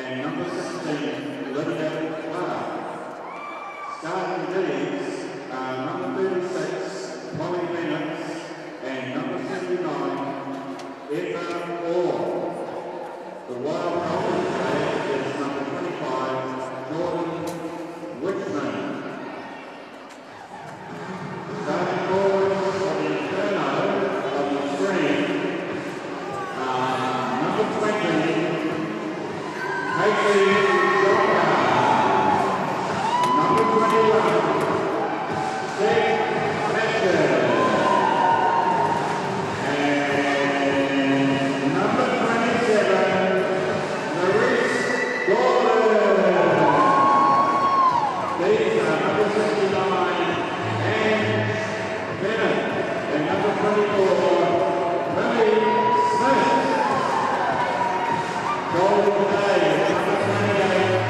and number 16, Lydia Clark. Starting leads are number 36, Molly Bennett, and number 79, Emma Orr. The wild card today is number 25, Jordan Whitman. Starting forward for the Inferno on the screen are number 20, Casey Joker. Number 21, Steve Fisher. And number 27, Maurice Gordon. These are number 69, Anne Bennett. And number 24, Lily Smith. Golden Day, number 28,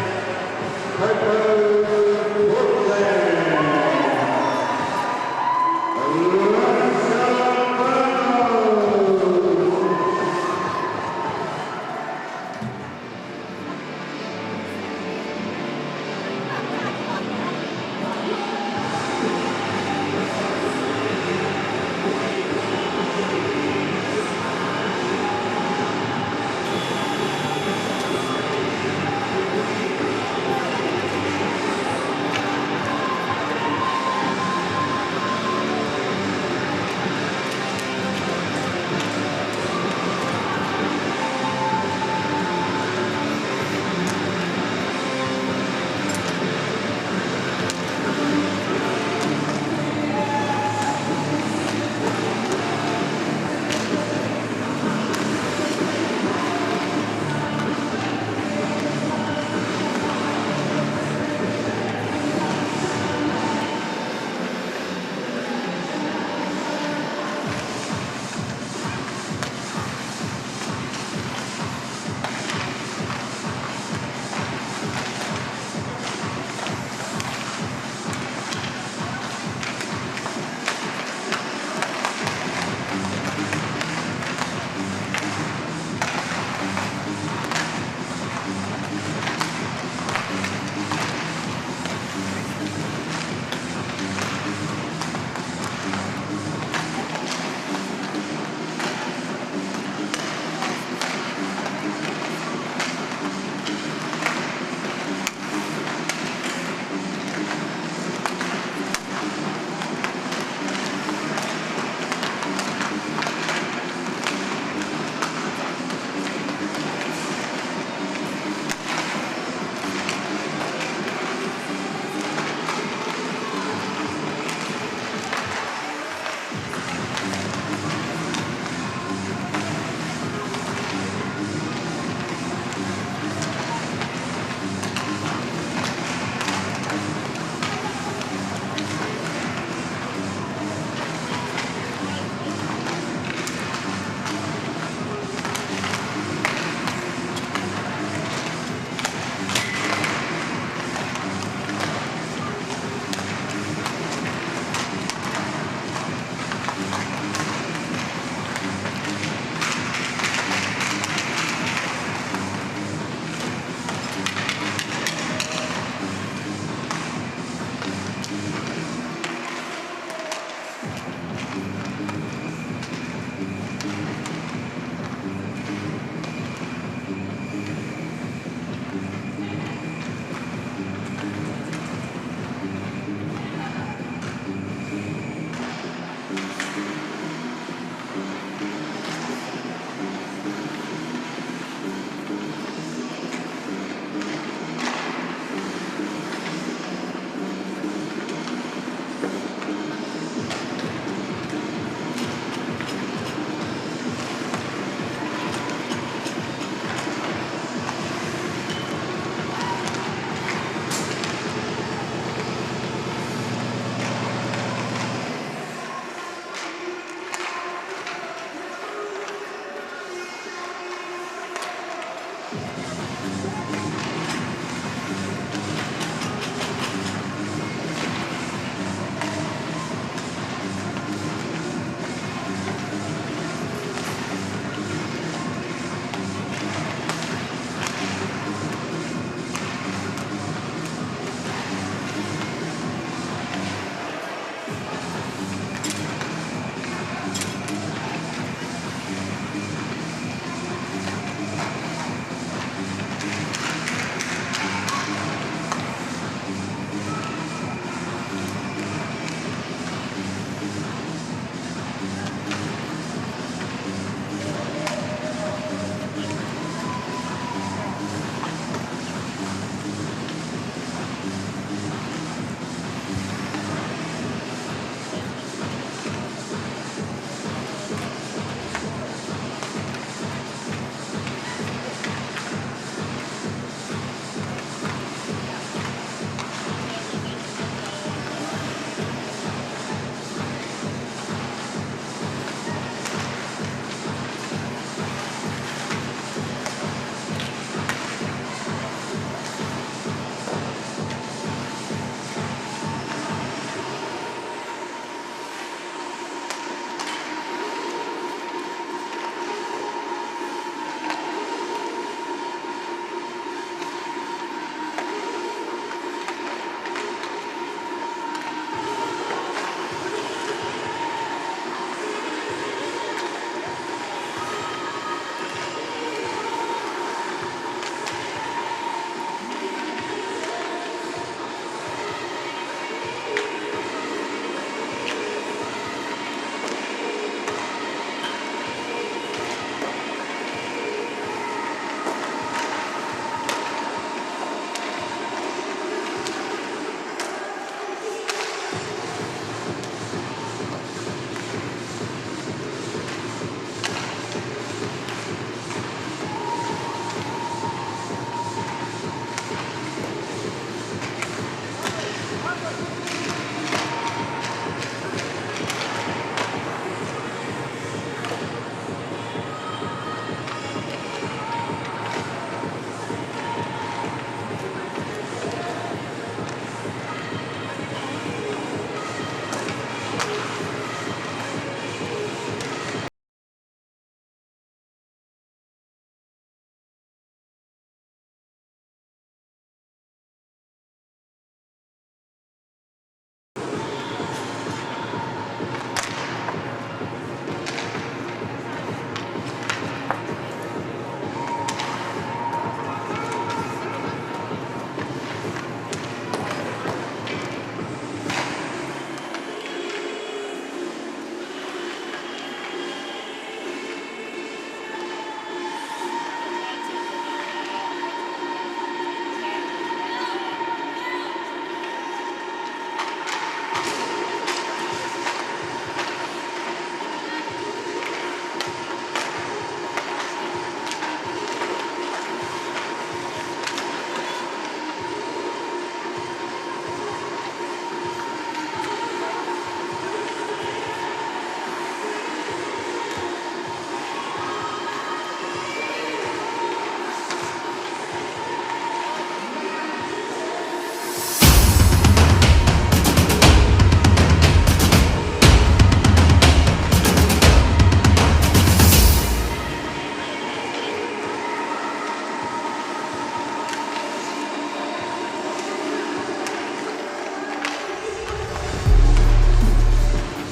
Coco Woodland.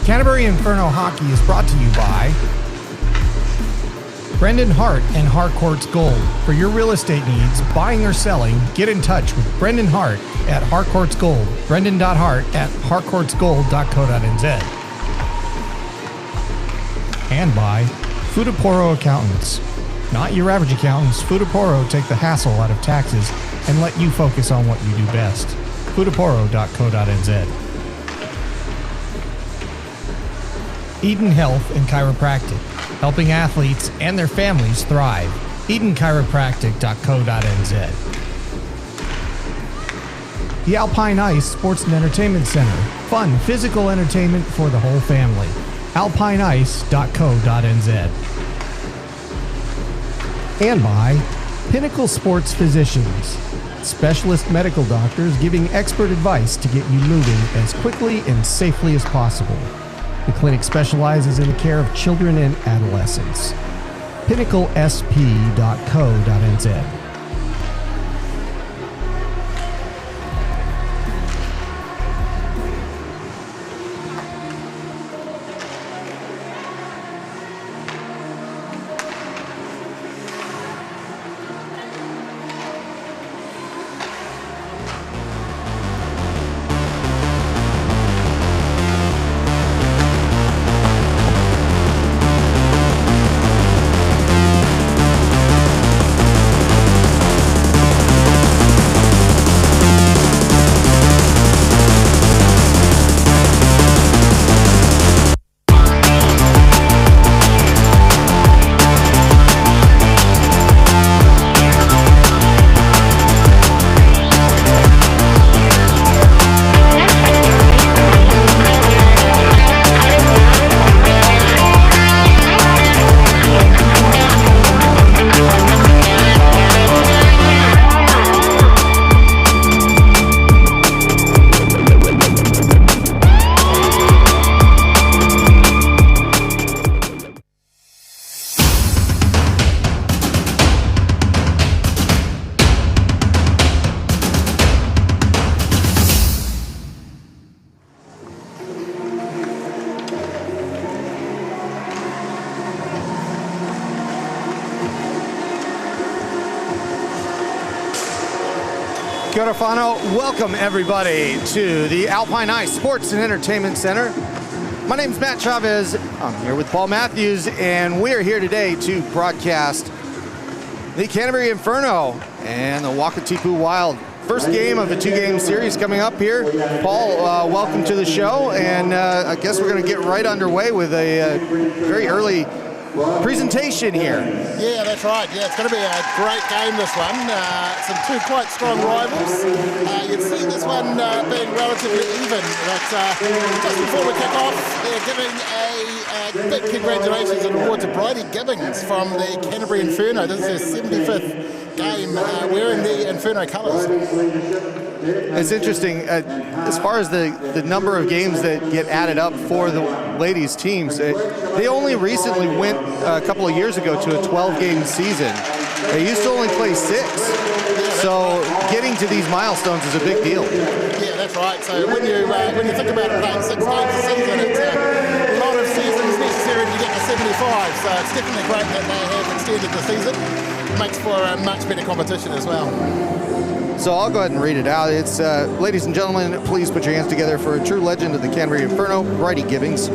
Canterbury Inferno Hockey is brought to you by Brendan Hart and Harcourt's Gold. For your real estate needs, buying or selling, get in touch with Brendan Hart at Harcourt's Gold. brendan.hart@harcourtsgold.co.nz. And by Futaporo Accountants. Not your average accountants, Futaporo take the hassle out of taxes and let you focus on what you do best. Futaporo.co.nz. Eden Health and Chiropractic, helping athletes and their families thrive. EdenChiropractic.co.nz. The Alpine Ice Sports and Entertainment Center, fun physical entertainment for the whole family. alpineice.co.nz. And by Pinnacle Sports Physicians, specialist medical doctors giving expert advice to get you moving as quickly and safely as possible. The clinic specializes in the care of children and adolescents. PinnacleSP.co.nz. Kia ora whanau. Welcome everybody to the Alpine Ice Sports and Entertainment Center. My name's Matt Chavez. I'm here with Paul Matthews, and we're here today to broadcast the Canterbury Inferno and the Wakatipu Wild. First game of a two-game series coming up here. Paul, welcome to the show, and I guess we're going to get right underway with a very early presentation here. Yeah, that's right. Yeah, it's going to be a great game, this one. Some two quite strong rivals. You'd see this one being relatively even, but just before we kick off, they're giving a big congratulations and award to Bridie Gibbons from the Canterbury Inferno. This is their 75th game wearing the Inferno colours. It's interesting, as far as the number of games that get added up for the ladies' teams, they only recently went a couple of years ago to a 12-game season. They used to only play 6, so getting to these milestones is a big deal. Yeah, that's right. So when you think about it, playing 6 games a season, it's a lot of seasons necessary to get to 75, so it's definitely great that they have extended the season. It makes for a much better competition as well. So I'll go ahead and read it out. It's, ladies and gentlemen, please put your hands together for a true legend of the Canterbury Inferno, Bridie Gibbons.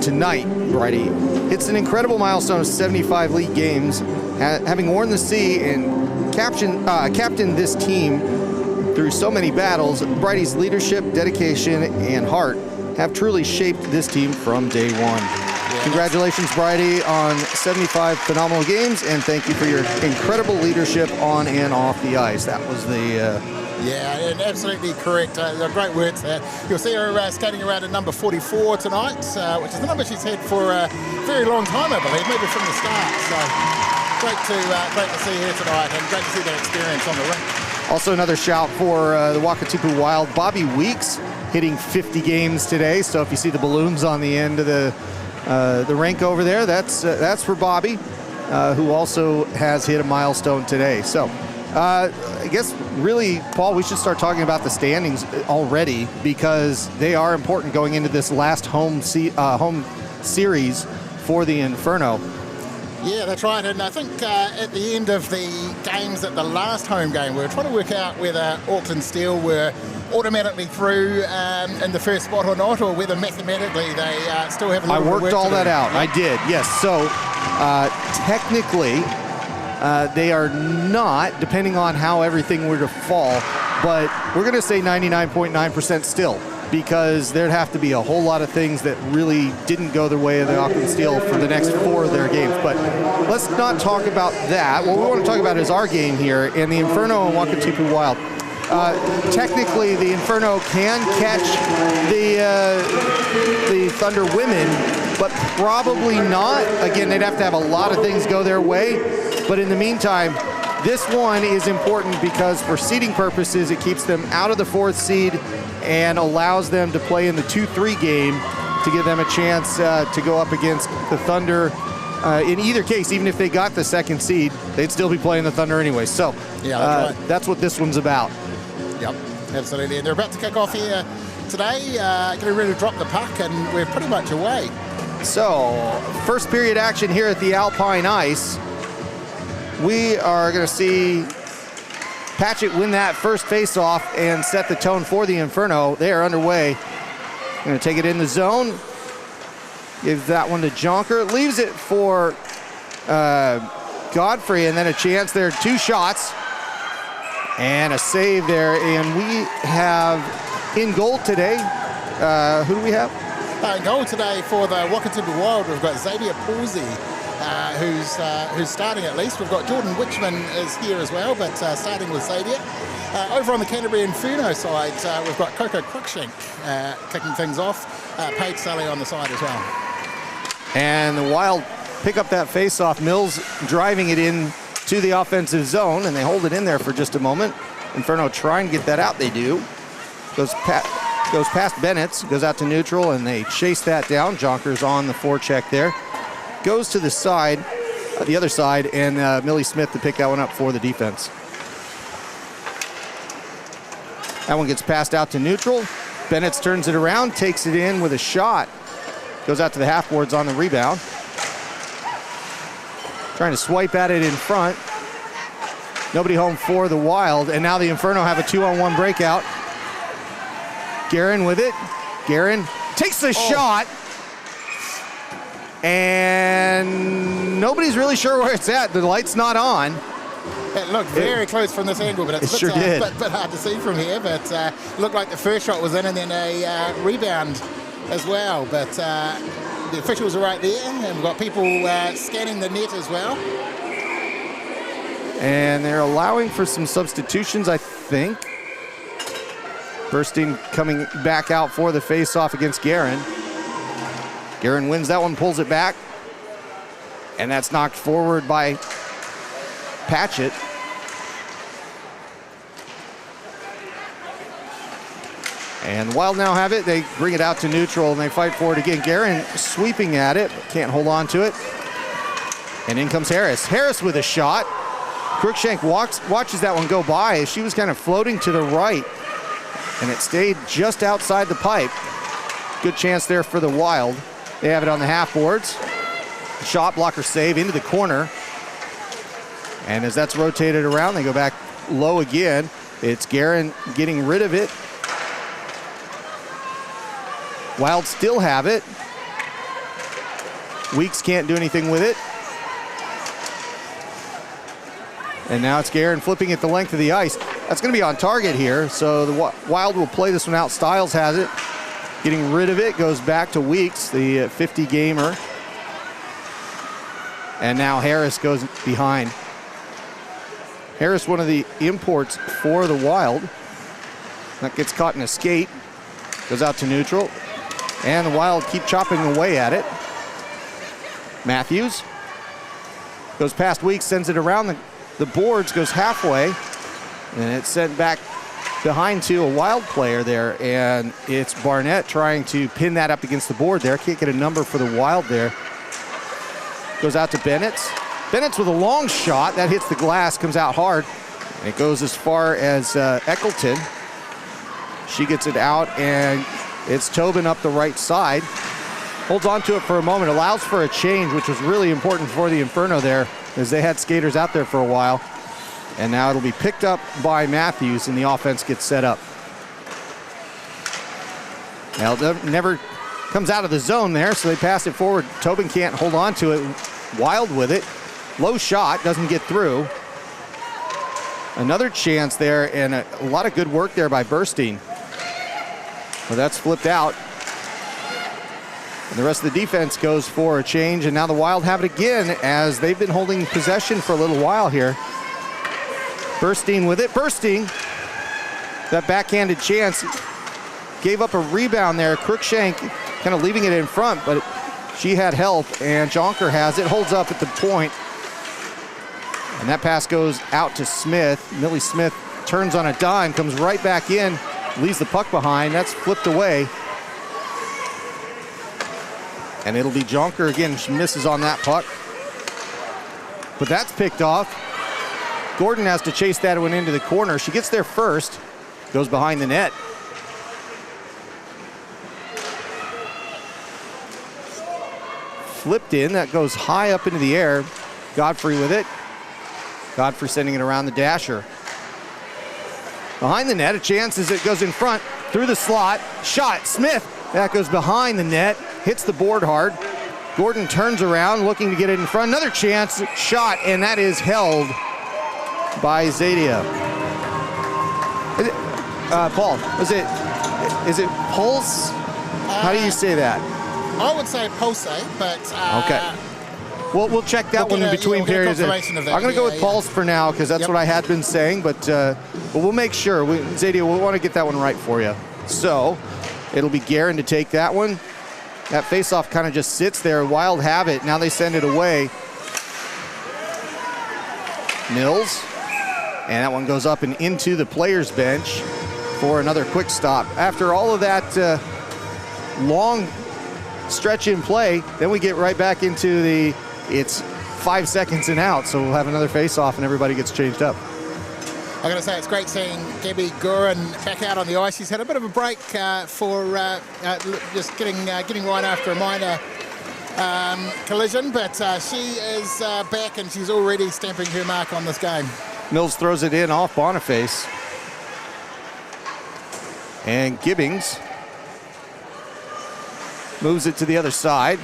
Tonight, Bridie hits an incredible milestone of 75 league games, having worn the C and captained this team through so many battles. Bridie's leadership, dedication, and heart have truly shaped this team from day one. Congratulations, Bridie, on 75 phenomenal games, and thank you for your incredible leadership on and off the ice. That was the... Yeah, and absolutely correct. They're great words there. You'll see her skating around at number 44 tonight, which is the number she's had for a very long time, I believe, maybe from the start. So great to see her tonight, and great to see that experience on the rink. Also another shout for the Wakatipu Wild. Bobby Weeks hitting 50 games today, so if you see the balloons on the end of the rink over there, that's for Bobby, who also has hit a milestone today. So I guess really, Paul, we should start talking about the standings already because they are important going into this last home series for the Inferno. Yeah, that's right. And I think at the end of the games at the last home game, we were trying to work out whether Auckland Steel were automatically through in the first spot or not, or whether mathematically they still have a little bit of work to do. I worked all that out. Yeah. I did, yes. So technically, they are not, depending on how everything were to fall, but we're going to say 99.9% still, because there'd have to be a whole lot of things that really didn't go the way of the Auckland Steel for the next 4 of their games. But let's not talk about that. What we want to talk about is our game here, and the Inferno and Wakatipu Wild. Technically, the Inferno can catch the Thunder women, but probably not. Again, they'd have to have a lot of things go their way. But in the meantime, this one is important because for seeding purposes, it keeps them out of the 4th seed and allows them to play in the 2-3 game to give them a chance to go up against the Thunder. In either case, even if they got the 2nd seed, they'd still be playing the Thunder anyway. So yeah, that's what this one's about. Yep, absolutely. And they're about to kick off here today, getting ready to drop the puck, and we're pretty much away. So, first period action here at the Alpine Ice. We are going to see Patchett win that first face-off and set the tone for the Inferno. They are underway. Going to take it in the zone. Gives that one to Jonker. Leaves it for Godfrey, and then a chance there. 2 shots and a save there. And we have in goal today, who do we have? In goal today for the Wakatipu Wild, we've got Xavier Palsy, who's starting at least. We've got Jordan Witchman is here as well, but starting with Xavier. Over on the Canterbury Inferno side, we've got Coco Cruikshank kicking things off. Paige Sully on the side as well. And the Wild pick up that face-off. Mills driving it in to the offensive zone, and they hold it in there for just a moment. Inferno try and get that out. They do. Goes past Bennett's, goes out to neutral, and they chase that down. Jonker's on the forecheck there. Goes to the side, the other side, and Millie Smith to pick that one up for the defense. That one gets passed out to neutral. Bennett turns it around, takes it in with a shot. Goes out to the half boards on the rebound. Trying to swipe at it in front. Nobody home for the Wild, and now the Inferno have a 2-on-1 breakout. Guerin with it. Guerin takes the shot. And nobody's really sure where it's at. The light's not on. It looked very close from this angle, but it's a bit hard to see from here. But looked like the first shot was in, and then a rebound as well. But the officials are right there, and we've got people scanning the net as well. And they're allowing for some substitutions, I think. Burstein coming back out for the face-off against Guerin. Guerin wins that one, pulls it back. And that's knocked forward by Patchett. And the Wild now have it. They bring it out to neutral, and they fight for it again. Guerin sweeping at it, can't hold on to it. And in comes Harris. Harris with a shot. Cruikshank watches that one go by. She was kind of floating to the right, and it stayed just outside the pipe. Good chance there for the Wild. They have it on the half boards. Shot blocker save into the corner. And as that's rotated around, they go back low again. It's Guerin getting rid of it. Wild still have it. Weeks can't do anything with it. And now it's Guerin flipping it the length of the ice. That's going to be on target here, so the Wild will play this one out. Stiles has it. Getting rid of it, goes back to Weeks, the 50-gamer. And now Harris goes behind. Harris, one of the imports for the Wild. That gets caught in a skate. Goes out to neutral. And the Wild keep chopping away at it. Matthews goes past Weeks, sends it around the boards, goes halfway, and it's sent back behind to a Wild player there, and it's Barnett trying to pin that up against the board there. Can't get a number for the Wild there. Goes out to Bennett. Bennett's with a long shot. That hits the glass, comes out hard. And it goes as far as Eccleton. She gets it out, and it's Tobin up the right side. Holds on to it for a moment, allows for a change, which was really important for the Inferno there, as they had skaters out there for a while. And now it'll be picked up by Matthews, and the offense gets set up. Now, it never comes out of the zone there, so they pass it forward. Tobin can't hold on to it. Wild with it. Low shot, doesn't get through. Another chance there, and a lot of good work there by Burstein. Well, that's flipped out. And the rest of the defense goes for a change, and now the Wild have it again as they've been holding possession for a little while here. Burstein with it. Burstein, that backhanded chance, gave up a rebound there. Cruikshank kind of leaving it in front, but she had help, and Jonker has it, holds up at the point. And that pass goes out to Smith. Millie Smith turns on a dime, comes right back in, leaves the puck behind. That's flipped away. And it'll be Jonker again. She misses on that puck. But that's picked off. Gordon has to chase that one into the corner. She gets there first, goes behind the net. Flipped in, that goes high up into the air. Godfrey with it. Godfrey sending it around the dasher. Behind the net, a chance as it goes in front, through the slot, shot, Smith. That goes behind the net, hits the board hard. Gordon turns around, looking to get it in front. Another chance, shot, and that is held by Zadia. Paul, is it Pulse? How do you say that? I would say Pulse, but... okay. We'll check that one in between periods. I'm going to go with Pulse for now because that's what I had been saying, but we'll make sure. Zadia, we'll want to get that one right for you. So it'll be Guerin to take that one. That faceoff kind of just sits there. Wild have it. Now they send it away. Mills. And that one goes up and into the players' bench for another quick stop. After all of that long stretch in play, then we get right back into it's 5 seconds and out, so we'll have another face-off and everybody gets changed up. I'm going to say it's great seeing Gabby Guerin back out on the ice. She's had a bit of a break for just getting right after a minor collision, but she is back and she's already stamping her mark on this game. Mills throws it in off Boniface. And Gibbings moves it to the other side.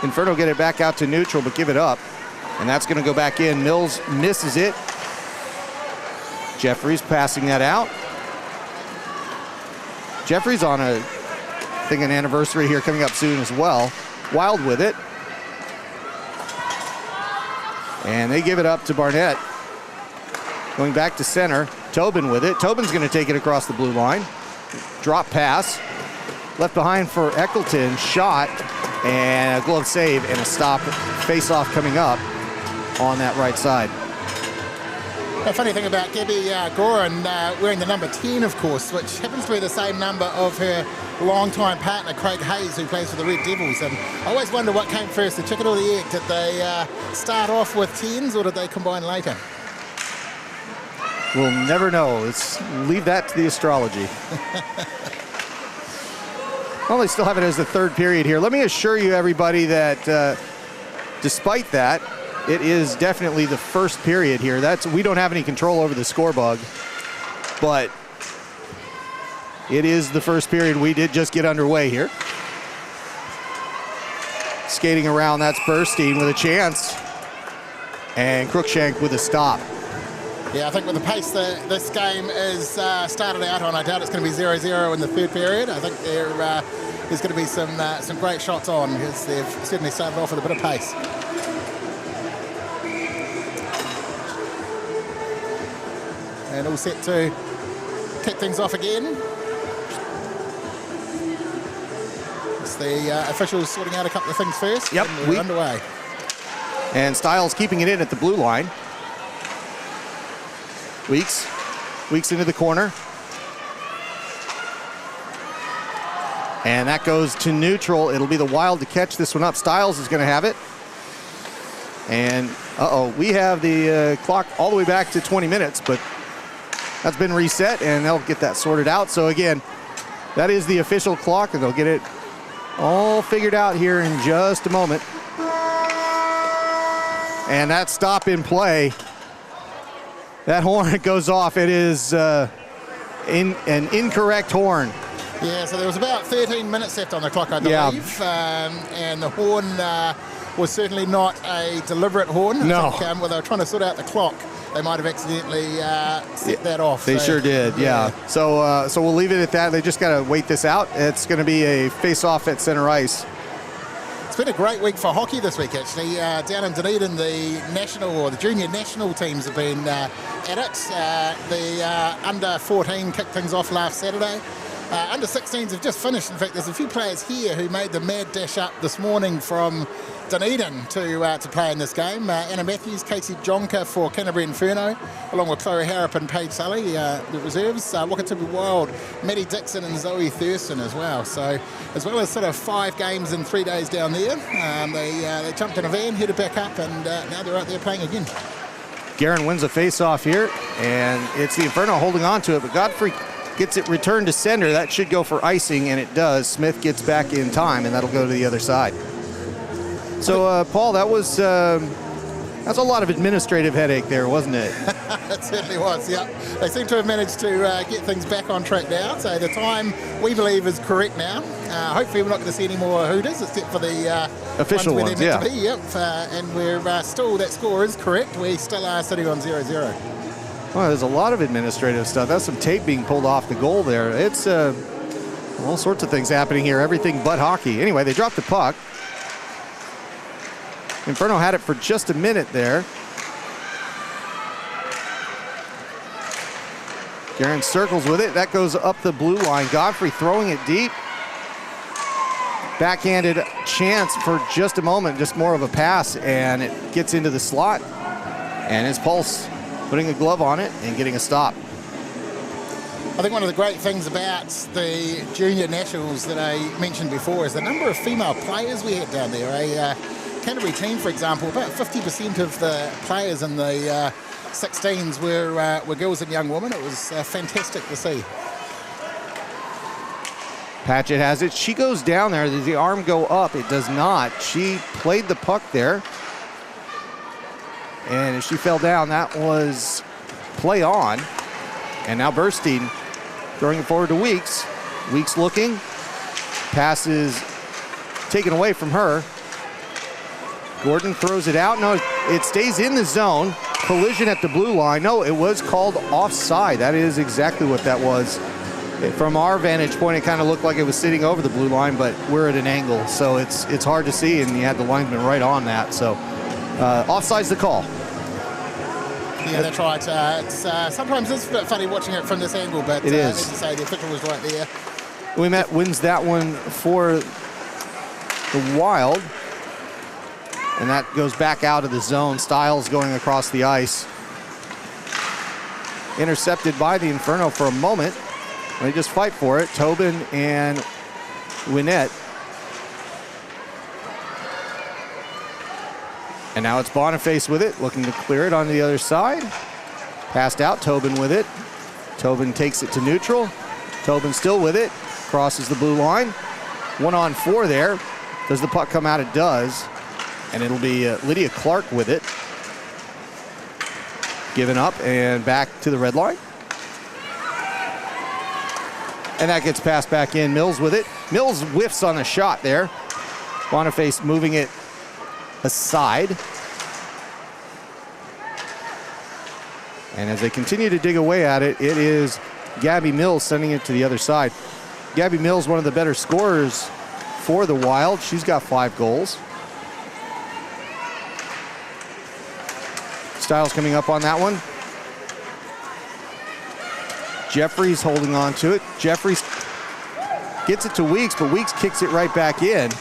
Inferno get it back out to neutral, but give it up. And that's going to go back in. Mills misses it. Jeffries passing that out. Jeffries on an anniversary here coming up soon as well. Wild with it. And they give it up to Barnett. Going back to center. Tobin with it. Tobin's going to take it across the blue line. Drop pass. Left behind for Eccleton. Shot. And a glove save and a stop. Face-off coming up on that right side. The funny thing about Gabby Guerin wearing the number 10, of course, which happens to be the same number of her longtime partner, Craig Hayes, who plays for the Red Devils. And I always wonder what came first, the chicken or the egg. Did they start off with 10s or did they combine later? We'll never know. Let's leave that to the astrology. Well, they still have it as the third period here. Let me assure you, everybody, that despite that, it is definitely the first period here. We don't have any control over the score bug, but it is the first period. We did just get underway here. Skating around, that's Burstein with a chance, and Cruikshank with a stop. Yeah, I think with the pace that this game is started out on, I doubt it's going to be 0-0 in the third period. I think there's going to be some great shots on because they've certainly started off with a bit of pace. And all set to kick things off again. It's the officials sorting out a couple of things first. Yep, we're underway. And Stiles keeping it in at the blue line. Weeks into the corner. And that goes to neutral. It'll be the Wild to catch this one up. Stiles is going to have it. And, we have the clock all the way back to 20 minutes, but that's been reset, and they'll get that sorted out. So, again, that is the official clock, and they'll get it all figured out here in just a moment. And that stop in play, that horn goes off. It is an incorrect horn. Yeah, so there was about 13 minutes left on the clock, I believe. And the horn was certainly not a deliberate horn. No. I think, when they were trying to sort out the clock, they might have accidentally set that off. They sure did, yeah. So we'll leave it at that. They just got to wait this out. It's going to be a face-off at center ice. It's been a great week for hockey this week, actually. Down in Dunedin, the national or the junior national teams have been at it. The under 14 kicked things off last Saturday. Under 16s have just finished. In fact, there's a few players here who made the mad dash up this morning from Dunedin to play in this game. Anna Matthews, Casey Jonker for Canterbury Inferno, along with Chloe Harrop and Paige Sully, the reserves. Wakatipu Wild, Maddie Dixon and Zoe Thurston as well. So, as well as sort of 5 games in 3 days down there, they jumped in a van, headed back up, and now they're out there playing again. Guerin wins a face-off here, and it's the Inferno holding on to it, but Godfrey gets it returned to center. That should go for icing, and it does. Smith gets back in time, and that'll go to the other side. So, Paul, that's a lot of administrative headache there, wasn't it? It certainly was, yeah. They seem to have managed to get things back on track now. So the time, we believe, is correct now. Hopefully we're not going to see any more hooters, except for the official ones where they're meant yeah. to be. Yep. And we're still, that score is correct. We still are sitting on 0-0. Well, there's a lot of administrative stuff. That's some tape being pulled off the goal there. It's all sorts of things happening here, everything but hockey. Anyway, they dropped the puck. Inferno had it for just a minute there. Guerin circles with it. That goes up the blue line. Godfrey throwing it deep. Backhanded chance for just a moment, just more of a pass, and it gets into the slot. And it's Pulse putting a glove on it and getting a stop. I think one of the great things about the junior nationals that I mentioned before is the number of female players we had down there. A Canterbury team, for example, about 50% of the players in the 16s were girls and young women. It was fantastic to see. Patchett has it. She goes down there. Does the arm go up? It does not. She played the puck there. And as she fell down, that was play on. And now Burstein throwing it forward to Weeks. Weeks looking. Pass is taken away from her. Gordon throws it out. No, it stays in the zone. Collision at the blue line. No, it was called offside. That is exactly what that was. From our vantage point, it kind of looked like it was sitting over the blue line, but we're at an angle, so it's hard to see, and you had the linesman right on that. So offside's the call. Yeah, that's right. Sometimes it's a bit funny watching it from this angle, but it is. As you say, the official was right there. Ouimet wins that one for the Wild, and that goes back out of the zone. Styles going across the ice. Intercepted by the Inferno for a moment. They just fight for it. Tobin and Ouimet. And now it's Boniface with it, looking to clear it on the other side. Passed out, Tobin with it. Tobin takes it to neutral. Tobin still with it, crosses the blue line. 1-on-4 there. Does the puck come out? It does. And it'll be Lydia Clark with it. Given up and back to the red line. And that gets passed back in. Mills with it. Mills whiffs on the shot there. Boniface moving it aside. And as they continue to dig away at it, it is Gabby Mills sending it to the other side. Gabby Mills, one of the better scorers for the Wild. She's got 5 goals. Styles coming up on that one. Jeffries holding on to it. Jeffries gets it to Weeks, but Weeks kicks it right back in.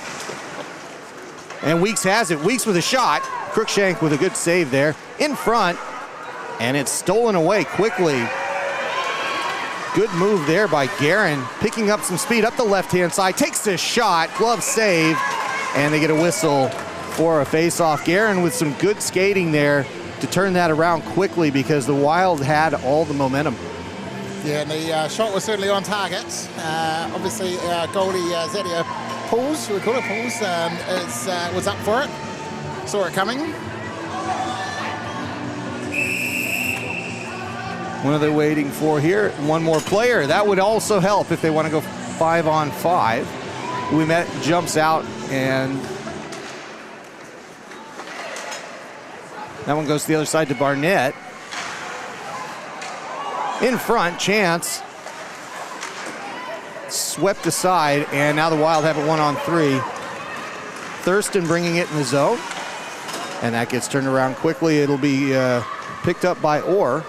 And Weeks has it. Weeks with a shot. Crookshank with a good save there. In front, and it's stolen away quickly. Good move there by Guerin, picking up some speed up the left-hand side. Takes the shot, glove save, and they get a whistle for a face-off. Guerin with some good skating there to turn that around quickly because the Wild had all the momentum. Yeah, and the shot was certainly on target. Obviously, our goalie, Zadio Pools, we call it Pools, was up for it. Saw it coming. What are they waiting for here? One more player. That would also help if they want to go 5-on-5. Ouimet jumps out, and that one goes to the other side to Barnett. In front, Chance swept aside, and now the Wild have it 1-on-3. Thurston bringing it in the zone, and that gets turned around quickly. It'll be picked up by Orr.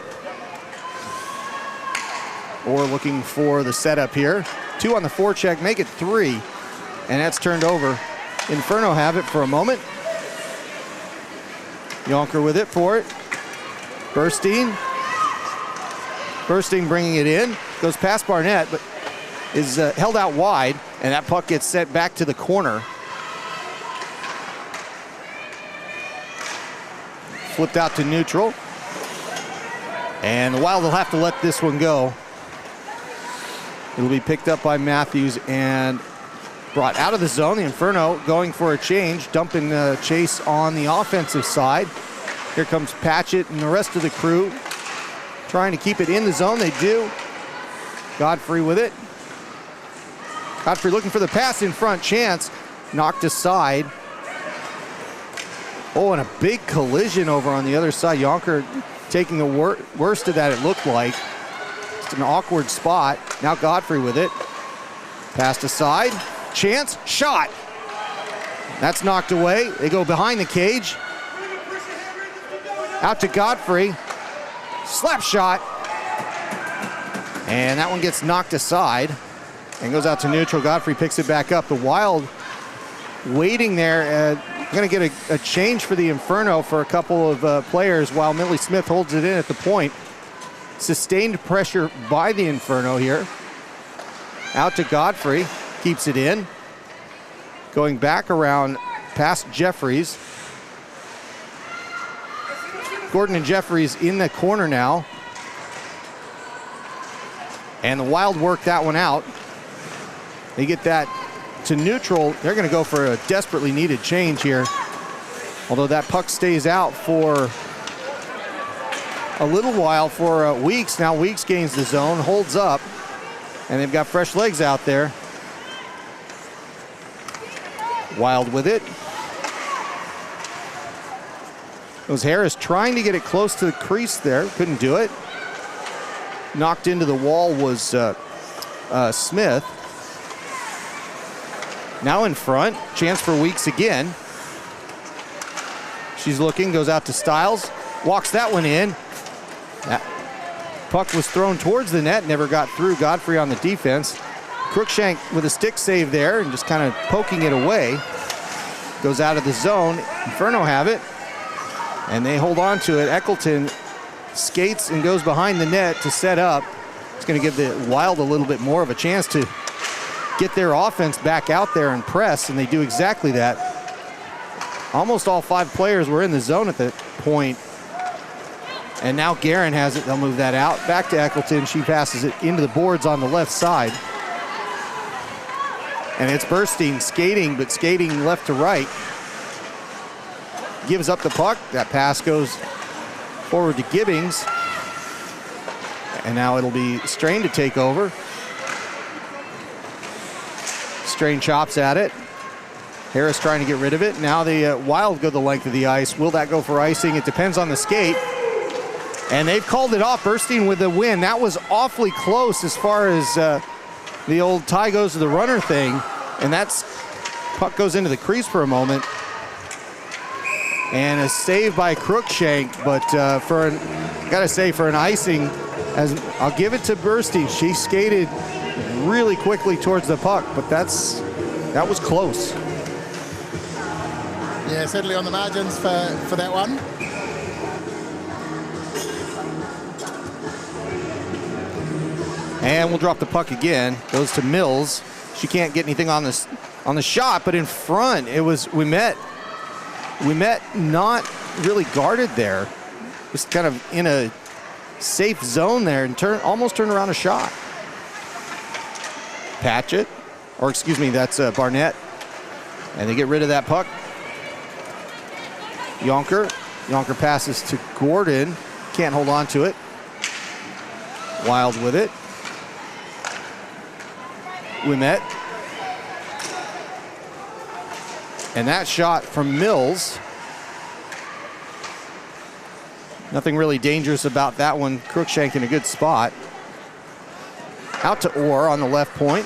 Orr looking for the setup here. 2 on the forecheck, make it 3, and that's turned over. Inferno have it for a moment. Yonker with it for it. Burstein bringing it in. Goes past Barnett, but is held out wide, and that puck gets sent back to the corner. Flipped out to neutral. And the Wild will have to let this one go. It'll be picked up by Matthews and brought out of the zone. The Inferno going for a change, dumping Chase on the offensive side. Here comes Patchett and the rest of the crew trying to keep it in the zone. They do. Godfrey with it. Godfrey looking for the pass in front. Chance knocked aside. Oh, and a big collision over on the other side. Yonker taking the worst of that, it looked like. It's an awkward spot. Now Godfrey with it. Passed aside. Chance, shot. That's knocked away. They go behind the cage. Out to Godfrey. Slap shot. And that one gets knocked aside and goes out to neutral. Godfrey picks it back up. The Wild waiting there. Going to get a change for the Inferno for a couple of players while Millie Smith holds it in at the point. Sustained pressure by the Inferno here. Out to Godfrey. Keeps it in. Going back around past Jeffries. Gordon and Jeffries in the corner now. And the Wild work that one out. They get that to neutral. They're going to go for a desperately needed change here. Although that puck stays out for a little while for Weeks. Now Weeks gains the zone, holds up, and they've got fresh legs out there. Wild with it. It was Harris trying to get it close to the crease there. Couldn't do it. Knocked into the wall was Smith. Now in front. Chance for Weeks again. She's looking, goes out to Stiles. Walks that one in. That puck was thrown towards the net, never got through. Godfrey on the defense. Crookshank with a stick save there and just kind of poking it away. Goes out of the zone. Inferno have it. And they hold on to it. Eccleton skates and goes behind the net to set up. It's going to give the Wild a little bit more of a chance to get their offense back out there and press, and they do exactly that. Almost all 5 players were in the zone at the point. And now Guerin has it. They'll move that out. Back to Eccleton. She passes it into the boards on the left side. And it's Burstein skating, but skating left to right. Gives up the puck. That pass goes forward to Gibbings. And now it'll be Strain to take over. Strain chops at it. Harris trying to get rid of it. Now the Wild go the length of the ice. Will that go for icing? It depends on the skate. And they've called it off. Burstein with the win. That was awfully close as far as the old tie goes to the runner thing. And that's puck goes into the crease for a moment. And a save by Crookshank, but gotta say for an icing, as I'll give it to Burstein. She skated really quickly towards the puck, but that was close. Yeah, certainly on the margins for that one. And we'll drop the puck again. Goes to Mills. She can't get anything on the shot, but in front it was Ouimet Ouimet not really guarded there. Just kind of in a safe zone there and almost turned around a shot. Patchett, or excuse me, that's Barnett. And they get rid of that puck. Yonker passes to Gordon. Can't hold on to it. Wild with it. Ouimet. And that shot from Mills. Nothing really dangerous about that one. Cruikshank in a good spot. Out to Orr on the left point.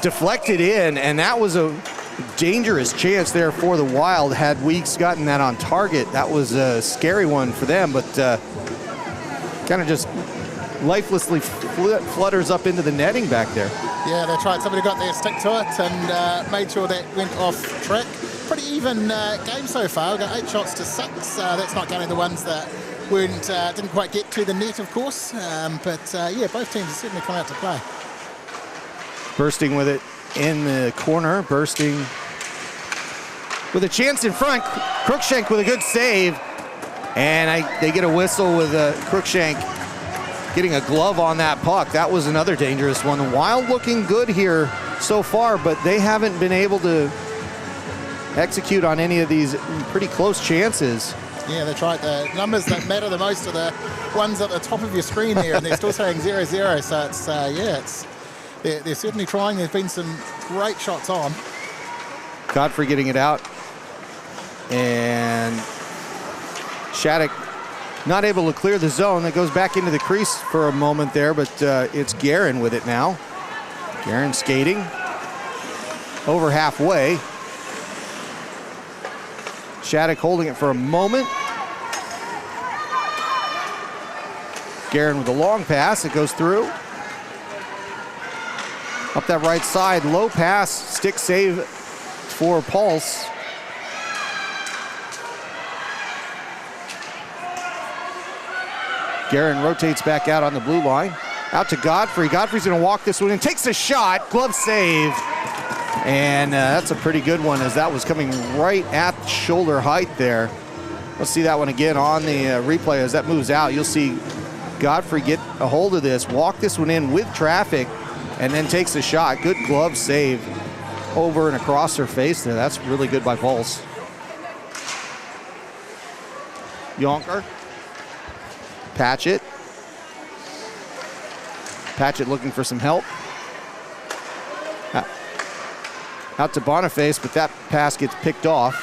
Deflected in, and that was a dangerous chance there for the Wild. Had Weeks gotten that on target, that was a scary one for them, but kind of just lifelessly flutters up into the netting back there. Yeah, they tried. Somebody got their stick to it and made sure that went off track. Pretty even game so far. We've got 8 shots to 6. That's not counting the ones that didn't quite get to the net, of course. But yeah, both teams have certainly come out to play. Bursting with it in the corner. Bursting with a chance in front. Cruikshank with a good save. And they get a whistle with Cruikshank getting a glove on that puck. That was another dangerous one. The Wild looking good here so far, but they haven't been able to execute on any of these pretty close chances. Yeah, they tried. The numbers that matter the most are the ones at the top of your screen there, and they're still saying 0-0. So it's they're certainly trying. There's been some great shots on. Godfrey getting it out, and Shattuck not able to clear the zone. That goes back into the crease for a moment there, but it's Guerin with it now. Guerin skating over halfway. Shattuck holding it for a moment. Guerin with a long pass. It goes through. Up that right side, low pass, stick save for Pulse. Guerin rotates back out on the blue line. Out to Godfrey. Godfrey's gonna walk this one and takes a shot. Glove save. And that's a pretty good one, as that was coming right at shoulder height there. Let's see that one again on the replay as that moves out. You'll see Godfrey get a hold of this, walk this one in with traffic, and then takes a shot. Good glove save over and across her face there. That's really good by Pulse. Yonker. Patchett. Patchett looking for some help. Out to Boniface, but that pass gets picked off.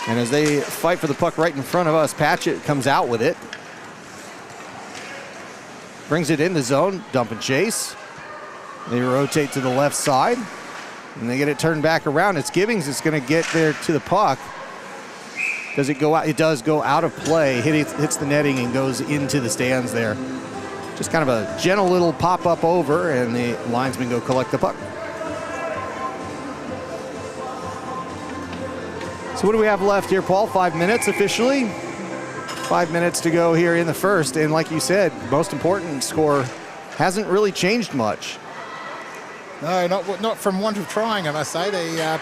And as they fight for the puck right in front of us, Patchett comes out with it. Brings it in the zone, dump and chase. They rotate to the left side, and they get it turned back around. It's Gibbings that's gonna get there to the puck. Does it go out? It does go out of play, hits the netting and goes into the stands there. Just kind of a gentle little pop-up over, and the linesmen go collect the puck. So what do we have left here, Paul? 5 minutes officially. 5 minutes to go here in the first, and like you said, most important score hasn't really changed much. No, not from want of trying, I must say.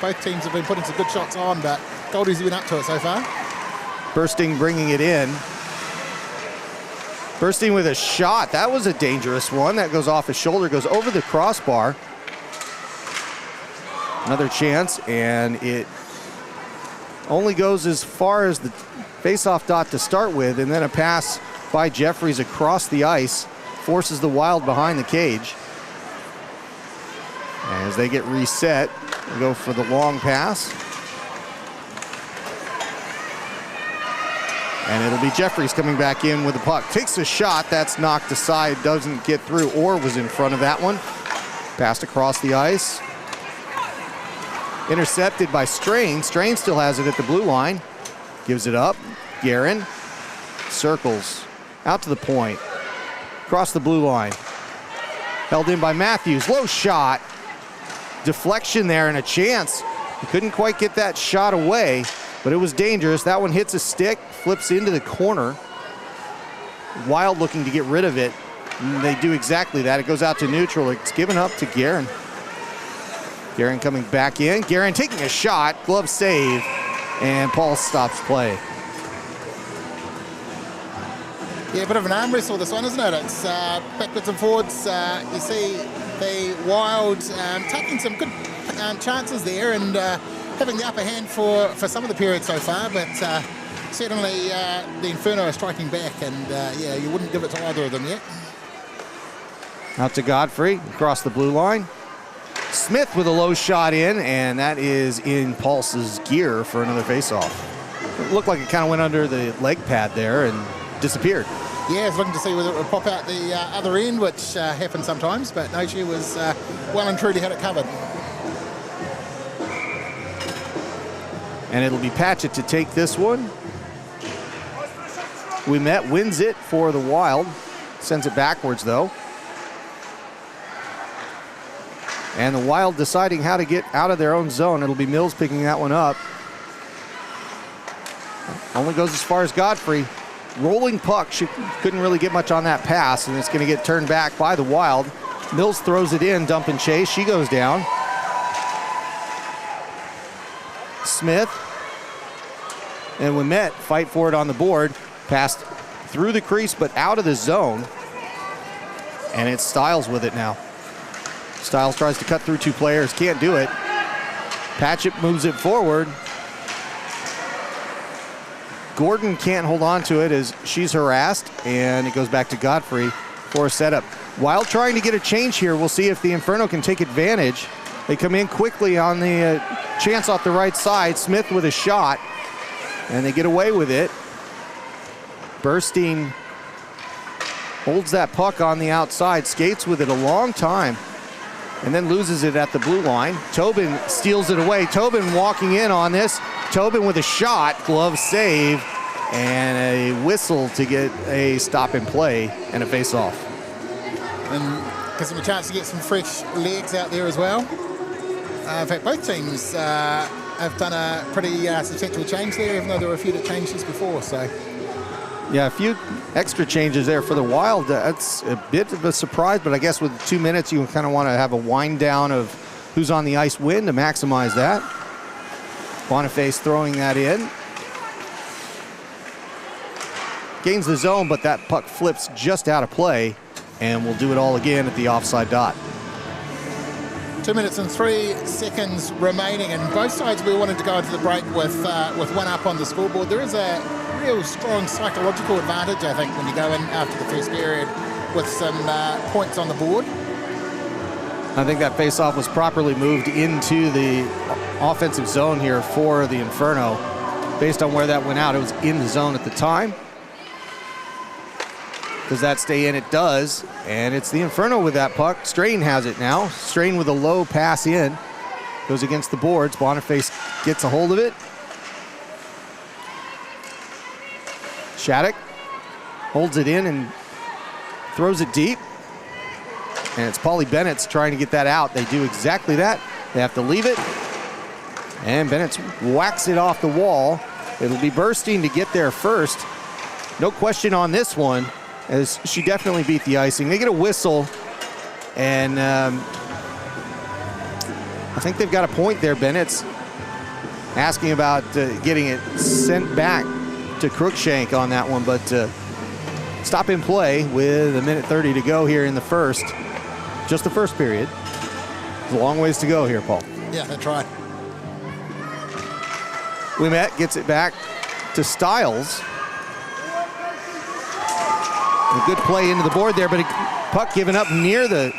Both teams have been putting some good shots on, but Goldies have been up to it so far. Bursting bringing it in. Bursting with a shot. That was a dangerous one. That goes off his shoulder, goes over the crossbar. Another chance, and it only goes as far as the face-off dot to start with, and then a pass by Jeffries across the ice forces the Wild behind the cage. As they get reset, they go for the long pass. And it'll be Jeffries coming back in with the puck. Takes a shot, that's knocked aside, doesn't get through. Orr was in front of that one. Passed across the ice. Intercepted by Strain. Strain still has it at the blue line. Gives it up. Guerin circles out to the point. Across the blue line. Held in by Matthews. Low shot. Deflection there and a chance. He couldn't quite get that shot away, but it was dangerous. That one hits a stick, flips into the corner. Wild looking to get rid of it. And they do exactly that. It goes out to neutral. It's given up to Guerin. Guerin coming back in. Guerin taking a shot, glove save, and Paul stops play. Yeah, a bit of an arm wrestle this one, isn't it? It's backwards and forwards. You see the Wild taking some good chances there and having the upper hand for some of the period so far, but certainly the Inferno are striking back, and yeah, you wouldn't give it to either of them yet. Out to Godfrey, across the blue line. Smith with a low shot in, and that is in Pulse's gear for another face-off. It looked like it kind of went under the leg pad there and disappeared. Yeah, I was looking to see whether it would pop out the other end, which happens sometimes, but no, she was well and truly had it covered. And it'll be Patchett to take this one. Ouimet wins it for the Wild. Sends it backwards, though. And the Wild deciding how to get out of their own zone. It'll be Mills picking that one up. Only goes as far as Godfrey. Rolling puck. She couldn't really get much on that pass, and it's going to get turned back by the Wild. Mills throws it in, dump and chase. She goes down. Smith and Ouimet fight for it on the board. Passed through the crease, but out of the zone. And it's Stiles with it now. Stiles tries to cut through two players, can't do it. Patchett moves it forward. Gordon can't hold on to it as she's harassed, and it goes back to Godfrey for a setup. Wild trying to get a change here. We'll see if the Inferno can take advantage. They come in quickly on the chance off the right side. Smith with a shot, and they get away with it. Burstein holds that puck on the outside, skates with it a long time, and then loses it at the blue line. Tobin steals it away. Tobin walking in on this. Tobin with a shot, glove save, and a whistle to get a stop and play and a face-off. And gives them a chance to get some fresh legs out there as well. In fact, both teams have done a pretty substantial change there, even though there were a few that changed this before. So, yeah, a few extra changes there for the Wild. That's a bit of a surprise, but I guess with 2 minutes, you kind of want to have a wind down of who's on the ice when to maximize that. Boniface throwing that in. Gains the zone, but that puck flips just out of play, and we'll do it all again at the offside dot. 2 minutes and 3 seconds remaining, and both sides we wanted to go into the break with one up on the scoreboard. There is a real strong psychological advantage, I think, when you go in after the first period with some points on the board. I think that face-off was properly moved into the offensive zone here for the Inferno. Based on where that went out, it was in the zone at the time. Does that stay in? It does, and it's the Inferno with that puck. Strain has it now. Strain with a low pass in. Goes against the boards. Boniface gets a hold of it. Shattuck holds it in and throws it deep. And it's Paulie Bennett's trying to get that out. They do exactly that. They have to leave it. And Bennett whacks it off the wall. It'll be Burstein to get there first. No question on this one, as she definitely beat the icing. They get a whistle, and I think they've got a point there. Bennett's asking about getting it sent back to Crookshank on that one, but stop in play with 1:30 to go here in the first. Just the first period. There's a long ways to go here, Paul. Yeah, that's right. Ouimet gets it back to Stiles. A good play into the board there, but a puck given up near the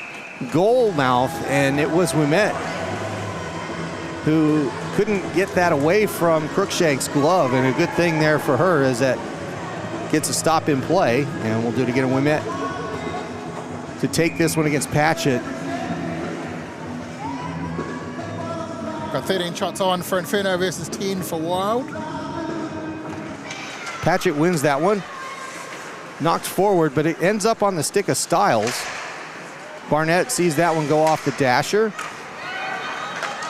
goal mouth, and it was Ouimet who couldn't get that away from Crookshank's glove, and a good thing there for her is that gets a stop in play, and we'll do it again. Ouimet to take this one against Patchett. Got 13 shots on for Inferno versus 10 for Wild. Patchett wins that one. Knocked forward, but it ends up on the stick of Stiles. Barnett sees that one go off the dasher.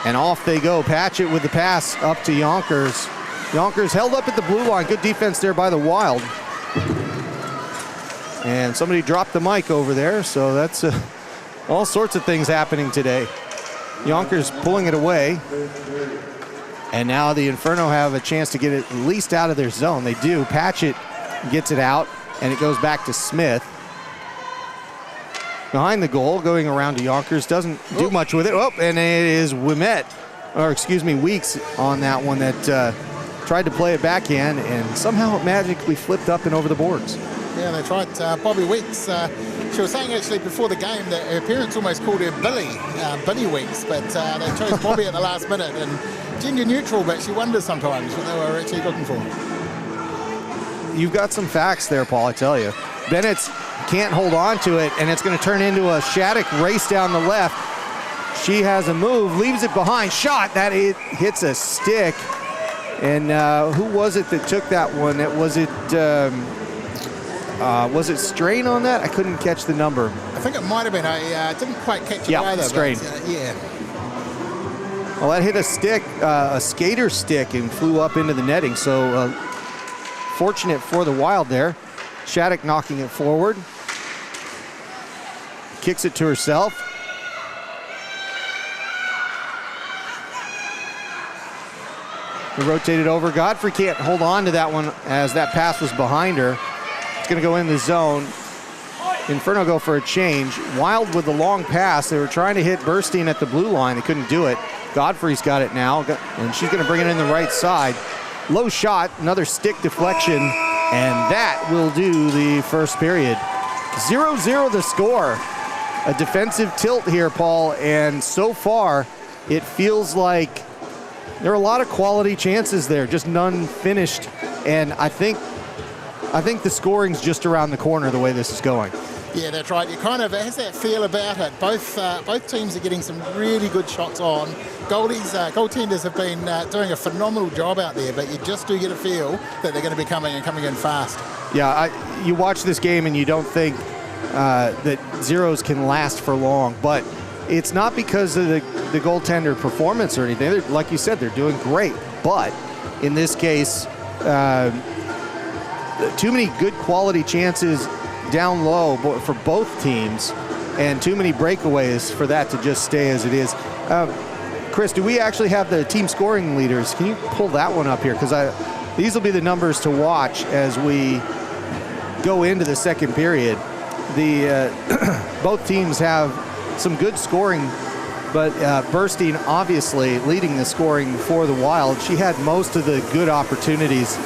And off they go. Patchett with the pass up to Yonkers. Yonkers held up at the blue line. Good defense there by the Wild. And somebody dropped the mic over there, so that's all sorts of things happening today. Yonkers pulling it away. And now the Inferno have a chance to get it at least out of their zone. They do. Patchett gets it out, and it goes back to Smith. Behind the goal, going around to Yonkers, doesn't do much with it. Oh, and it is Weeks on that one that tried to play it backhand, and somehow it magically flipped up and over the boards. Yeah, they tried. Bobby Weeks, she was saying actually before the game that her parents almost called her Billy Weeks, but they chose Bobby at the last minute, and gender neutral, but she wonders sometimes what they were actually looking for. You've got some facts there, Paul, I tell you. Bennett's can't hold on to it, and it's going to turn into a Shattuck race down the left. She has a move, leaves it behind, shot, that it hits a stick. And who was it that took that one? Was it Strain on that? I couldn't catch the number. I think it might have been. I didn't quite catch it either. Strain. But, yeah. Well, that hit a stick, a skater stick, and flew up into the netting. So fortunate for the Wild there. Shattuck knocking it forward. Kicks it to herself. We rotated over. Godfrey can't hold on to that one as that pass was behind her. It's going to go in the zone. Inferno go for a change. Wild with the long pass. They were trying to hit Burstein at the blue line. They couldn't do it. Godfrey's got it now, and she's going to bring it in the right side. Low shot, another stick deflection, and that will do the first period. 0-0 the score. A defensive tilt here, Paul, and so far it feels like there are a lot of quality chances there, just none finished. And I think the scoring's just around the corner the way this is going. Yeah, that's right. You kind of has that feel about it. Both teams are getting some really good shots on. Goaltenders have been doing a phenomenal job out there, but you just do get a feel that they're going to be coming in fast. Yeah, you watch this game and you don't think that zeros can last for long, but it's not because of the goaltender performance or anything. Like you said, they're doing great, but in this case, too many good quality chances down low for both teams, and too many breakaways for that to just stay as it is. Chris, do we actually have the team scoring leaders? Can you pull that one up here? Because these will be the numbers to watch as we go into the second period. Both teams have some good scoring, but Burstein obviously leading the scoring for the Wild. She had most of the good opportunities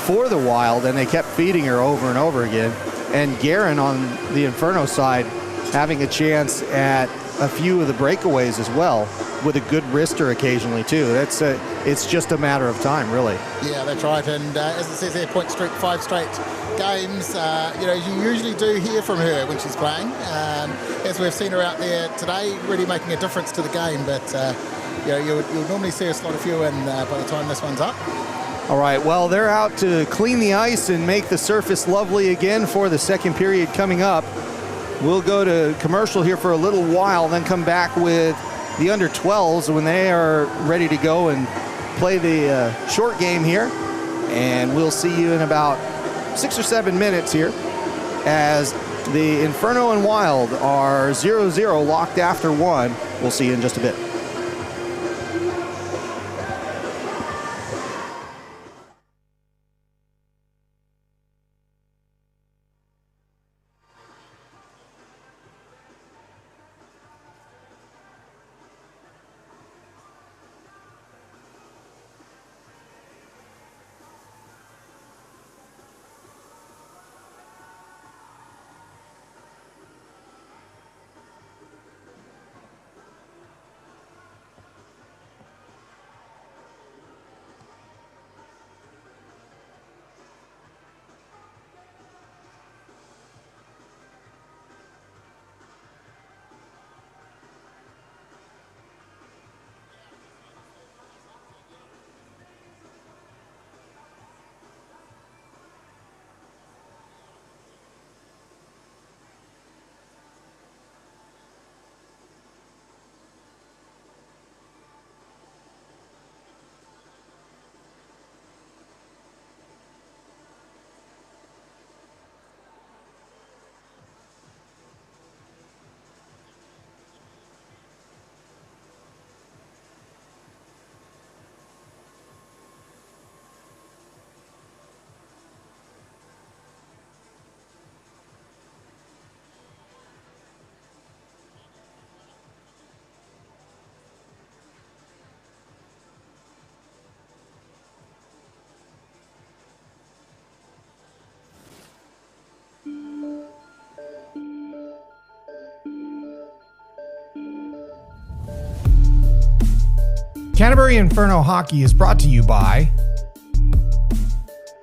for the Wild, and they kept feeding her over and over again. And Guerin on the Inferno side having a chance at a few of the breakaways as well, with a good wrister occasionally too. It's just a matter of time, really. Yeah, that's right. And as it says here, point streak, 5 straight games. You usually do hear from her when she's playing. As we've seen her out there today, really making a difference to the game. But you'll normally see a slot a few in by the time this one's up. All right, well, they're out to clean the ice and make the surface lovely again for the second period coming up. We'll go to commercial here for a little while, then come back with the under-12s when they are ready to go and play the short game here. And we'll see you in about 6 or 7 minutes here as the Inferno and Wild are 0-0 locked after one. We'll see you in just a bit. Canterbury Inferno Hockey is brought to you by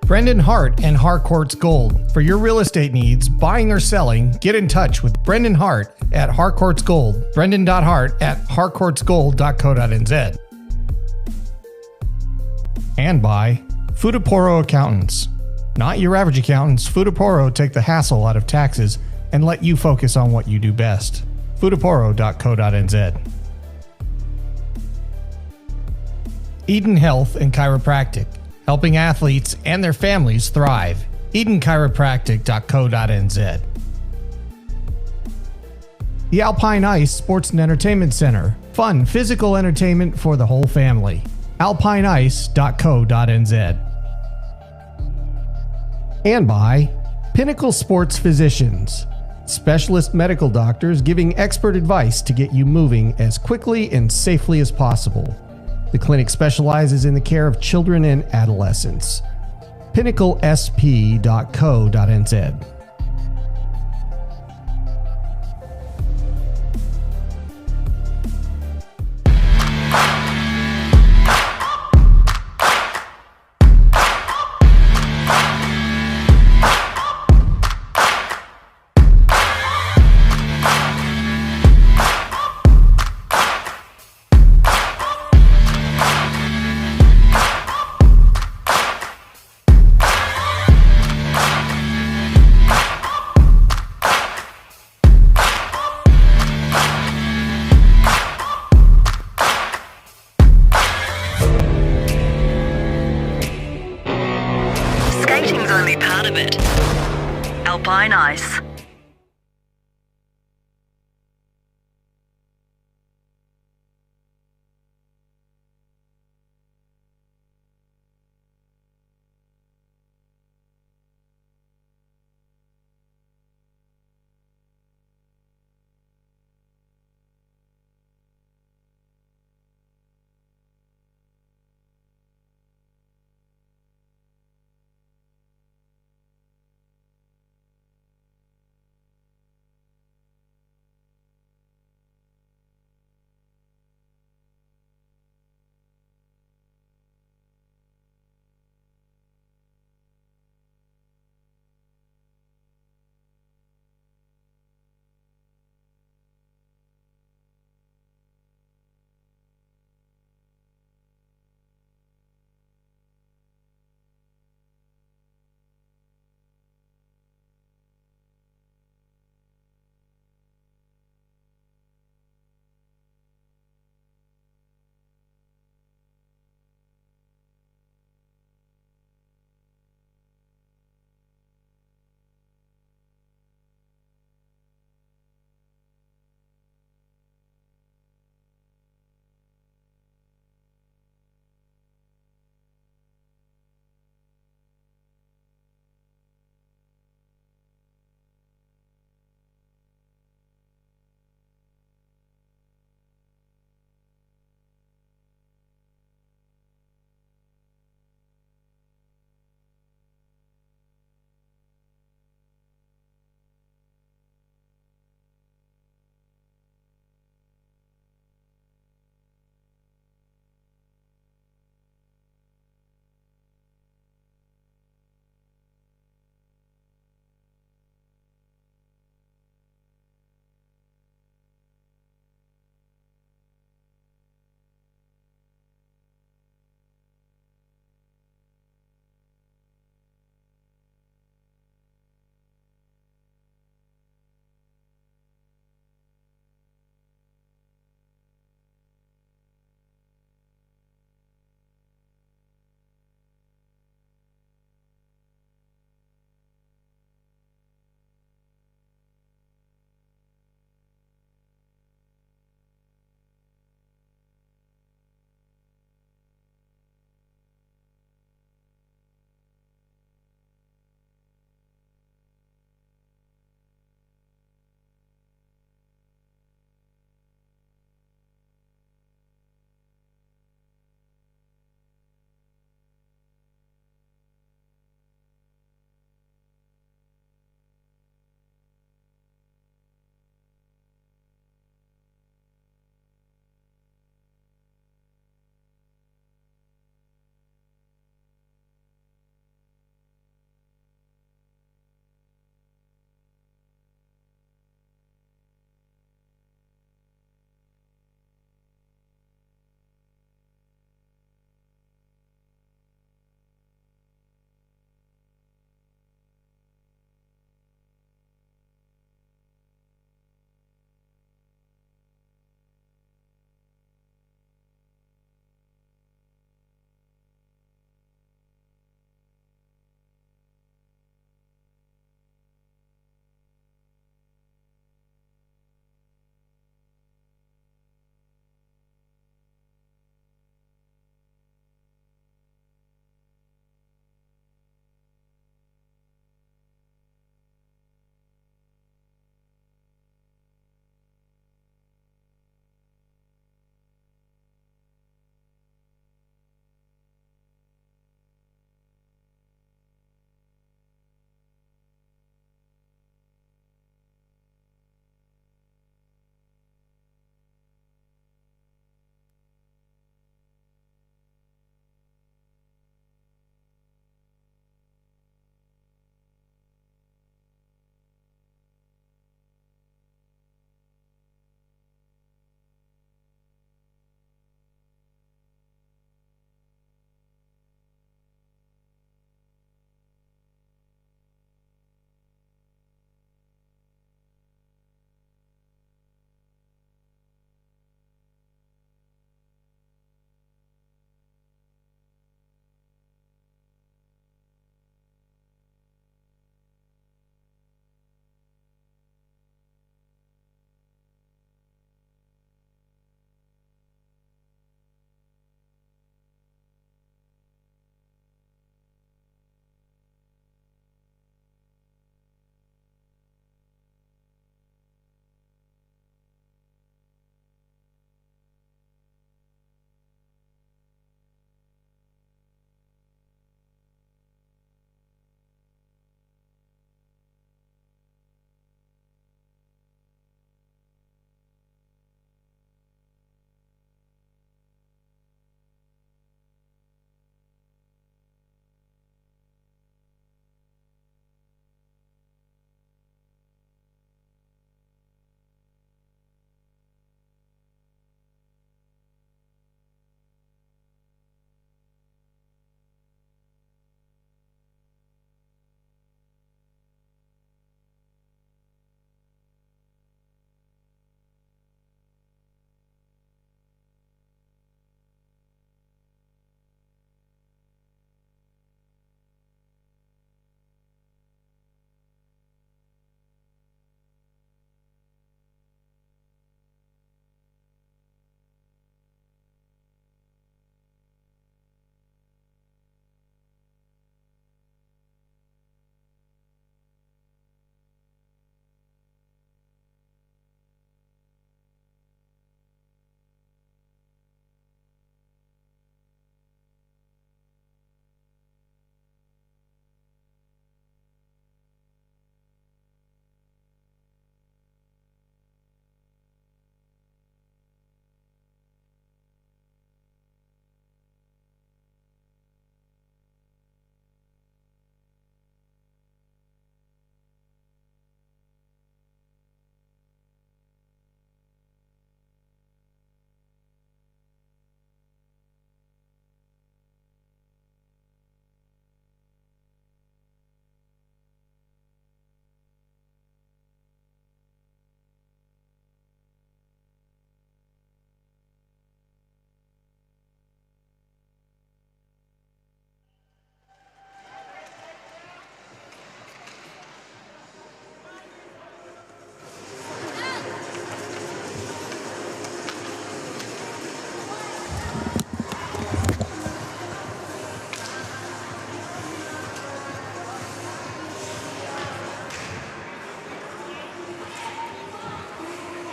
Brendan Hart and Harcourt's Gold. For your real estate needs, buying or selling, get in touch with Brendan Hart at Harcourt's Gold. Brendan.hart@harcourtsgold.co.nz. And by Futaporo Accountants. Not your average accountants, Futaporo take the hassle out of taxes and let you focus on what you do best. Futaporo.co.nz. Eden Health and Chiropractic, helping athletes and their families thrive. EdenChiropractic.co.nz. The Alpine Ice Sports and Entertainment Center, fun physical entertainment for the whole family. alpineice.co.nz. And by Pinnacle Sports Physicians, specialist medical doctors giving expert advice to get you moving as quickly and safely as possible. The clinic specializes in the care of children and adolescents. pinnaclesp.co.nz. Skating's only part of it. Alpine Ice.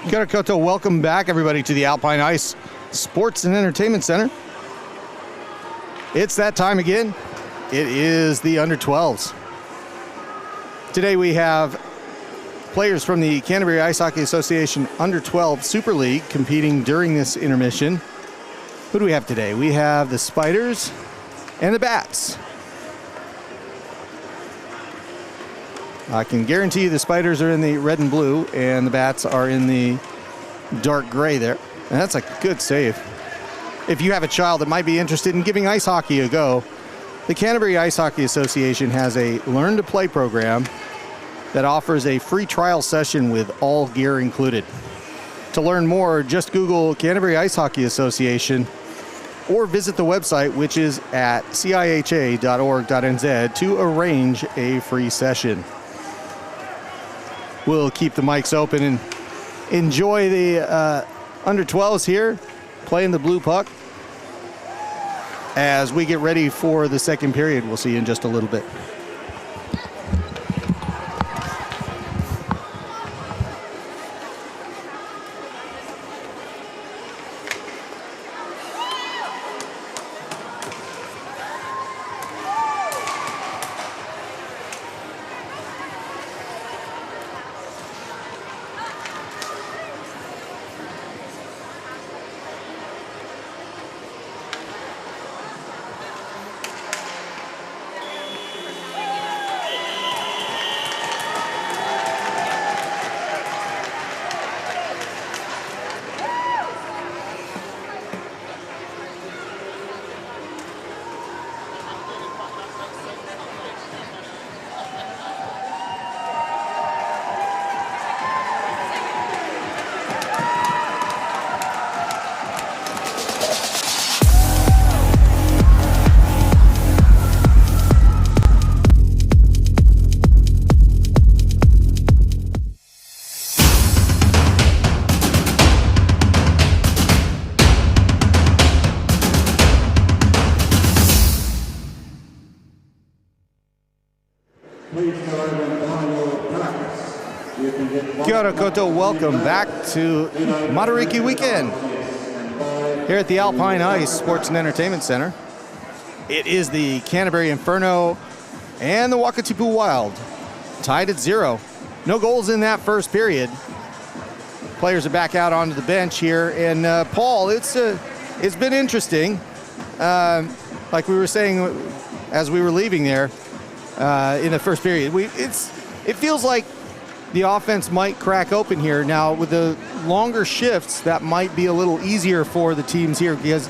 Kia ora koutou. Welcome back, everybody, to the Alpine Ice Sports and Entertainment Center. It's that time again. It is the under-12s. Today we have players from the Canterbury Ice Hockey Association Under-12 Super League competing during this intermission. Who do we have today? We have the Spiders and the Bats. I can guarantee you the Spiders are in the red and blue, and the Bats are in the dark gray there. And that's a good save. If you have a child that might be interested in giving ice hockey a go, the Canterbury Ice Hockey Association has a Learn to Play program that offers a free trial session with all gear included. To learn more, just Google Canterbury Ice Hockey Association or visit the website, which is at ciha.org.nz, to arrange a free session. We'll keep the mics open and enjoy the under-12s here, playing the blue puck. As we get ready for the second period, we'll see you in just a little bit. Kia ora koutou. Welcome back to Matariki Weekend here at the Alpine Ice Sports and Entertainment Center. It is the Canterbury Inferno and the Wakatipu Wild tied at 0. No goals in that first period. Players are back out onto the bench here, and Paul, it's been interesting. Like we were saying as we were leaving there in the first period, it feels like the offense might crack open here. Now, with the longer shifts, that might be a little easier for the teams here, because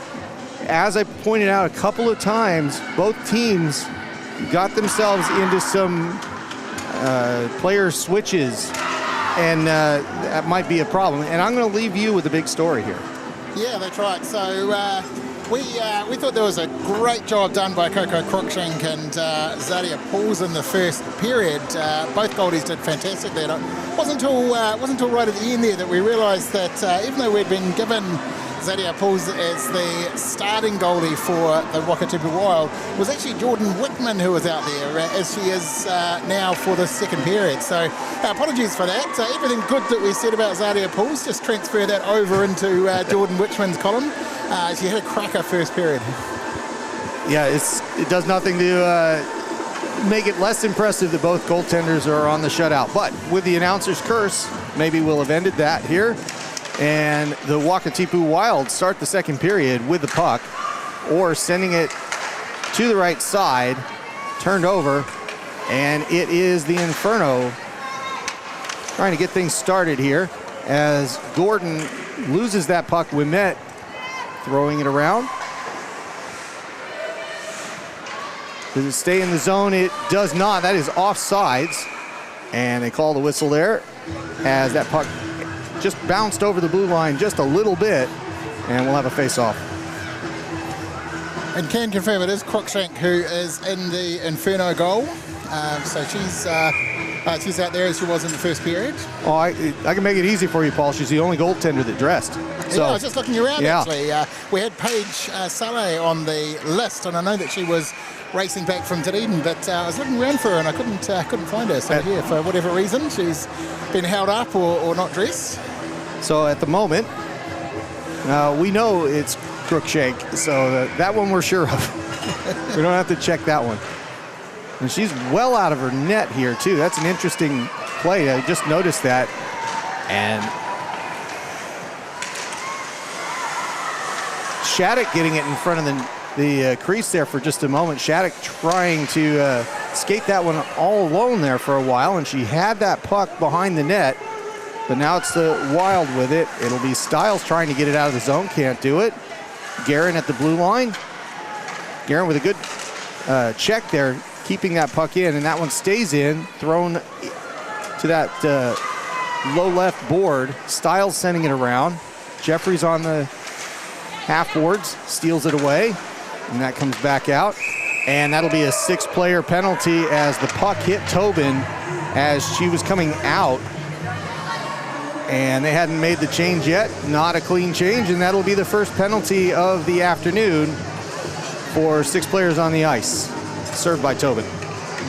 as I pointed out a couple of times, both teams got themselves into some player switches, and that might be a problem. And I'm going to leave you with the big story here. Yeah, that's right. So we thought there was a great job done by Coco Cruikshank and Zadia Pauls in the first period. Both goalies did fantastically. And it wasn't until right at the end there that we realised that even though we'd been given Zadia Pauls as the starting goalie for the Wakatipu Wild, it was actually Jordan Whitman who was out there, as she is now for the second period. So apologies for that. Everything good that we said about Zadia Pauls, just transfer that over into Jordan Whitman's column. She had a cracker first period. Yeah, it does nothing to make it less impressive that both goaltenders are on the shutout. But with the announcer's curse, maybe we'll have ended that here. And the Wakatipu Wild start the second period with the puck, or sending it to the right side, turned over, and it is the Inferno trying to get things started here as Gordon loses that puck. Wimet throwing it around. Does it stay in the zone? It does not. That is offsides, and they call the whistle there as that puck just bounced over the blue line just a little bit, and we'll have a face-off. And can confirm it is Cruikshank who is in the Inferno goal. So she's out there as she was in the first period. Oh, I can make it easy for you, Paul. She's the only goaltender that dressed. So, yeah, I was just looking around, actually. We had Paige Saleh on the list, and I know that she was racing back from Dunedin, but I was looking around for her and I couldn't find her. So yeah, for whatever reason, she's been held up or not dressed. So at the moment, we know it's Crookshank, so that one we're sure of. We don't have to check that one. And she's well out of her net here, too. That's an interesting play. I just noticed that. And Shattuck getting it in front of the crease there for just a moment. Shattuck trying to skate that one all alone there for a while, and she had that puck behind the net, but now it's the Wild with it. It'll be Stiles trying to get it out of the zone, can't do it. Guerin at the blue line. Guerin with a good check there, keeping that puck in, and that one stays in, thrown to that low left board. Stiles sending it around. Jeffries on the half boards, steals it away, and that comes back out. And that'll be a 6-player penalty as the puck hit Tobin as she was coming out. And they hadn't made the change yet. Not a clean change, and that'll be the first penalty of the afternoon for 6 players on the ice. Served by Tobin.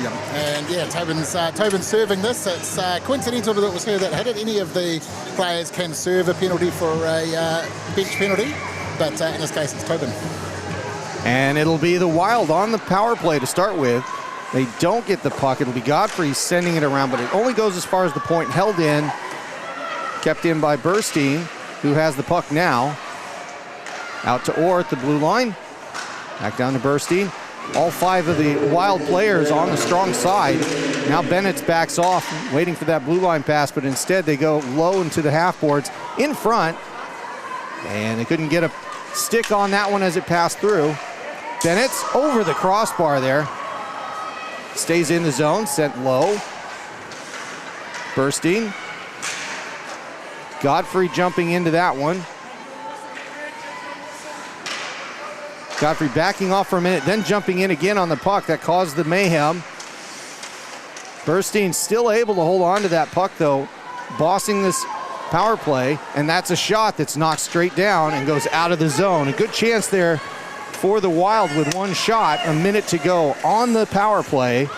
Yeah. And yeah, Tobin's serving this. It's coincidental that it was her that hit it. Any of the players can serve a penalty for a bench penalty, but in this case it's Tobin. And it'll be the Wild on the power play to start with. They don't get the puck. It'll be Godfrey sending it around, but it only goes as far as the point. Held in, kept in by Burstein, who has the puck now. Out to Orr at the blue line. Back down to Burstein. All 5 of the Wild players on the strong side. Now Bennett backs off, waiting for that blue line pass, but instead they go low into the half boards in front. And they couldn't get a stick on that one as it passed through. Bennett's over the crossbar there. Stays in the zone, sent low. Burstein. Godfrey jumping into that one. Godfrey backing off for a minute, then jumping in again on the puck. That caused the mayhem. Burstein still able to hold on to that puck, though, bossing this power play, and that's a shot that's knocked straight down and goes out of the zone. A good chance there for the Wild with 1 shot, a minute to go on the power play.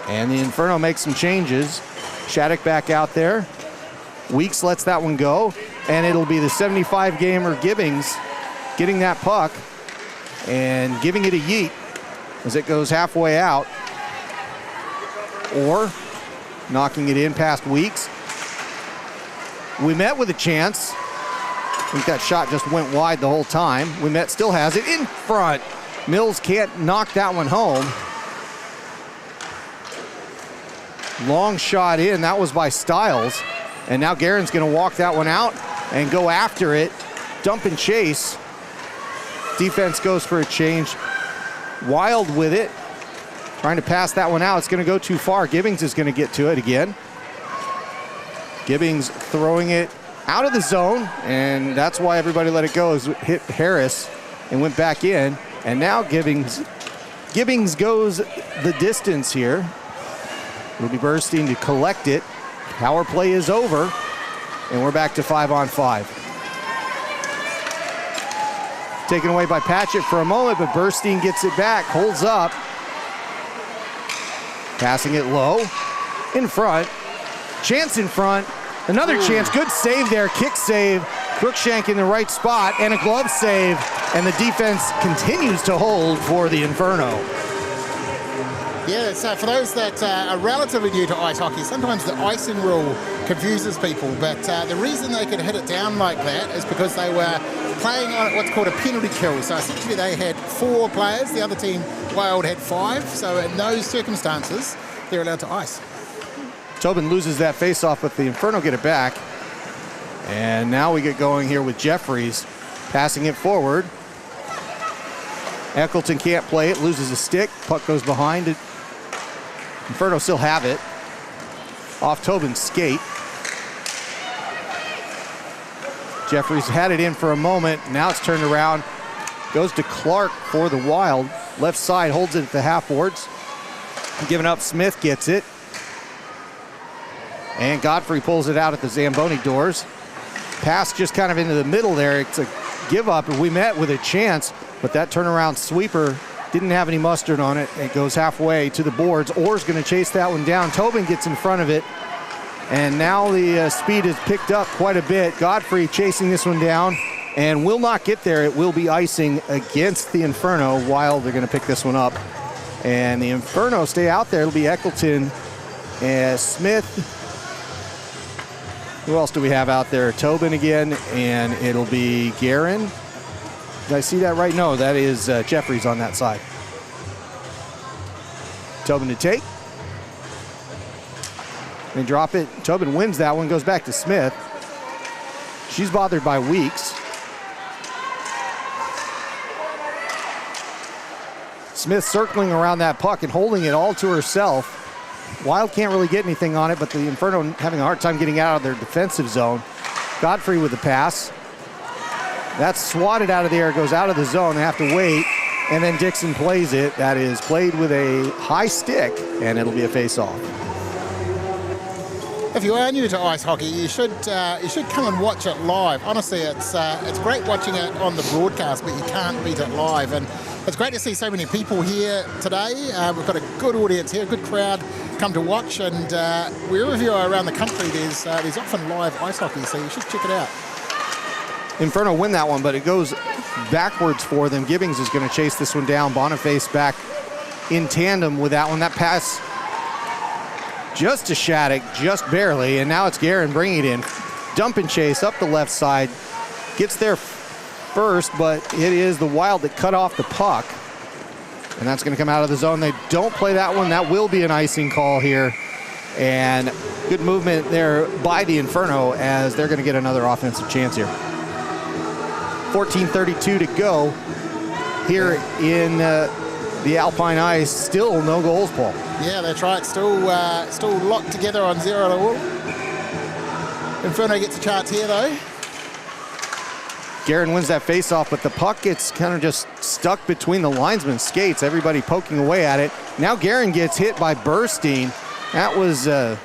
And the Inferno makes some changes. Shattuck back out there. Weeks lets that one go, and it'll be the 75-gamer Gibbings getting that puck and giving it a yeet as it goes halfway out. Or knocking it in past Weeks. We met with a chance. I think that shot just went wide the whole time. We met still has it in front. Mills can't knock that one home. Long shot in, that was by Stiles. And now Guerin's gonna walk that one out and go after it. Dump and chase. Defense goes for a change. Wild with it. Trying to pass that one out. It's gonna go too far. Gibbings is gonna get to it again. Gibbings throwing it out of the zone, and that's why everybody let it go, is it hit Harris and went back in. And now Gibbings goes the distance here. It'll be Burstein to collect it. Power play is over, and we're back to 5-on-5. Taken away by Patchett for a moment, but Burstein gets it back, holds up. Passing it low, in front. Chance in front, another chance, good save there, kick save. Crookshank in the right spot, and a glove save, and the defense continues to hold for the Inferno. Yeah, so for those that are relatively new to ice hockey, sometimes the icing rule confuses people, but the reason they could hit it down like that is because they were playing on what's called a penalty kill. So essentially they had 4 players, the other team, Wild, had 5, so in those circumstances, they're allowed to ice. Tobin loses that face-off, but the Inferno get it back. And now we get going here with Jeffries passing it forward. Eccleton can't play it, loses a stick, puck goes behind it. Inferno still have it. Off Tobin's skate. Jeffries had it in for a moment, now it's turned around. Goes to Clark for the Wild. Left side, holds it at the half boards. Giving up, Smith gets it. And Godfrey pulls it out at the Zamboni doors. Pass just kind of into the middle there. It's a give up, and we met with a chance, but that turnaround sweeper didn't have any mustard on it. It goes halfway to the boards. Orr's going to chase that one down. Tobin gets in front of it, And now the speed has picked up quite a bit. Godfrey chasing this one down and will not get there. It will be icing against the Inferno. While they're going to pick this one up. And the Inferno stay out there. It'll be Eccleton and Smith. Who else do we have out there? Tobin again, and it'll be Guerin. Did I see that right? No, that is Jeffries on that side. Tobin to take. They drop it. Tobin wins that one, goes back to Smith. She's bothered by Weeks. Smith circling around that puck and holding it all to herself. Wild can't really get anything on it, but the Inferno having a hard time getting out of their defensive zone. Godfrey with the pass. That's swatted out of the air, goes out of the zone. They have to wait, and then Dixon plays it. That is played with a high stick, and it'll be a face-off. If you are new to ice hockey, you should come and watch it live. Honestly, it's great watching it on the broadcast, but you can't beat it live. And it's great to see so many people here today. We've got a good audience here, a good crowd come to watch. And wherever you are around the country, there's often live ice hockey, so you should check it out. Inferno win that one, but it goes backwards for them. Gibbings is going to chase this one down. Boniface back in tandem with that one. That pass just to Shattuck, just barely, and now it's Guerin bringing it in. Dump and chase up the left side. Gets there first, but it is the Wild that cut off the puck. And that's going to come out of the zone. They don't play that one. That will be an icing call here. And good movement there by the Inferno as they're going to get another offensive chance here. 14:32 to go here in the Alpine Ice. Still no goals, Paul. Yeah, that's right. Still locked together on 0-0. Inferno gets a chance here, though. Guerin wins that face-off, but the puck gets kind of just stuck between the linesman's skates. Everybody poking away at it. Now Guerin gets hit by Burstein. That was a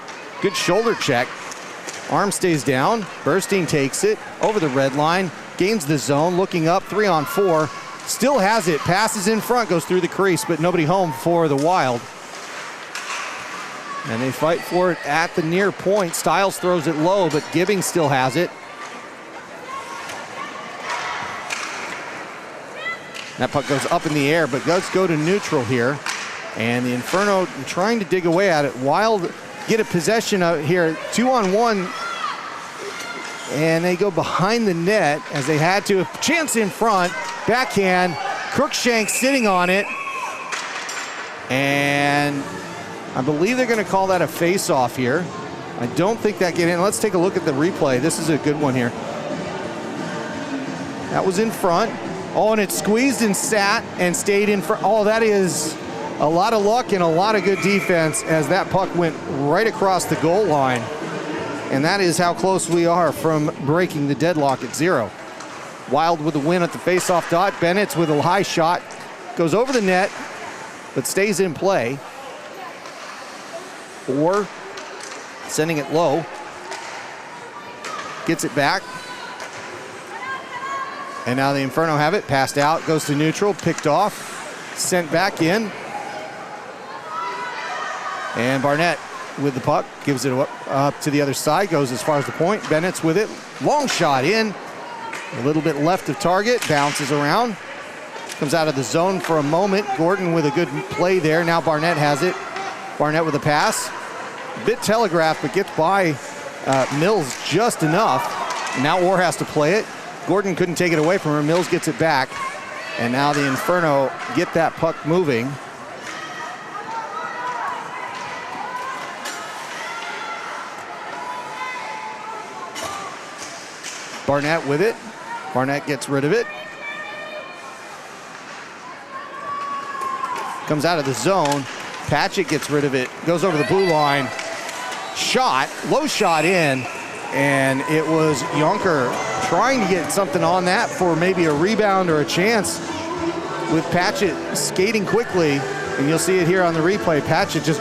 good shoulder check. Arm stays down. Burstein takes it over the red line. Gains the zone, looking up, 3-on-4. Still has it, passes in front, goes through the crease, but nobody home for the Wild. And they fight for it at the near point. Stiles throws it low, but Gibbings still has it. That puck goes up in the air, but does go to neutral here. And the Inferno trying to dig away at it. Wild get a possession out here, 2-on-1. And they go behind the net as they had to. A chance in front, backhand, Crookshank sitting on it. And I believe they're going to call that a face-off here. I don't think that get in. Let's take a look at the replay. This is a good one here. That was in front. Oh, and it squeezed and sat and stayed in front. Oh, that is a lot of luck and a lot of good defense as that puck went right across the goal line. And that is how close we are from breaking the deadlock at 0. Wild with the win at the face-off dot. Bennett's with a high shot. Goes over the net, but stays in play. Or sending it low. Gets it back. And now the Inferno have it. Passed out, goes to neutral, picked off, sent back in. And Barnett with the puck, gives it up to the other side, goes as far as the point. Bennett's with it, long shot in, a little bit left of target, bounces around, comes out of the zone for a moment. Gordon with a good play there. Now Barnett has it. Barnett with a pass, a bit telegraphed, but gets by Mills just enough. And now Orr has to play it. Gordon couldn't take it away from her. Mills gets it back. And now the Inferno get that puck moving. Barnett with it. Barnett gets rid of it. Comes out of the zone. Patchett gets rid of it. Goes over the blue line. Shot. Low shot in. And it was Yonker trying to get something on that for maybe a rebound or a chance with Patchett skating quickly. And you'll see it here on the replay. Patchett just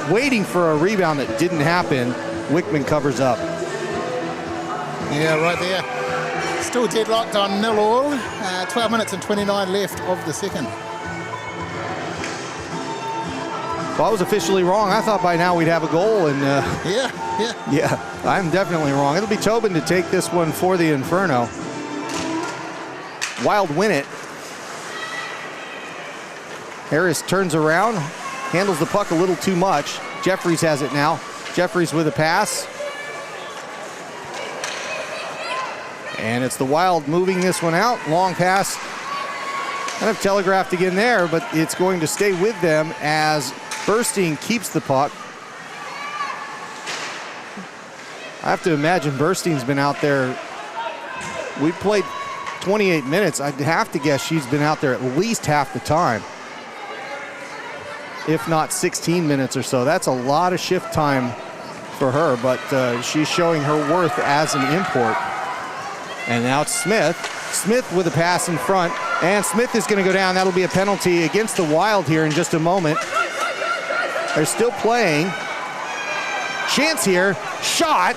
waiting for a rebound that didn't happen. Wickman covers up. Yeah, right there. Still deadlocked on 0-all. 12 minutes and 29 left of the second. Well, I was officially wrong. I thought by now we'd have a goal, and Yeah. I'm definitely wrong. It'll be Tobin to take this one for the Inferno. Wild win it. Harris turns around, handles the puck a little too much. Jeffries has it now. Jeffries with a pass. And it's the Wild moving this one out. Long pass. Kind of telegraphed again there, but it's going to stay with them as Burstein keeps the puck. I have to imagine Burstein's been out there. We played 28 minutes. I'd have to guess she's been out there at least half the time, if not 16 minutes or so. That's a lot of shift time for her, but she's showing her worth as an import. And now it's Smith. Smith with a pass in front, and Smith is going to go down. That'll be a penalty against the Wild here in just a moment. They're still playing. Chance here. Shot.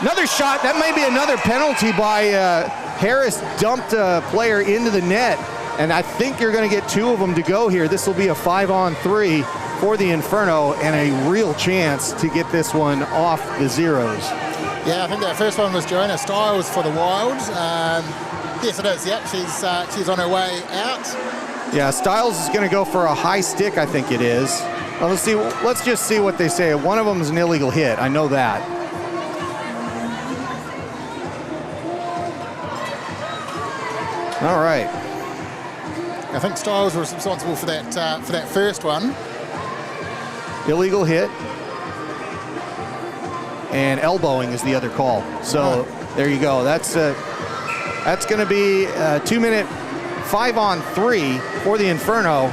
Another shot. That may be another penalty by Harris. Dumped a player into the net, and I think you're going to get two of them to go here. This will be a 5-on-3 for the Inferno, and a real chance to get this one off the zeros. Yeah, I think that first one was Joanna Stiles for the Wild. Yes, it is. Yep, she's on her way out. Yeah, Stiles is going to go for a high stick, I think it is. Well, let's just see what they say. One of them is an illegal hit. I know that. All right. I think Stiles was responsible for that first one. Illegal hit. And elbowing is the other call. So there you go. That's going to be a 2-minute 5-on-3 for the Inferno.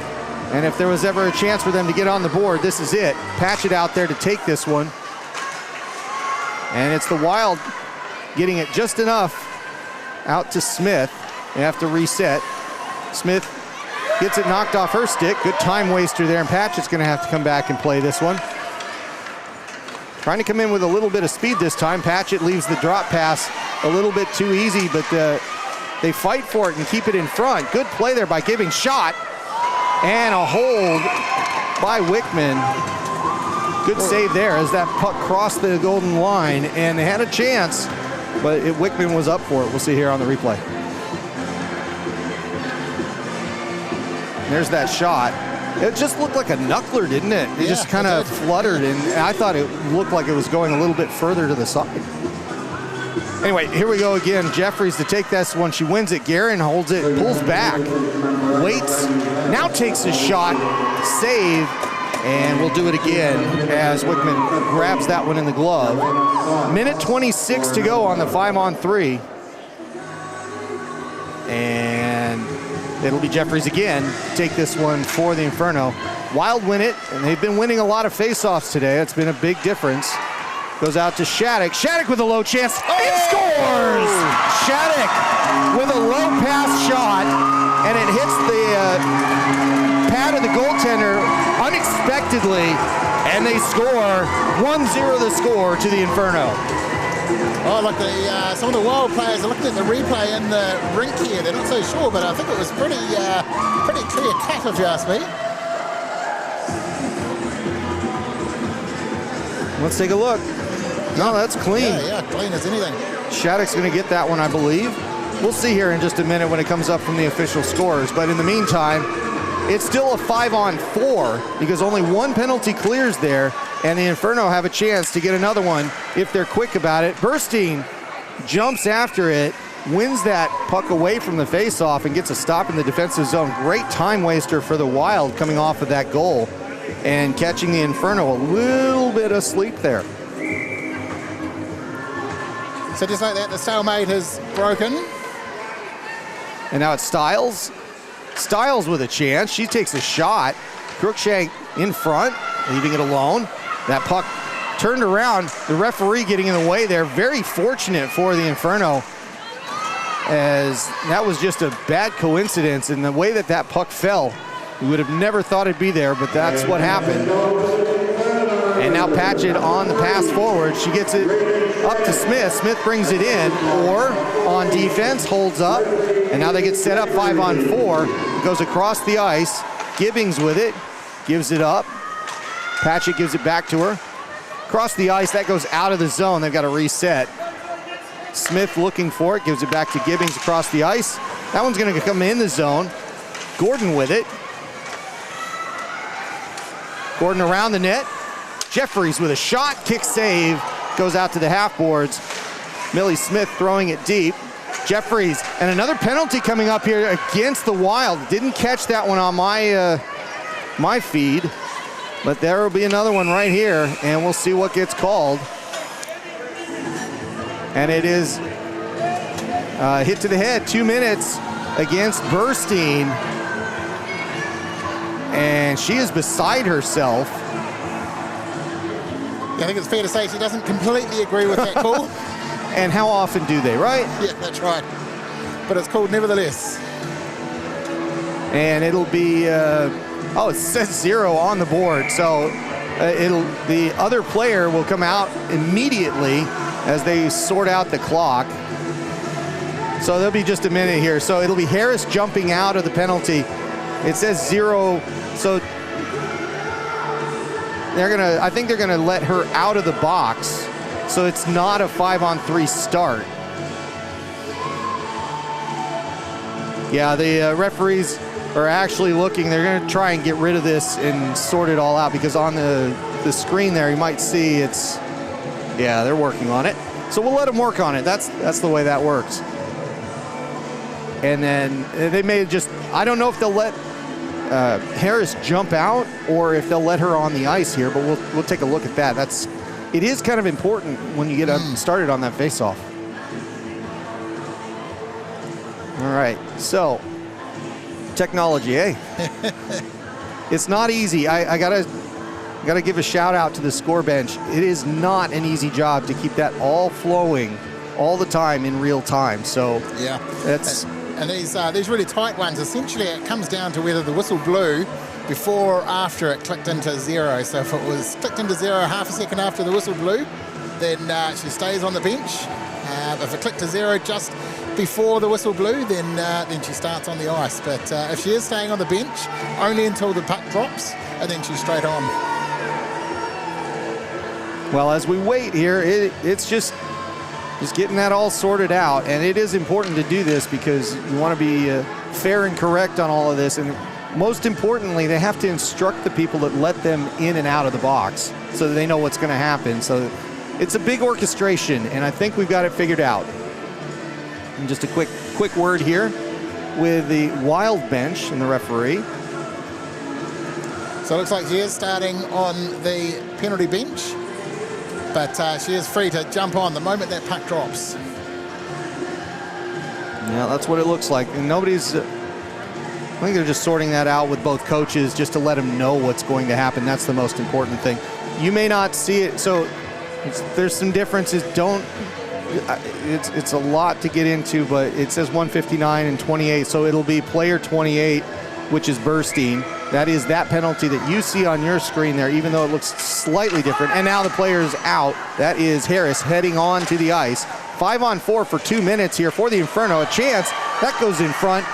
And if there was ever a chance for them to get on the board, this is it. Patchett out there to take this one. And it's the Wild getting it just enough out to Smith. They have to reset. Smith gets it knocked off her stick. Good time waster there, and Patchett's going to have to come back and play this one. Trying to come in with a little bit of speed this time. Patchett leaves the drop pass a little bit too easy, but they fight for it and keep it in front. Good play there by Gibbing. Shot. And a hold by Wickman. Good save there as that puck crossed the golden line, and they had a chance, but Wickman was up for it. We'll see here on the replay. There's that shot. It just looked like a knuckler, didn't it? It just kind of fluttered, and I thought it looked like it was going a little bit further to the side. Anyway, here we go again. Jeffries to take this one. She wins it. Guerin holds it, pulls back, waits, now takes a shot, save, and we'll do it again as Wickman grabs that one in the glove. Minute 26 to go on the 5-on-3. And it'll be Jeffries again to take this one for the Inferno. Wild win it, and they've been winning a lot of faceoffs today. It's been a big difference. Goes out to Shattuck. Shattuck with a low chance and scores! Shattuck with a low pass shot, and it hits the pad of the goaltender unexpectedly, and they score. 1-0 the score to the Inferno. Oh, look, some of the Wild players are looking at the replay in the rink here. They're not so sure, but I think it was pretty clear cut, if you ask me. Let's take a look. No, that's clean. Yeah, clean as anything. Shattuck's going to get that one, I believe. We'll see here in just a minute when it comes up from the official scores. But in the meantime, it's still a 5-on-4 because only one penalty clears there, and the Inferno have a chance to get another one if they're quick about it. Burstein jumps after it, wins that puck away from the faceoff, and gets a stop in the defensive zone. Great time waster for the Wild coming off of that goal and catching the Inferno a little bit asleep there. So just like that, the stalemate has broken. And now it's Stiles. Stiles with a chance. She takes a shot. Crookshank in front, leaving it alone. That puck turned around. The referee getting in the way there. Very fortunate for the Inferno, as that was just a bad coincidence. And the way that that puck fell, we would have never thought it'd be there, but that's what happened. And now Patchett on the pass forward. She gets it up to Smith. Smith brings it in, or on defense, holds up. And now they get set up 5-on-4. It goes across the ice. Gibbings with it, gives it up. Patchett gives it back to her. Across the ice, that goes out of the zone. They've got to reset. Smith looking for it, gives it back to Gibbings across the ice. That one's going to come in the zone. Gordon with it. Gordon around the net. Jeffries with a shot, kick save, goes out to the half boards. Millie Smith throwing it deep. Jeffries, and another penalty coming up here against the Wild. Didn't catch that one on my feed, but there will be another one right here, and we'll see what gets called. And it is hit to the head, 2 minutes against Burstein. And she is beside herself. Yeah, I think it's fair to say she doesn't completely agree with that call. And how often do they, right? Yeah, that's right. But it's called nevertheless. And it'll be, it says 0 on the board. So the other player will come out immediately as they sort out the clock. So there'll be just a minute here. So it'll be Harris jumping out of the penalty. It says 0, so I think they're gonna let her out of the box. So it's not a 5-on-3 start. Yeah, the referees are actually looking. They're going to try and get rid of this and sort it all out, because on the screen there, you might see they're working on it. So we'll let them work on it. That's the way that works. And then they may just, I don't know if they'll let Harris jump out or if they'll let her on the ice here, but we'll take a look at that. It is kind of important when you get started on that faceoff. All right, so technology, eh? It's not easy. I gotta give a shout out to the score bench. It is not an easy job to keep that all flowing all the time in real time. So yeah, that's and these really tight ones. Essentially, it comes down to whether the whistle blew before or after it clicked into 0. So if it was clicked into 0 half a second after the whistle blew, then she stays on the bench. If it clicked to 0 just before the whistle blew, then she starts on the ice. But if she is staying on the bench, only until the puck drops, and then she's straight on. Well, as we wait here, it's just getting that all sorted out, and it is important to do this because you want to be fair and correct on all of this. And most importantly, they have to instruct the people that let them in and out of the box so that they know what's going to happen. So it's a big orchestration, and I think we've got it figured out. And just a quick word here with the Wild bench and the referee. So it looks like she is starting on the penalty bench, but she is free to jump on the moment that puck drops. Yeah, that's what it looks like. And nobody's... I think they're just sorting that out with both coaches just to let them know what's going to happen. That's the most important thing. You may not see it, so there's some differences. It's a lot to get into, but it says 159 and 28, so it'll be player 28, which is Burstein. That is that penalty that you see on your screen there, even though it looks slightly different. And now the player's out. That is Harris heading on to the ice. 5-on-4 for 2 minutes here for the Inferno. A chance. That goes in front.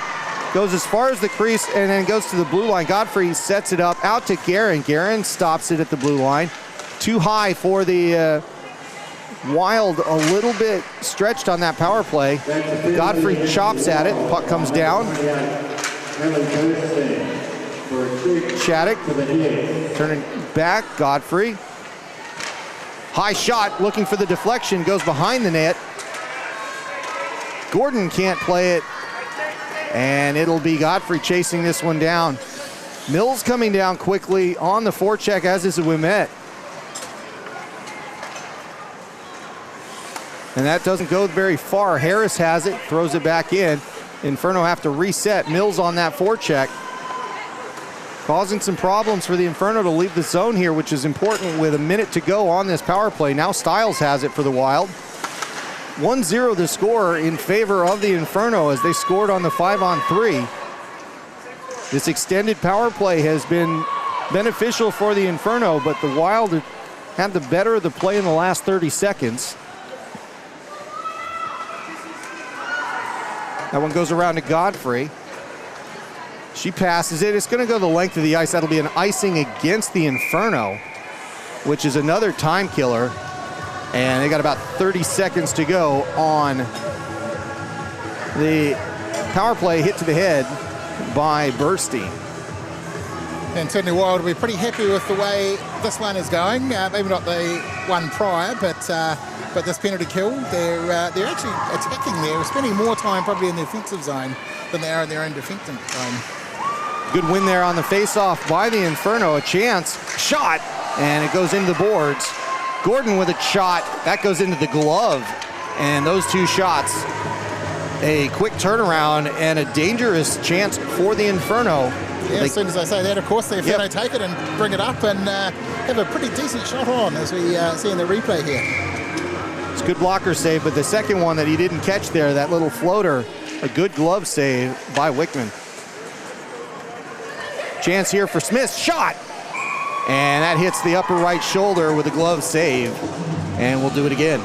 Goes as far as the crease and then goes to the blue line. Godfrey sets it up out to Guerin. Guerin stops it at the blue line. Too high for the Wild, a little bit stretched on that power play. Godfrey chops at it. Puck comes down. Shattuck turning back. Godfrey. High shot, looking for the deflection. Goes behind the net. Gordon can't play it. And it'll be Godfrey chasing this one down. Mills coming down quickly on the forecheck, as is Ouimet. And that doesn't go very far. Harris has it, throws it back in. Inferno have to reset. Mills on that forecheck. Causing some problems for the Inferno to leave the zone here, which is important with a minute to go on this power play. Now Stiles has it for the Wild. 1-0 the score in favor of the Inferno as they scored on the 5-on-3. This extended power play has been beneficial for the Inferno, but the Wild had the better of the play in the last 30 seconds. That one goes around to Godfrey. She passes it. It's going to go the length of the ice. That'll be an icing against the Inferno. which is another time killer. And they got about 30 seconds to go on the power play hit to the head by Burstein. And NZWIHL will be pretty happy with the way this one is going. Maybe not the one prior, but this penalty kill, they're actually attacking there. We're spending more time probably in the offensive zone than they are in their own defensive zone. Good win there on the face-off by the Inferno. A chance, shot, and it goes into the boards. Gordon with a shot, that goes into the glove. And those two shots, a quick turnaround and a dangerous chance for the Inferno. Yeah, as soon as I say that, of course, the Inferno take it and bring it up and have a pretty decent shot on, as we see in the replay here. It's a good blocker save, but the second one that he didn't catch there, that little floater, a good glove save by Wickman. Chance here for Smith, shot! And that hits the upper right shoulder with a glove save. And we'll do it again.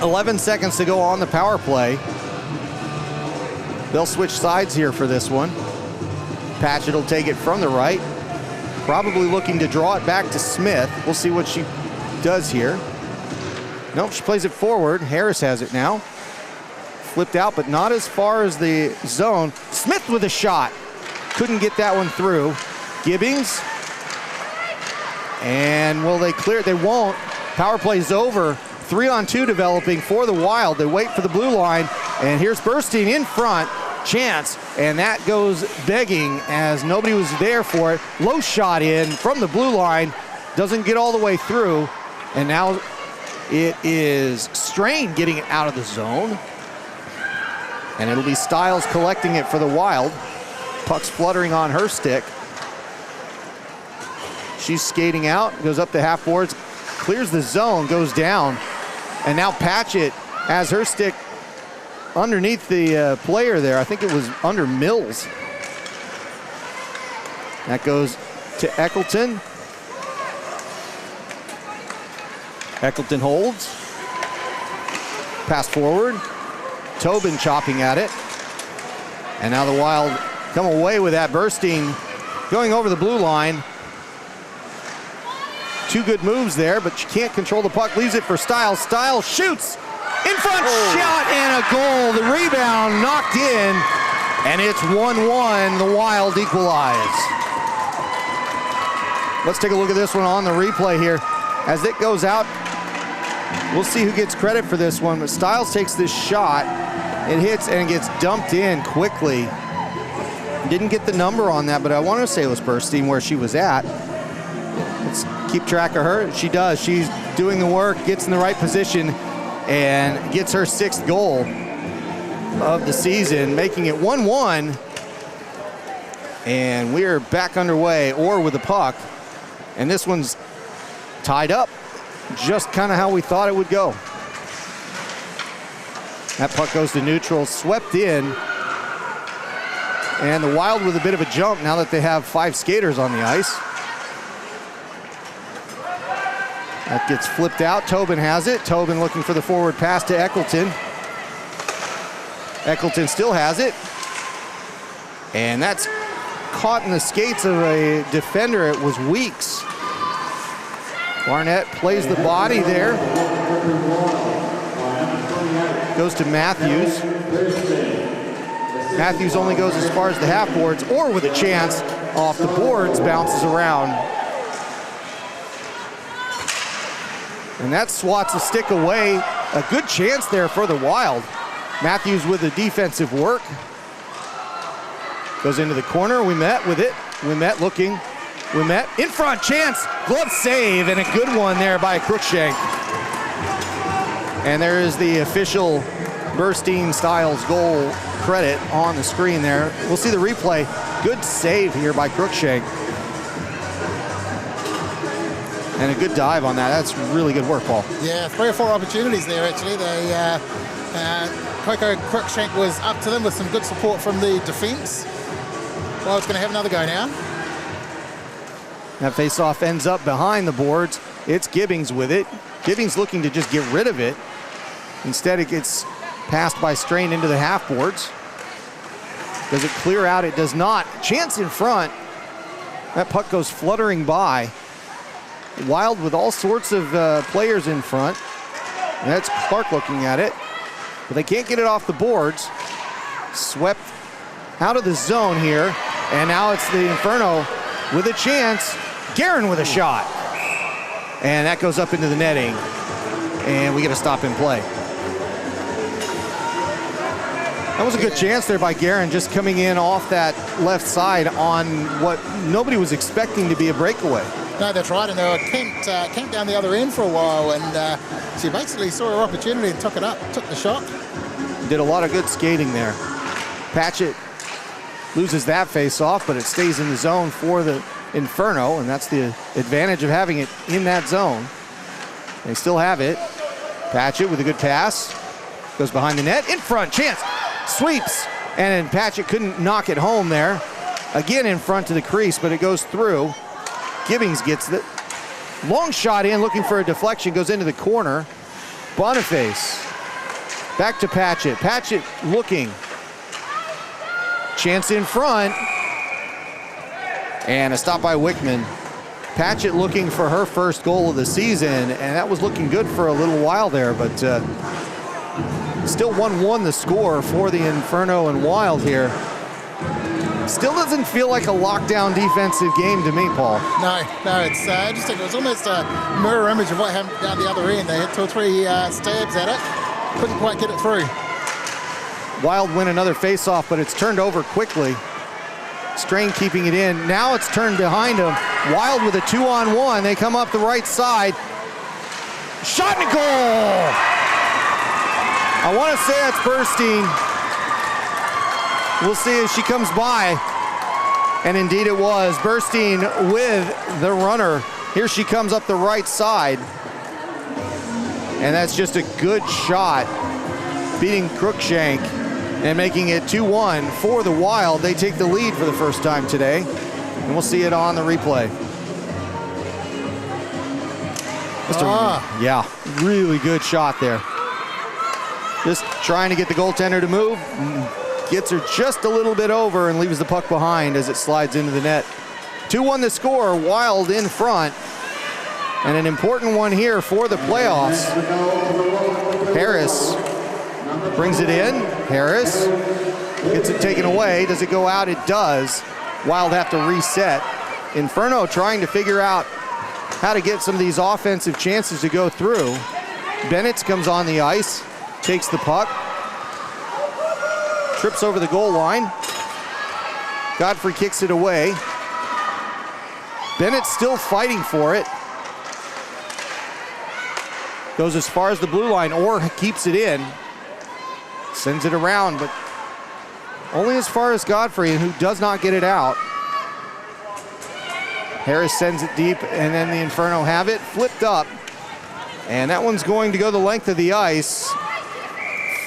11 seconds to go on the power play. They'll switch sides here for this one. Patchett will take it from the right. Probably looking to draw it back to Smith. We'll see what she does here. Nope, she plays it forward. Harris has it now. Flipped out, but not as far as the zone. Smith with a shot. Couldn't get that one through. Gibbings. And will they clear it? They won't. Power play's over. 3-on-2 developing for the Wild. They wait for the blue line. And here's Burstein in front. Chance. And that goes begging as nobody was there for it. Low shot in from the blue line. Doesn't get all the way through. And now it is Strain getting it out of the zone. And it'll be Stiles collecting it for the Wild. Puck's fluttering on her stick. She's skating out, goes up the half boards, clears the zone, goes down. And now Patchett has her stick underneath the player there. I think it was under Mills. That goes to Eccleton. Eccleton holds. Pass forward. Tobin chopping at it. And now the Wild come away with that. Burstein going over the blue line. Two good moves there, but she can't control the puck. Leaves it for Stiles. Stiles shoots. In front, shot, and a goal. The rebound knocked in, and it's 1-1. The Wild equalize. Let's take a look at this one on the replay here. As it goes out, we'll see who gets credit for this one, but Stiles takes this shot. It hits and gets dumped in quickly. Didn't get the number on that, but I want to say it was Burstein where she was at. Let's keep track of her. She does. She's doing the work, gets in the right position, and gets her 6th goal of the season, making it 1-1. And we're back underway, or with the puck. And this one's tied up, just kind of how we thought it would go. That puck goes to neutral, swept in. And the Wild with a bit of a jump now that they have 5 skaters on the ice. That gets flipped out. Tobin has it. Tobin looking for the forward pass to Eccleton. Eccleton still has it. And that's caught in the skates of a defender. It was Weeks. Barnett plays the body there. Goes to Matthews. Matthews only goes as far as the half boards, or with a chance off the boards, bounces around. And that swats a stick away. A good chance there for the Wild. Matthews with the defensive work. Goes into the corner. We met with it. We met looking. We met in front. Chance. Glove save, and a good one there by Crookshank. And there is the official Burstein Stiles goal credit on the screen there. We'll see the replay. Good save here by Crookshank. And a good dive on that. That's really good work, Paul. Yeah, 3 or 4 opportunities there, actually. They, Coco Crookshank was up to them with some good support from the defense. Well, it's going to have another go now. That faceoff ends up behind the boards. It's Gibbings with it. Gibbings looking to just get rid of it. Instead, it gets passed by Strain into the half boards. Does it clear out? It does not. Chance in front. That puck goes fluttering by. Wild with all sorts of players in front. And that's Clark looking at it. But they can't get it off the boards. Swept out of the zone here. And now it's the Inferno with a chance. Guerin with a shot. And that goes up into the netting. And we get a stop in play. That was a good chance there by Guerin, just coming in off that left side on what nobody was expecting to be a breakaway. No, that's right, and they were camped down the other end for a while, and she basically saw her opportunity and took it up, took the shot. Did a lot of good skating there. Patchett loses that face-off, but it stays in the zone for the Inferno, and that's the advantage of having it in that zone. They still have it. Patchett with a good pass. Goes behind the net, in front, chance. Sweeps, and Patchett couldn't knock it home there. Again in front to the crease, but it goes through. Gibbings gets it. Long shot in, looking for a deflection, goes into the corner. Boniface, back to Patchett. Patchett looking. Chance in front. And a stop by Wickman. Patchett looking for her first goal of the season, and that was looking good for a little while there, but still 1-1 the score for the Inferno and Wild here. Still doesn't feel like a lockdown defensive game to me, Paul. No, it's interesting. It was almost a mirror image of what happened down the other end. They had 2 or 3 stabs at it. Couldn't quite get it through. Wild win another face-off, but it's turned over quickly. Strain keeping it in. Now it's turned behind him. Wild with a 2-on-1. They come up the right side. Shot and goal! I want to say that's Burstein. We'll see if she comes by. And indeed it was. Burstein with the runner. Here she comes up the right side. And that's just a good shot. Beating Crookshank and making it 2-1 for the Wild. They take the lead for the first time today. And we'll see it on the replay. Yeah, really good shot there. Just trying to get the goaltender to move. Gets her just a little bit over and leaves the puck behind as it slides into the net. 2-1 the score, Wild in front. And an important one here for the playoffs. Harris brings it in. Harris gets it taken away. Does it go out? It does. Wild have to reset. Inferno trying to figure out how to get some of these offensive chances to go through. Bennett comes on the ice, takes the puck, trips over the goal line. Godfrey kicks it away. Bennett still fighting for it. Goes as far as the blue line or keeps it in. Sends it around, but only as far as Godfrey, who does not get it out. Harris sends it deep, and then the Inferno have it flipped up. And that one's going to go the length of the ice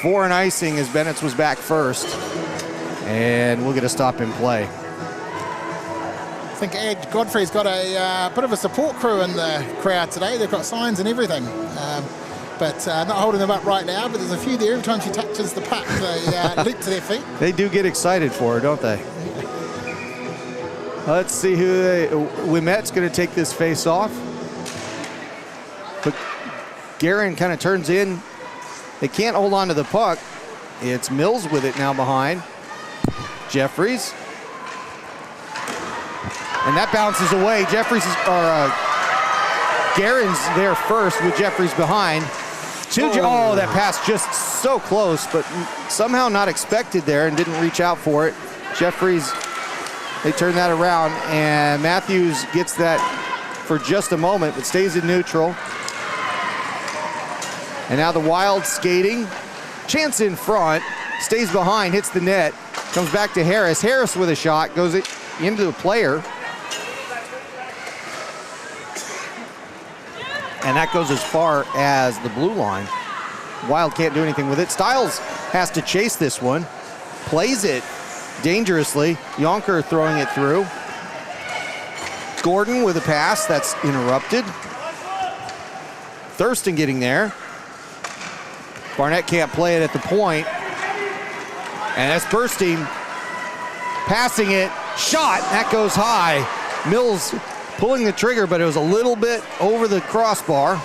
for an icing as Bennett's was back first. And we'll get a stop in play. I think Ed Godfrey's got a bit of a support crew in the crowd today. They've got signs and everything. But not holding them up right now, but there's a few there. Every time she touches the puck, they leap to their feet. They do get excited for her, don't they? Let's see who Wimet's going to take this face off. But Guerin kind of turns in. They can't hold on to the puck. It's Mills with it now behind. Jeffries. And that bounces away. Guerin's there first with Jeffries behind. Oh, that pass just so close, but somehow not expected there and didn't reach out for it. Jeffries, they turn that around, and Matthews gets that for just a moment, but stays in neutral. And now the Wild skating. Chance in front, stays behind, hits the net, comes back to Harris. Harris with a shot, goes into the player. And that goes as far as the blue line. Wild can't do anything with it. Stiles has to chase this one. Plays it dangerously. Yonker throwing it through. Gordon with a pass that's interrupted. Thurston getting there. Barnett can't play it at the point. And that's Burstein passing it. Shot, that goes high. Mills pulling the trigger, but it was a little bit over the crossbar.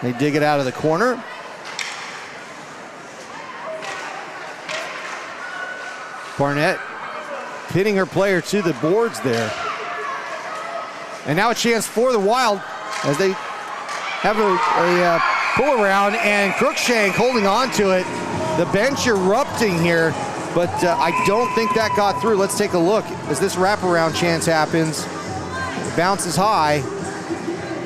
They dig it out of the corner. Barnett hitting her player to the boards there. And now a chance for the Wild as they have a pull around, and Crookshank holding on to it. The bench erupting here, but I don't think that got through. Let's take a look as this wraparound chance happens. It bounces high,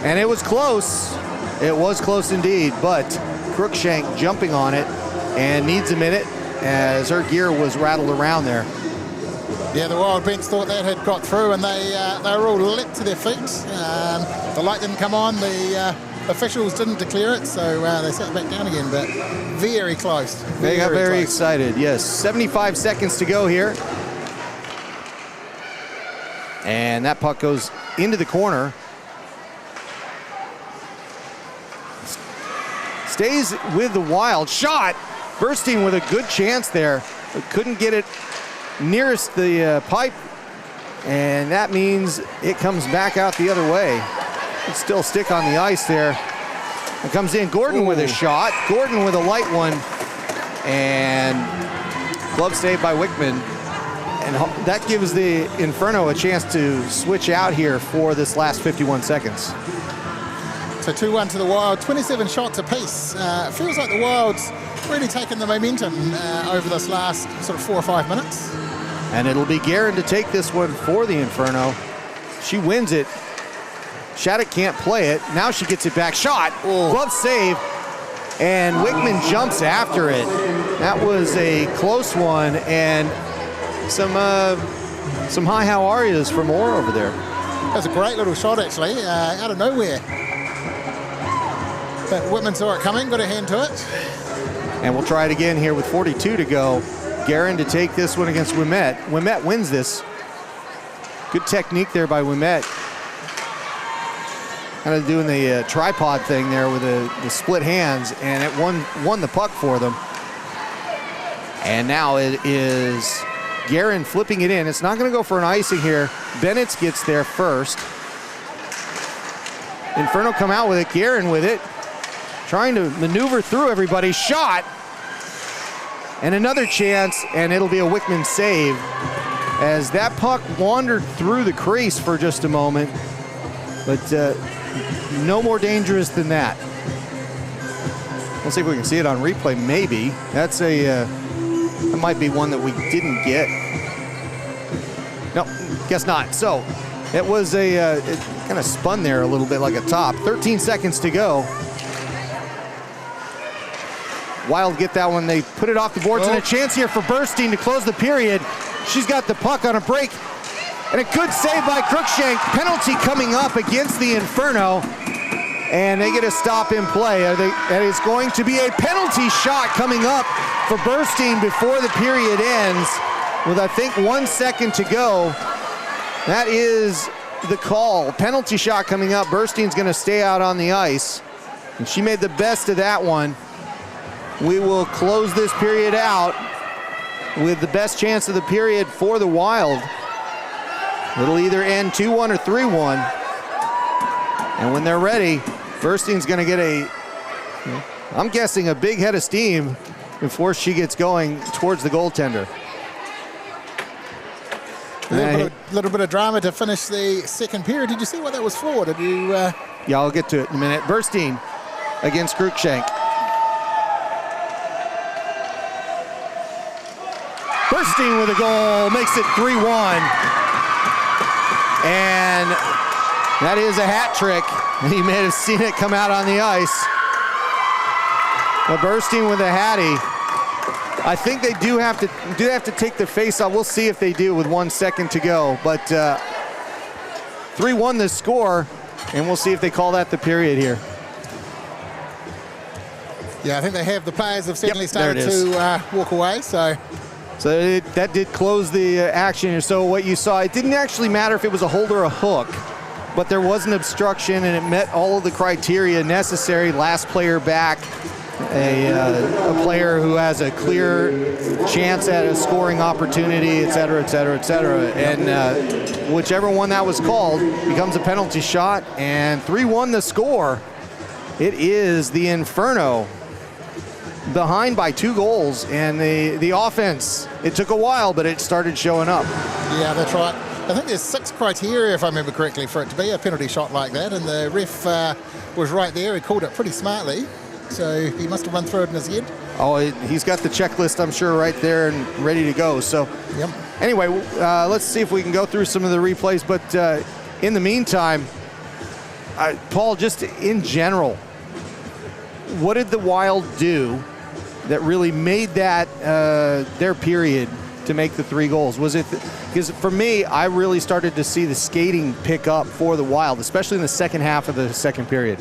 and it was close. It was close indeed, but Crookshank jumping on it and needs a minute as her gear was rattled around there. Yeah, the Wild bench thought that had got through, and they were all leapt to their feet. The light didn't come on. The officials didn't declare it, so they sat back down again, but very close. They got very excited, yes. 75 seconds to go here. And that puck goes into the corner. Stays with the Wild. Shot! Bursting with a good chance there, but couldn't get it nearest the pipe. And that means it comes back out the other way. It's still stick on the ice there. It comes in Gordon with a shot. Gordon with a light one. And glove saved by Wickman. And that gives the Inferno a chance to switch out here for this last 51 seconds. So 2-1 to the Wild, 27 shots apiece. Feels like the Wild's really taken the momentum over this last sort of 4 or 5 minutes. And it'll be Guerin to take this one for the Inferno. She wins it. Shattuck can't play it. Now she gets it back. Shot. Glove save. And Wickman jumps after it. That was a close one. And some hi, how are yous from Orr over there. That was a great little shot, actually, out of nowhere. But Whitman saw it coming, got a hand to it. And we'll try it again here with 42 to go. Guerin to take this one against Ouimet. Ouimet wins this. Good technique there by Ouimet. Kind of doing the tripod thing there with the split hands, and it won the puck for them. And now it is Guerin flipping it in. It's not going to go for an icing here. Bennett gets there first. Inferno come out with it. Guerin with it. Trying to maneuver through everybody. Shot. And another chance, and it'll be a Wickman save as that puck wandered through the crease for just a moment. But no more dangerous than that. We'll see if we can see it on replay, maybe. That's that might be one that we didn't get. No, guess not. So it was it kind of spun there a little bit like a top. 13 seconds to go. Wild get that one. They put it off the boards, and a chance here for Burstein to close the period. She's got the puck on a break, and a good save by Crookshank. Penalty coming up against the Inferno, and they get a stop in play. And it's going to be a penalty shot coming up for Burstein before the period ends with, I think, 1 second to go. That is the call. Penalty shot coming up. Burstein's going to stay out on the ice, and she made the best of that one. We will close this period out with the best chance of the period for the Wild. It'll either end 2-1 or 3-1. And when they're ready, Burstein's going to get I'm guessing a big head of steam before she gets going towards the goaltender. A little bit of drama to finish the second period. Did you see what that was for? Did you? Yeah, I'll get to it in a minute. Burstein against Crookshank. Burstein with a goal, makes it 3-1. And that is a hat trick. You may have seen it come out on the ice. But Burstein with a hattie. I think they do have to take the face off. We'll see if they do with 1 second to go. But 3-1 the score, and we'll see if they call that the period here. Yeah, I think they have. The players have certainly started to walk away. So that did close the action. So what you saw, it didn't actually matter if it was a hold or a hook, but there was an obstruction, and it met all of the criteria necessary. Last player back, a player who has a clear chance at a scoring opportunity, et cetera, et cetera, et cetera. And whichever one that was called becomes a penalty shot, and 3-1 the score. It is the Inferno behind by 2 goals, and the offense, it took a while, but it started showing up. Yeah, that's right. I think there's 6 criteria, if I remember correctly, for it to be a penalty shot like that, and the ref was right there. He called it pretty smartly, so he must have run through it in his head. Oh, he's got the checklist, I'm sure, right there and ready to go. So yep. Anyway, let's see if we can go through some of the replays, but in the meantime, Paul, just in general, what did the Wild do that really made that their period to make the 3 goals? Was it because for me, I really started to see the skating pick up for the Wild, especially in the second half of the second period?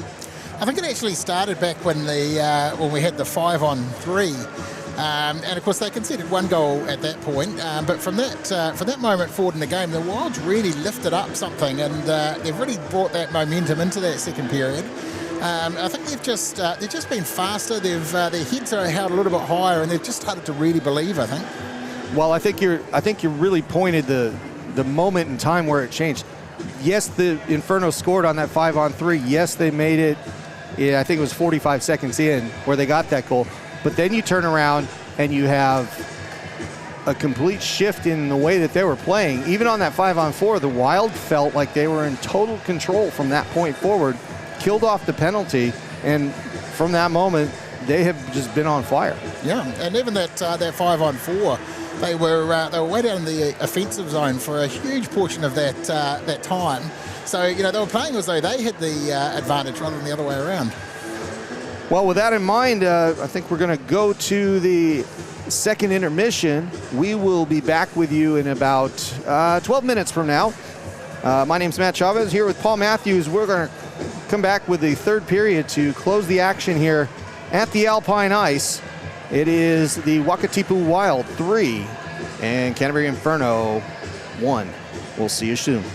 I think it actually started back when we had the 5-on-3, and of course they conceded 1 goal at that point. But from that moment forward in the game, the Wild's really lifted up something, and they've really brought that momentum into that second period. I think they've just been faster. Their heads are held a little bit higher, and they've just started to really believe, I think. Well, I think you really pointed the moment in time where it changed. Yes, the Inferno scored on that 5-on-3. Yes, they made it. Yeah, I think it was 45 seconds in where they got that goal. But then you turn around and you have a complete shift in the way that they were playing. Even on that 5-on-4, the Wild felt like they were in total control from that point forward, killed off the penalty, and from that moment, they have just been on fire. Yeah, and even that 5-on-4, they were way down in the offensive zone for a huge portion of that time. So, they were playing as though they had the advantage rather than the other way around. Well, with that in mind, I think we're going to go to the second intermission. We will be back with you in about 12 minutes from now. My name's Matt Chavez here with Paul Matthews. We're going to come back with the third period to close the action here at the Alpine Ice. It is the Wakatipu Wild 3 and Canterbury Inferno 1. We'll see you soon.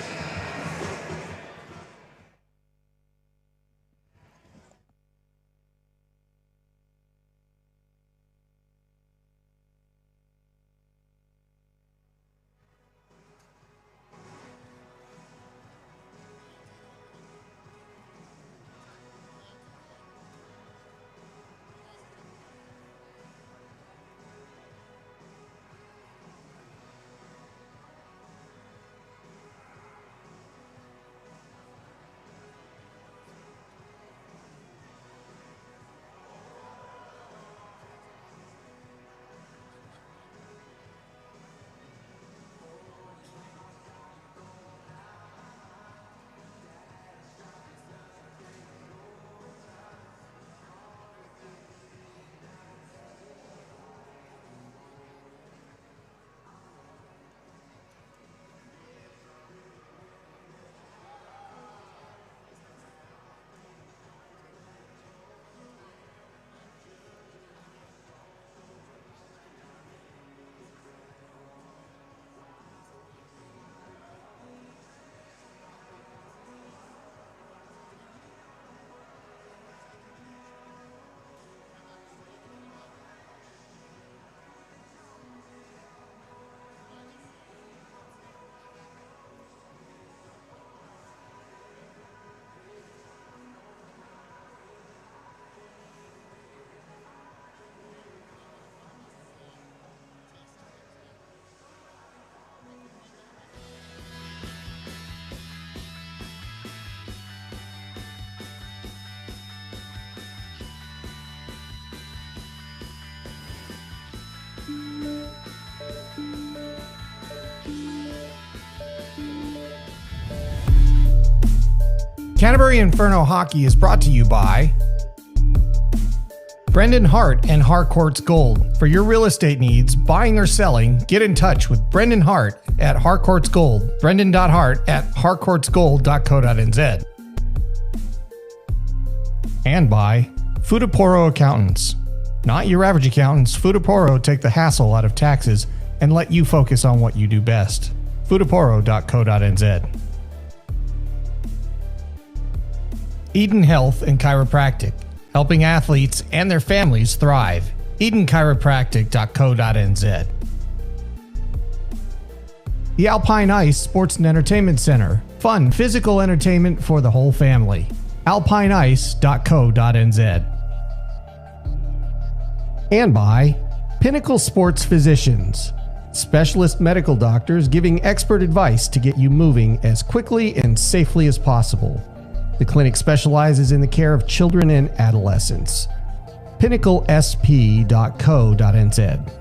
Canterbury Inferno Hockey is brought to you by Brendan Hart and Harcourt's Gold. For your real estate needs, buying or selling, get in touch with Brendan Hart at Harcourt's Gold. Brendan.hart@harcourtsgold.co.nz. And by Futaporo Accountants. Not your average accountants, Futaporo take the hassle out of taxes and let you focus on what you do best. Futaporo.co.nz. Eden Health and Chiropractic, helping athletes and their families thrive. EdenChiropractic.co.nz. The Alpine Ice Sports and Entertainment Center. Fun, physical entertainment for the whole family. alpineice.co.nz. And by Pinnacle Sports Physicians. Specialist medical doctors giving expert advice to get you moving as quickly and safely as possible. The clinic specializes in the care of children and adolescents. pinnaclesp.co.nz.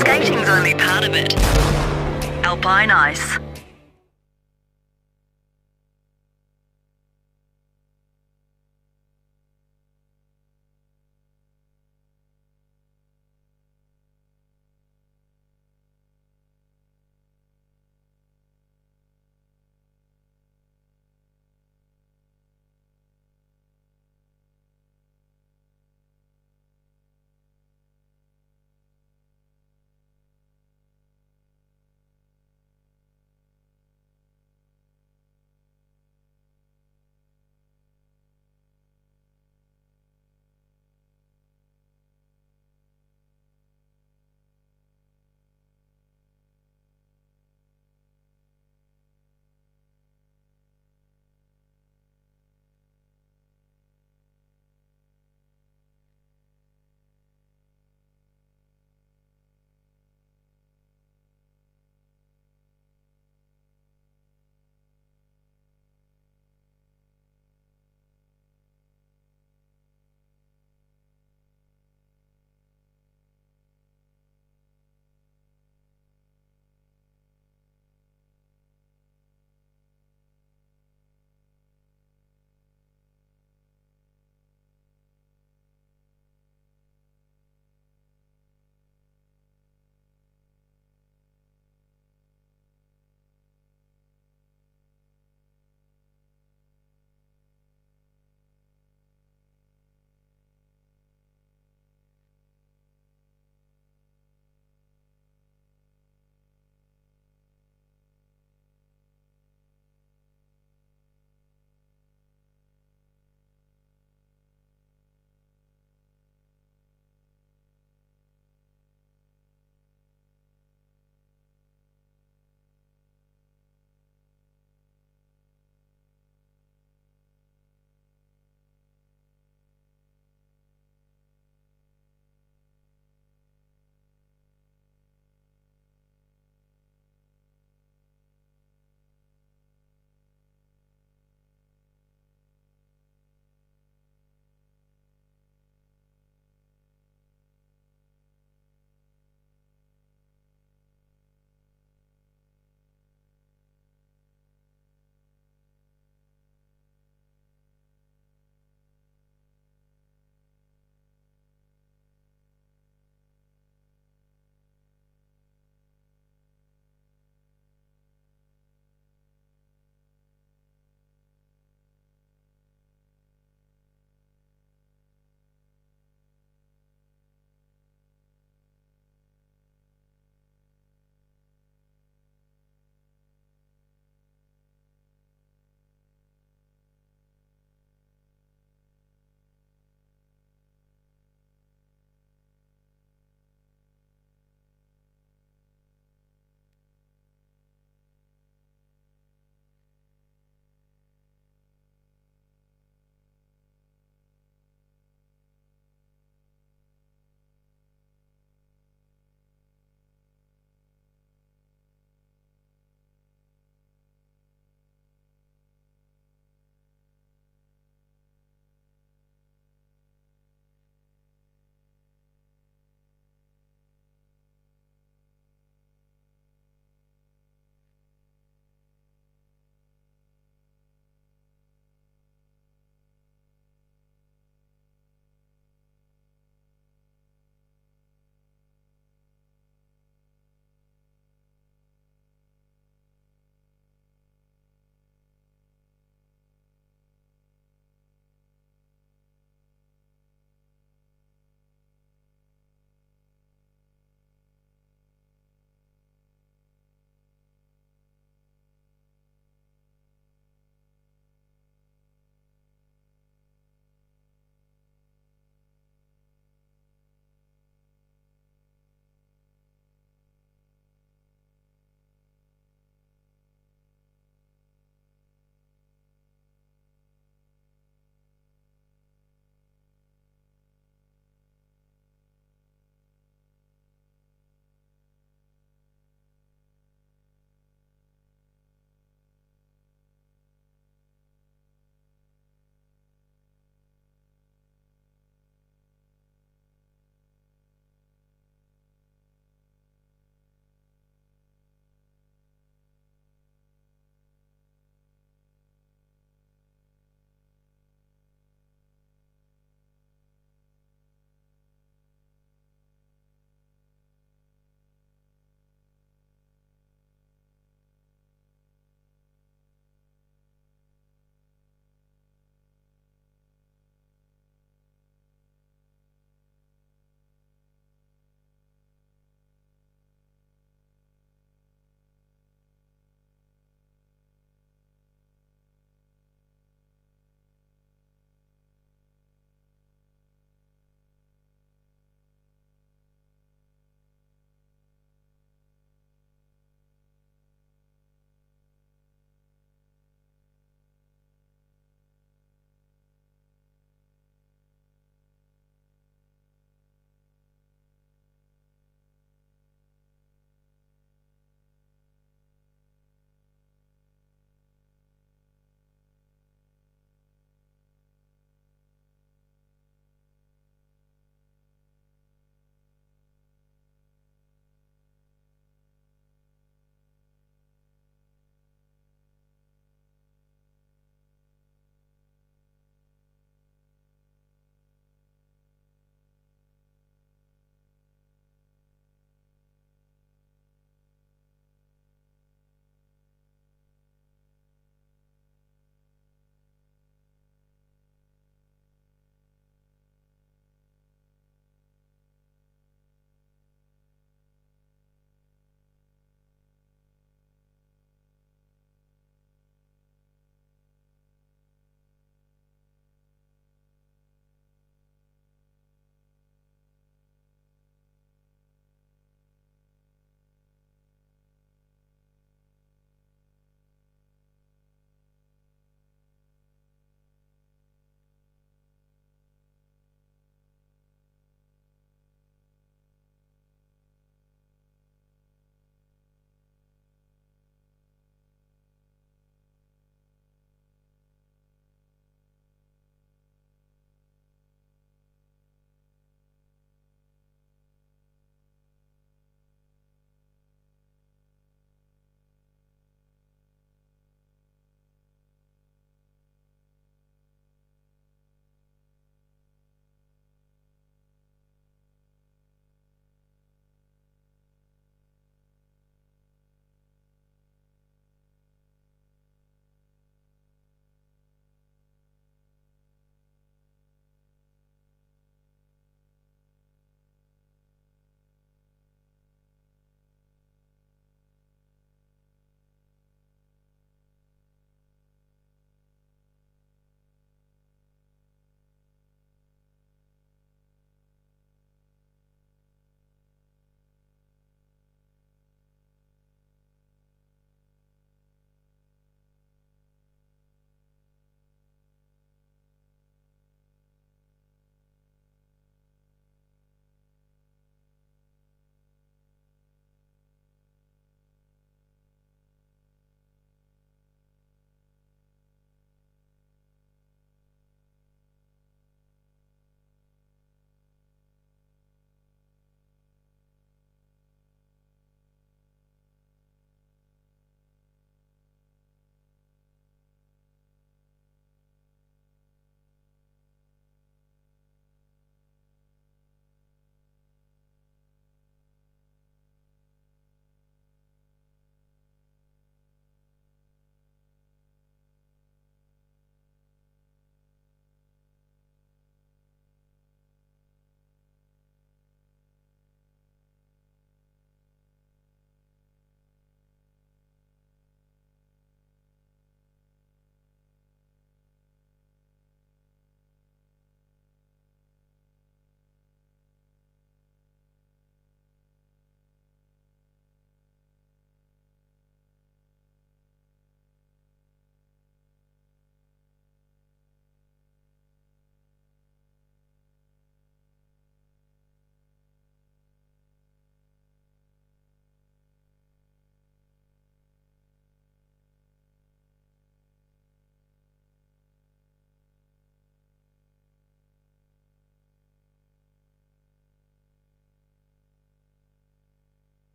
Skating's only part of it. Alpine ice.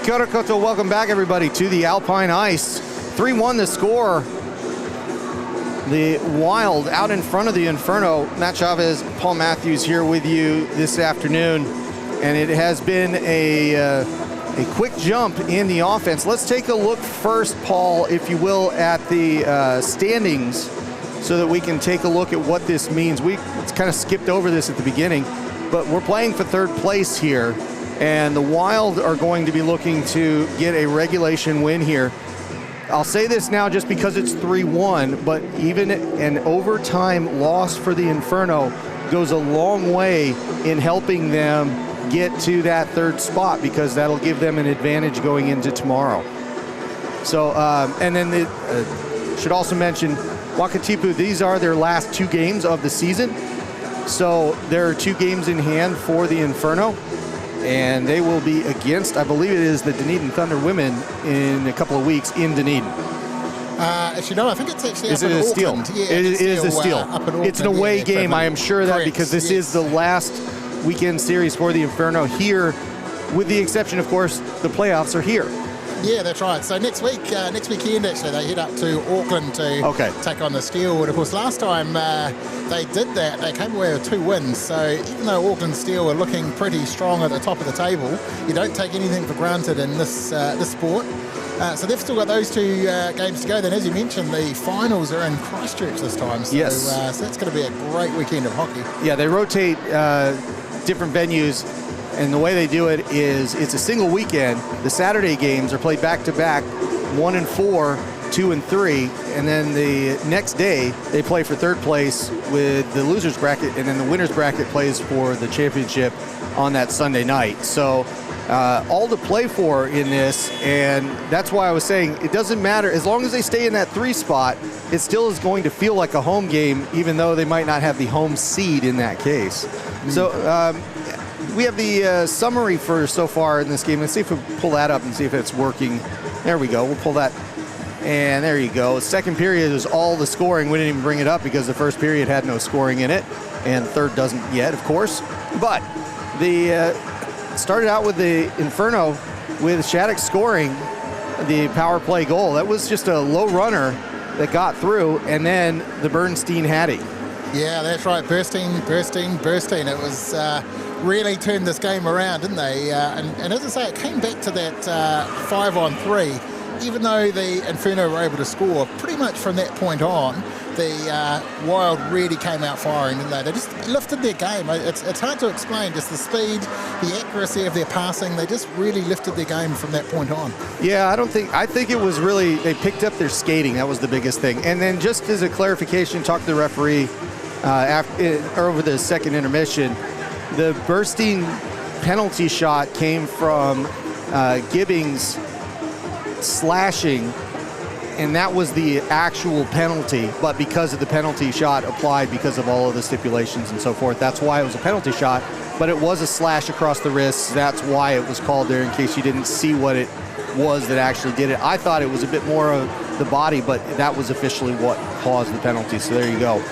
Kia ora koutou, welcome back everybody to the Alpine Ice. 3-1 the score. The Wild out in front of the Inferno. Matt Chavez, Paul Matthews here with you this afternoon. And it has been a quick jump in the offense. Let's take a look first, Paul, if you will, at the standings so that we can take a look at what this means. We kind of skipped over this at the beginning, but we're playing for third place here. And the Wild are going to be looking to get a regulation win here. I'll say this now just because it's 3-1, but even an overtime loss for the Inferno goes a long way in helping them get to that third spot, because that'll give them an advantage going into tomorrow. So, and then should also mention Wakatipu, these are their last 2 games of the season. So there are 2 games in hand for the Inferno, and they will be against, I believe it is the Dunedin Thunder women in a couple of weeks in Dunedin. Actually, no, I think it's actually Is up it in a steal? Auckland. Yeah, It is a steal. Up in Auckland, It's an away game, I am sure of that, Correct, because this yes. is the last weekend series for the Inferno here, with the exception, of course, the playoffs are here. Yeah, that's right. So next weekend, actually, they head up to Auckland to take on the Steel. And of course, last time they did that, they came away with 2 wins. So even though Auckland Steel are looking pretty strong at the top of the table, you don't take anything for granted in this sport. So they've still got those 2 games to go. Then, as you mentioned, the finals are in Christchurch this time. So, Yes. So that's going to be a great weekend of hockey. Yeah, they rotate different venues, and the way they do it is it's a single weekend. The Saturday games are played back-to-back, 1 and 4, 2 and 3, and then the next day they play for third place with the losers bracket, and then the winners bracket plays for the championship on that Sunday night. So all to play for in this, and that's why I was saying it doesn't matter. As long as they stay in that 3 spot, it still is going to feel like a home game, even though they might not have the home seed in that case. So we have the summary for so far in this game. Let's see if we pull that up and see if it's working. There we go. We'll pull that. And there you go. Second period is all the scoring. We didn't even bring it up because the first period had no scoring in it, and third doesn't yet, of course. But the started out with the Inferno with Shattuck scoring the power play goal. That was just a low runner that got through, and then the Bernstein Hattie. Yeah, that's right. Bursting. It was really turned this game around, didn't they? And as I say, it came back to that 5-on-3. Even though the Inferno were able to score pretty much from that point on, the Wild really came out firing, didn't they? They just lifted their game. It's hard to explain, just the speed, the accuracy of their passing. They just really lifted their game from that point on. Yeah, I think it was really, they picked up their skating. That was the biggest thing. And then just as a clarification, talk to the referee over the second intermission. The Bernstein penalty shot came from Gibbings slashing, and that was the actual penalty, but because of the penalty shot applied because of all of the stipulations and so forth, that's why it was a penalty shot. But it was a slash across the wrist. That's why it was called there, in case you didn't see what it was that actually did it. I thought it was a bit more of the body, but that was officially what caused the penalty. So there you go.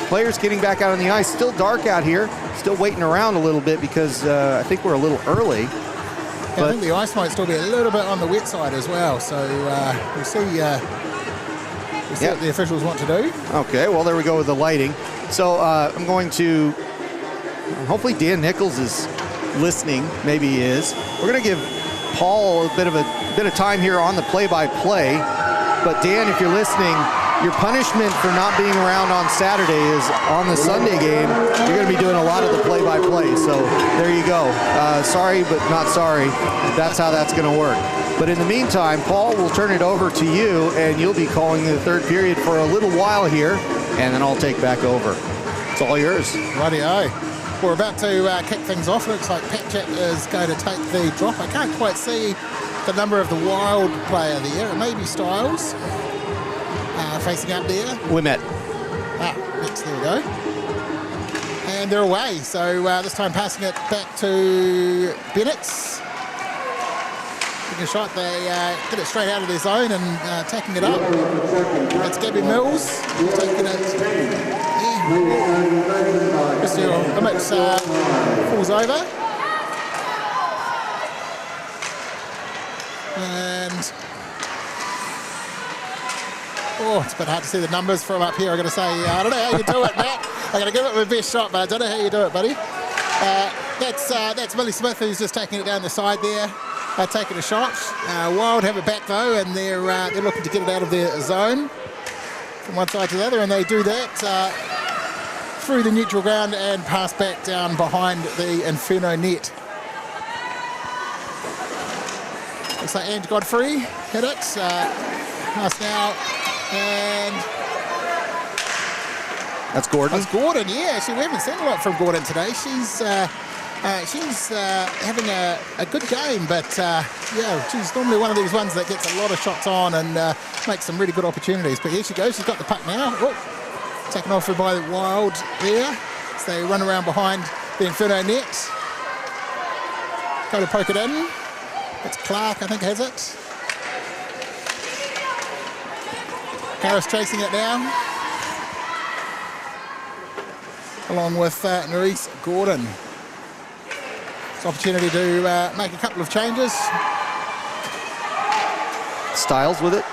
Players getting back out on the ice. Still dark out here. Still waiting around a little bit because I think we're a little early. I think the ice might still be a little bit on the wet side as well. So we'll see what the officials want to do. Okay, well, there we go with the lighting. So I'm going to, hopefully Dan Nichols is listening. Maybe he is. We're going to give Paul a bit of time here on the play-by-play. But Dan, if you're listening, your punishment for not being around on Saturday is on the Sunday game. You're going to be doing a lot of the play-by-play. So there you go. Sorry, but not sorry. That's how that's going to work. But in the meantime, Paul, will turn it over to you, and you'll be calling the third period for a little while here, and then I'll take back over. It's all yours. Righty-o. We're about to kick things off. Looks like Patchett is going to take the drop. I can't quite see the number of the Wild player there. It may be Styles. Facing up there. Wimet. Next, there we go. And they're away. So this time passing it back to Bennett. Taking a shot, they get it straight out of their zone and tacking it up. It's Gabby Mills taking it. Wimet falls over. Oh, it's a bit hard to see the numbers from up here. I got to say, I don't know how you do it, Matt. I'm going to give it my best shot, but I don't know how you do it, buddy. That's Billy Smith, who's just taking it down the side there, taking a shot. Wild have it back though, and they're looking to get it out of their zone from one side to the other, and they do that through the neutral ground and pass back down behind the Inferno net. Looks like Ange Godfrey hit it. Pass now, and That's Gordon. that's Gordon. Yeah, actually, we haven't seen a lot from Gordon today. She's having a good game, but yeah, she's normally one of these ones that gets a lot of shots on and makes some really good opportunities. But here she goes. She's got the puck now. Oh, taken off by the Wild there. So they run around behind the Inferno net. Go to poke it in. It's Clark, I think, has it. Harris chasing it now, along with Nerese Gordon. It's an opportunity to make a couple of changes. Styles with it.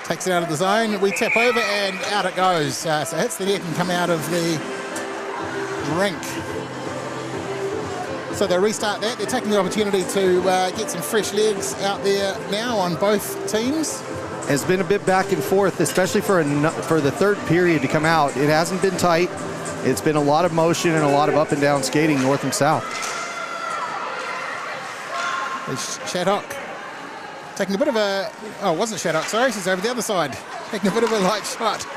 Takes it out of the zone. We tap over and out it goes. So it hits the net and come out of the rink. So they restart that. They're taking the opportunity to get some fresh legs out there now on both teams. Has been a bit back and forth, especially for the third period to come out. It hasn't been tight. It's been a lot of motion and a lot of up and down skating north and south. Shaddock taking a bit of a... Oh, it wasn't Shaddock, sorry. She's over the other side. Taking a bit of a light shot.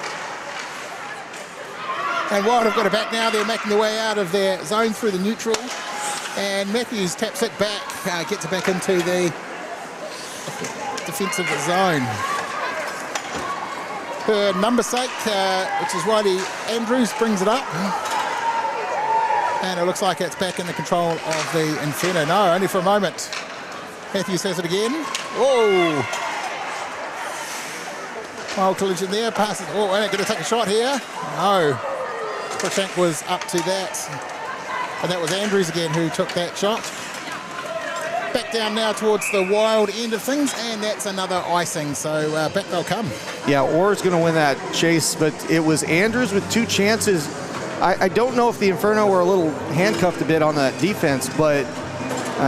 And Wild have got it back now. They're making their way out of their zone through the neutral. And Matthews taps it back, gets it back into the defensive zone. Her number sake, which is Riley Andrews, brings it up. And it looks like it's back in the control of the Inferno. No, only for a moment. Matthews has it again. Whoa! Wild collision there, passes. Oh, and going to take a shot here. No. Cruikshank was up to that. And that was Andrews again who took that shot. Back down now towards the Wild end of things, and that's another icing. So back they'll come. Yeah, Orr's going to win that chase, but it was Andrews with two chances. I don't know if the Inferno were a little handcuffed a bit on that defense, but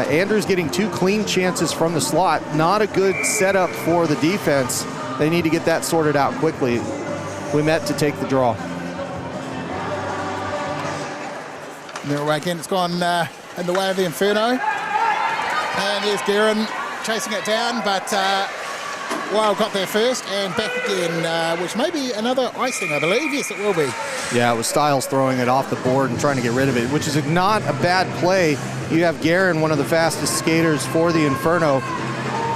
Andrews getting two clean chances from the slot. Not a good setup for the defense. They need to get that sorted out quickly. We met to take the draw. They're away again. It's gone in the way of the Inferno. And here's Guerin chasing it down, but Wild got there first and back again, which may be another icing, I believe. Yes, it will be. Yeah, it was Styles throwing it off the board and trying to get rid of it, which is not a bad play. You have Guerin, one of the fastest skaters for the Inferno,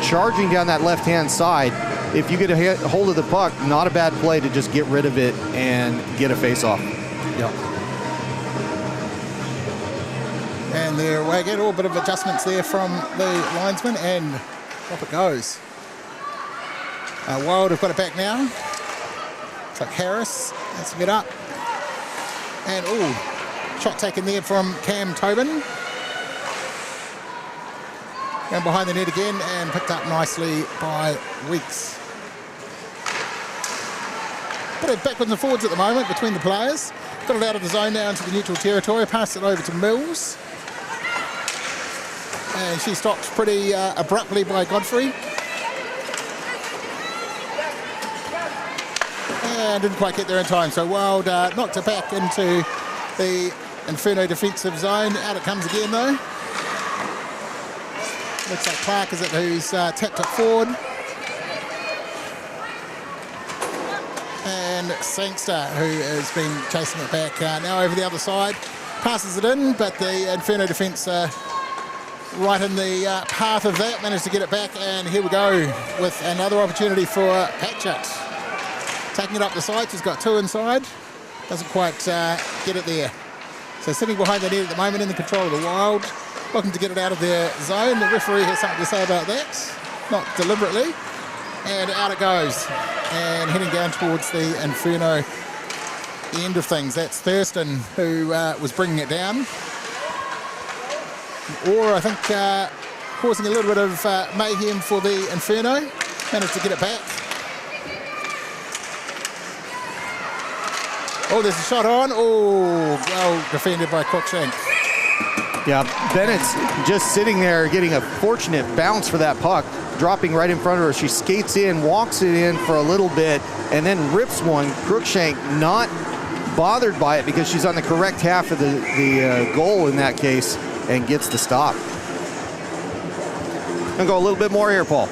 charging down that left-hand side. If you get a hold of the puck, not a bad play to just get rid of it and get a face-off. Yeah. And they're away again. A bit of adjustments there from the linesman, and off it goes. Wild have got it back now. It's like Harris has to get up. And, shot taken there from Cam Tobin. Going behind the net again and picked up nicely by Weeks. Bit of backwards and forwards at the moment between the players. Got it out of the zone now into the neutral territory. Passed it over to Mills. And she stopped pretty abruptly by Godfrey. And didn't quite get there in time. So Wild knocked it back into the Inferno defensive zone. Out it comes again though. Looks like Clark is it who's tapped it forward. And Sangster, who has been chasing it back now over the other side. Passes it in, but the Inferno defence right in the path of that, managed to get it back, and here we go with another opportunity for Patchett. Taking it up the side, she's got two inside, doesn't quite get it there. So sitting behind the net at the moment in the control of the Wild, looking to get it out of their zone. The referee has something to say about that, not deliberately, and out it goes. And heading down towards the Inferno end of things. That's Thurston who was bringing it down. Or I think causing a little bit of mayhem for the Inferno. Managed to get it back. Oh, there's a shot on. Oh, well defended by Cruikshank. Yeah, Bennett's just sitting there getting a fortunate bounce for that puck, dropping right in front of her. She skates in, walks it in for a little bit, and then rips one. Cruikshank not bothered by it because she's on the correct half of the goal in that case and gets the stop. Gonna go a little bit more here, Paul.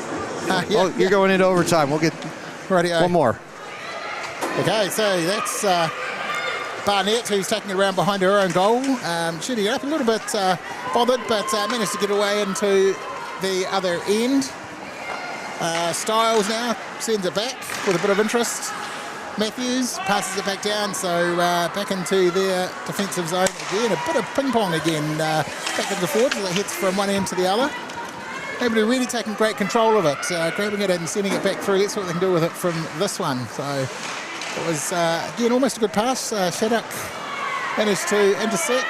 You're going into overtime. We'll get one more. Okay, so that's Barnett, who's taking it around behind her own goal, shooting it up a little bit bothered, but managed to get away into the other end. Styles now sends it back with a bit of interest. Matthews passes it back down, so back into their defensive zone again. A bit of ping pong again, back into forwards as it hits from one end to the other. Nobody really taking great control of it, grabbing it and sending it back through. Let's see what they can do with it from this one. So it was, again, almost a good pass. Shattuck managed to intercept.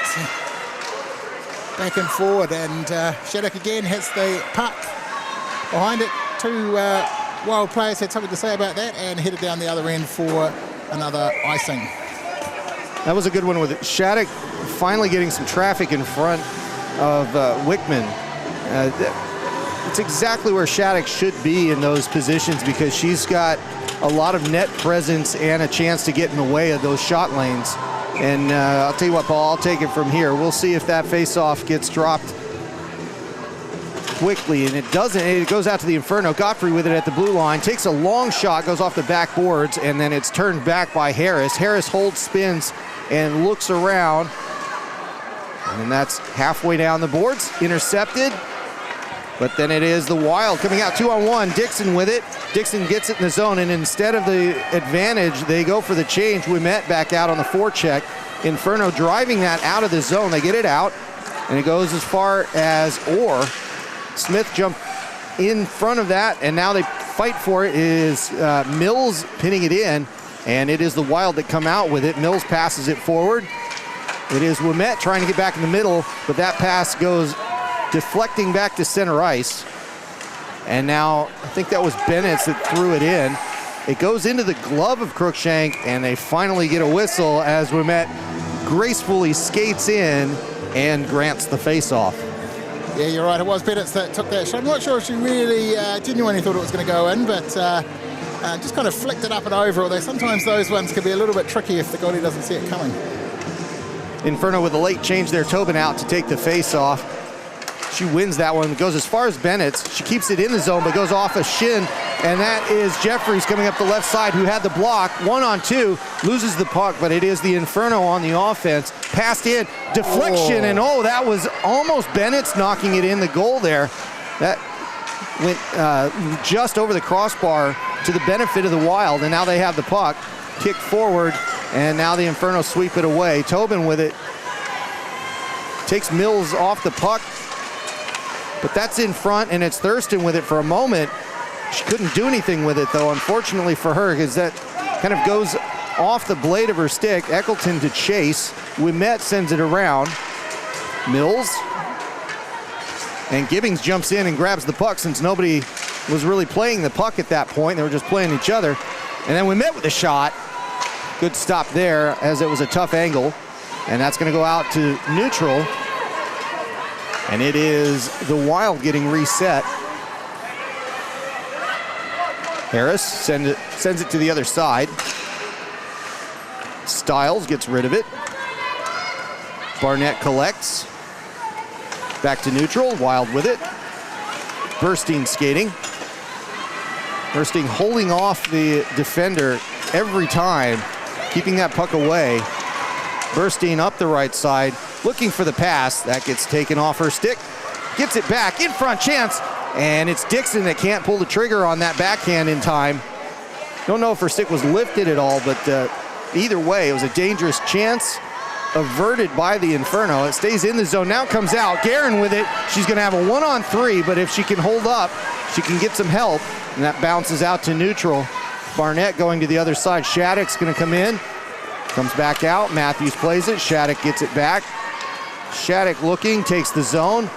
Back and forward, and Shattuck again has the puck behind it. Two Wild players had something to say about that and headed down the other end for another icing. That was a good one with Shattuck finally getting some traffic in front of Wickman. It's exactly where Shattuck should be in those positions because she's got a lot of net presence and a chance to get in the way of those shot lanes. And I'll tell you what, Paul, I'll take it from here. We'll see if that face-off gets dropped quickly, and it doesn't. It goes out to the Inferno. Godfrey with it at the blue line. Takes a long shot, goes off the backboards, and then it's turned back by Harris. Harris holds, spins, and looks around. And then that's halfway down the boards. Intercepted. But then it is the Wild coming out 2-on-1. Dixon with it. Dixon gets it in the zone, and instead of the advantage, they go for the change. Ouimet back out on the forecheck. Inferno driving that out of the zone. They get it out, and it goes as far as Orr. Smith jumped in front of that, and now they fight for it. It is Mills pinning it in, and it is the Wild that come out with it. Mills passes it forward. It is Ouimet trying to get back in the middle, but that pass goes deflecting back to center ice. And now I think that was Bennett that threw it in. It goes into the glove of Cruikshank, and they finally get a whistle as Ouimet gracefully skates in and grants the face-off. Yeah, you're right. It was Bennett that took that shot. I'm not sure if she really genuinely thought it was going to go in, but just kind of flicked it up and over. Although sometimes those ones can be a little bit tricky if the goalie doesn't see it coming. Inferno with a late change there. Tobin out to take the face-off. She wins that one, goes as far as Bennett's. She keeps it in the zone, but goes off a shin, and that is Jeffries coming up the left side who had the block. 1-on-2, loses the puck, but it is the Inferno on the offense. Passed in, deflection, and that was almost Bennett's knocking it in the goal there. That went just over the crossbar to the benefit of the Wild, and now they have the puck. Kicked forward, and now the Inferno sweep it away. Tobin with it. Takes Mills off the puck. But that's in front, and it's Thurston with it for a moment. She couldn't do anything with it, though, unfortunately for her, because that kind of goes off the blade of her stick. Eccleton to chase. Ouimet sends it around. Mills. And Gibbings jumps in and grabs the puck since nobody was really playing the puck at that point. They were just playing each other. And then Ouimet with a shot. Good stop there, as it was a tough angle. And that's going to go out to neutral. And it is the Wild getting reset. Harris sends it to the other side. Stiles gets rid of it. Barnett collects. Back to neutral, Wild with it. Burstein skating. Burstein holding off the defender every time, keeping that puck away. Burstein up the right side, looking for the pass. That gets taken off her stick. Gets it back, in front, chance. And it's Dixon that can't pull the trigger on that backhand in time. Don't know if her stick was lifted at all, but either way, it was a dangerous chance. Averted by the Inferno. It stays in the zone, now comes out. Guerin with it. She's gonna have a 1-on-3, but if she can hold up, she can get some help. And that bounces out to neutral. Barnett going to the other side. Shattuck's gonna come in. Comes back out, Matthews plays it, Shattuck gets it back. Shattuck looking, takes the zone.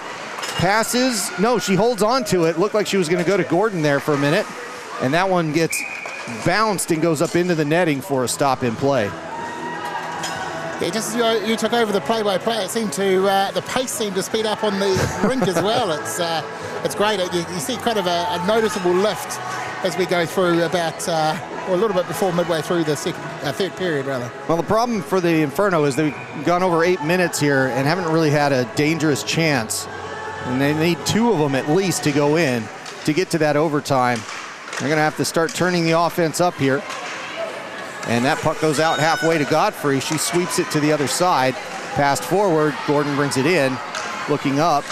passes. No, she holds on to it. Looked like she was going to go to Gordon there for a minute. And that one gets bounced and goes up into the netting for a stop in play. Yeah, just as you took over the play-by-play, it seemed to the pace seemed to speed up on the rink as well. It's great. You see kind of a noticeable lift as we go through about or a little bit before midway through the third period, rather. Well, the problem for the Inferno is they've gone over 8 minutes here and haven't really had a dangerous chance. And they need 2 of them at least to go in to get to that overtime. They're going to have to start turning the offense up here. And that puck goes out halfway to Godfrey. She sweeps it to the other side. Passed forward. Gordon brings it in. Looking up.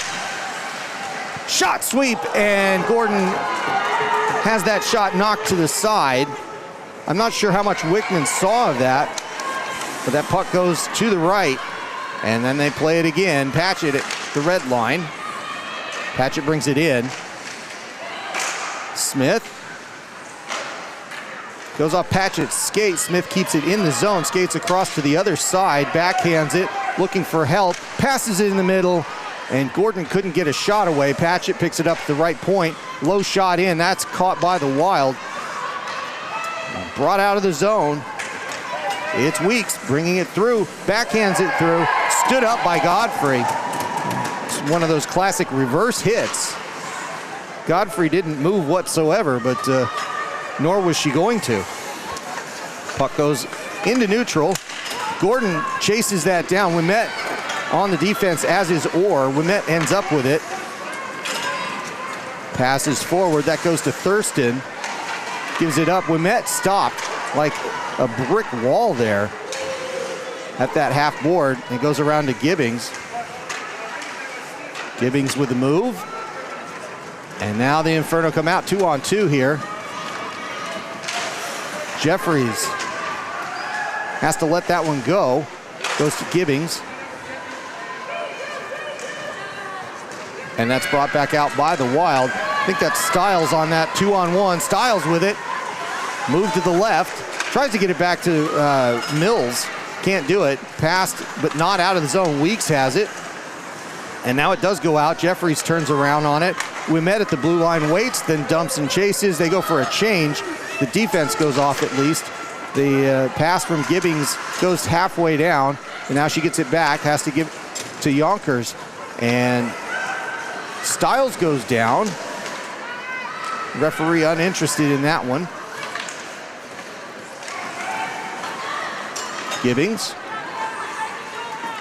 Shot sweep, and Gordon has that shot knocked to the side. I'm not sure how much Wickman saw of that, but that puck goes to the right, and then they play it again. Patchett at the red line. Patchett brings it in. Smith goes off Patchett's skate. Smith keeps it in the zone, skates across to the other side, backhands it, looking for help, passes it in the middle, and Gordon couldn't get a shot away. Patchett picks it up at the right point. Low shot in, that's caught by the Wild. Brought out of the zone. It's Weeks bringing it through, backhands it through, stood up by Godfrey. It's one of those classic reverse hits. Godfrey didn't move whatsoever, but nor was she going to. Puck goes into neutral. Gordon chases that down. Ouimet on the defense, as is Orr. Ouimet ends up with it. Passes forward. That goes to Thurston. Gives it up. Ouimet stopped like a brick wall there at that half board. It goes around to Gibbings. Gibbings with the move. And now the Inferno come out 2-on-2 here. Jeffries has to let that one go. Goes to Gibbings. And that's brought back out by the Wild. I think that's Stiles on that 2-on-1. Stiles with it. Move to the left. Tries to get it back to Mills. Can't do it. Passed, but not out of the zone. Weeks has it. And now it does go out. Jeffries turns around on it. Ouimet at the blue line waits, then dumps and chases. They go for a change. The defense goes off at least. The pass from Gibbings goes halfway down, and now she gets it back, has to give to Yonkers. And Stiles goes down. Referee uninterested in that one. Gibbings.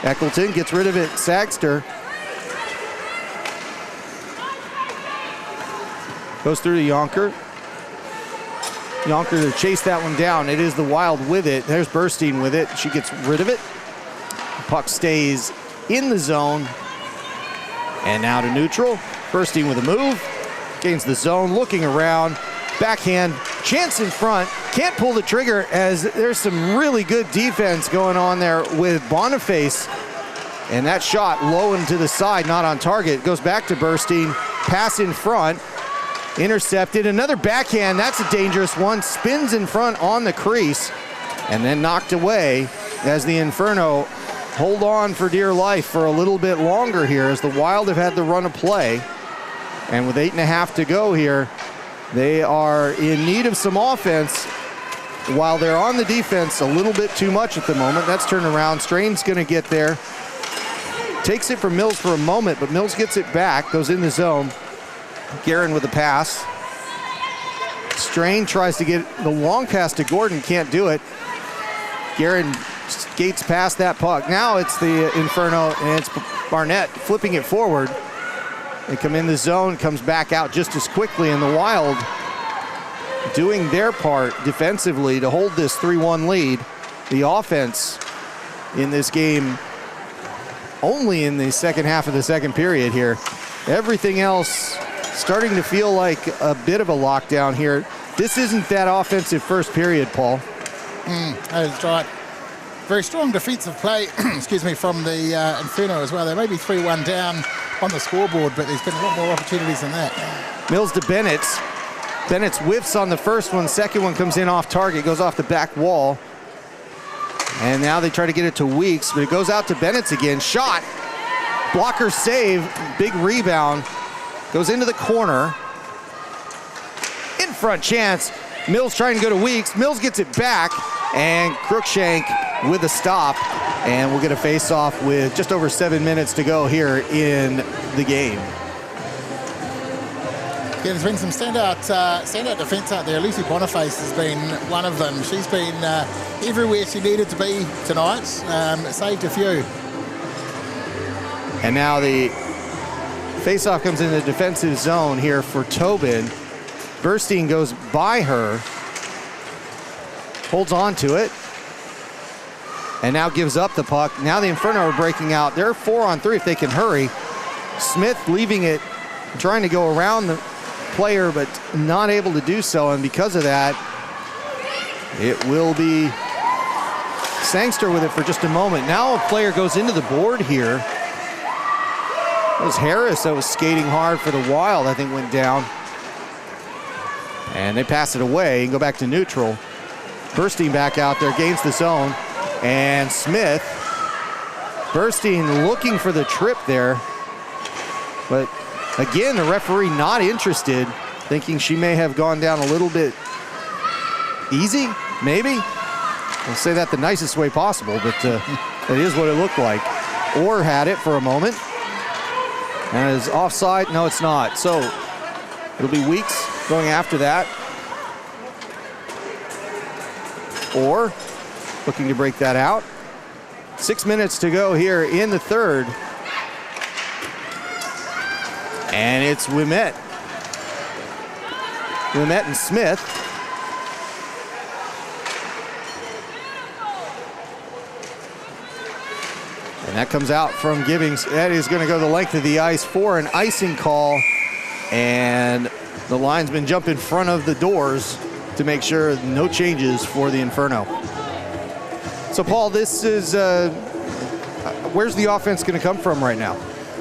Eccleton gets rid of it. Sagster goes through to Yonker. Yonker to chase that one down. It is the Wild with it. There's Burstein with it. She gets rid of it. The puck stays in the zone. And now to neutral. Burstein with a move. Gains the zone, looking around. Backhand, chance in front. Can't pull the trigger as there's some really good defense going on there with Boniface. And that shot low and to the side, not on target. Goes back to Burstein. Pass in front. Intercepted. Another backhand. That's a dangerous one. Spins in front on the crease. And then knocked away as the Inferno hold on for dear life for a little bit longer here as the Wild have had the run of play. And with 8.5 to go here, they are in need of some offense while they're on the defense a little bit too much at the moment. That's turned around. Strain's going to get there. Takes it from Mills for a moment, but Mills gets it back, goes in the zone. Guerin with a pass. Strain tries to get the long pass to Gordon, can't do it. Guerin skates past that puck. Now it's the Inferno, and it's Barnett flipping it forward. They come in the zone, comes back out just as quickly, and the Wild doing their part defensively to hold this 3-1 lead. The offense in this game only in the second half of the second period here. Everything else starting to feel like a bit of a lockdown here. This isn't that offensive first period, Paul. That is right. Very strong defensive play, excuse me, from the Inferno as well. They may be 3-1 down on the scoreboard, but there's been a lot more opportunities than that. Mills to Bennett. Bennett's whiffs on the first one. Second one comes in off target, goes off the back wall. And now they try to get it to Weeks, but it goes out to Bennett's again. Shot. blocker save, big rebound, goes into the corner. In front chance, Mills trying to go to Weeks. Mills gets it back, and Crookshank with a stop, and we'll get a face-off with just over 7 minutes to go here in the game. Yeah, there's been some standout defence out there. Lucy Boniface has been one of them. She's been everywhere she needed to be tonight. Saved a few. And now the face-off comes in the defensive zone here for Tobin. Burstein goes by her, holds on to it, and now gives up the puck. Now the Inferno are breaking out. They're 4-on-3 if they can hurry. Smith leaving it, trying to go around the player, but not able to do so, and because of that, it will be Sangster with it for just a moment. Now a player goes into the board here. It was Harris that was skating hard for the Wild, I think went down. And they pass it away and go back to neutral. Burstein back out there, gains the zone, and Smith. Burstein looking for the trip there, but again, the referee not interested, thinking she may have gone down a little bit easy, maybe. I'll say that the nicest way possible, but that is what it looked like. Orr had it for a moment. And is offside? No, it's not. So it'll be Weeks going after that. Orr looking to break that out. 6 minutes to go here in the third. And it's Ouimet. Ouimet and Smith. And that comes out from Gibbings. That is going to go the length of the ice for an icing call. And the linesman jump in front of the doors to make sure no changes for the Inferno. So, Paul, this is, where's the offense going to come from right now?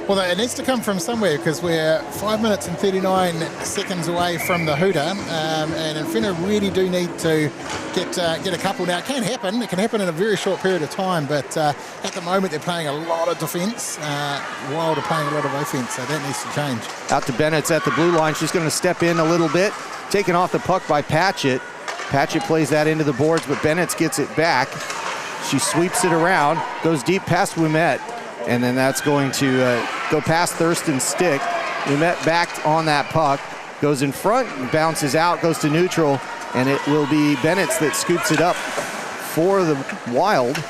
Well, it needs to come from somewhere because we're 5 minutes and 39 seconds away from the hooter, and Inferno really do need to get a couple now. It can happen. It can happen in a very short period of time, but at the moment they're playing a lot of defence. Wild are playing a lot of offence, so that needs to change. Out to Bennett's at the blue line. She's going to step in a little bit. Taken off the puck by Patchett. Patchett plays that into the boards, but Bennett's gets it back. She sweeps it around, goes deep past Ouimet. And then that's going to go past Thurston's stick. Ouimet backed on that puck, goes in front, bounces out, goes to neutral, and it will be Bennett's that scoops it up for the Wild.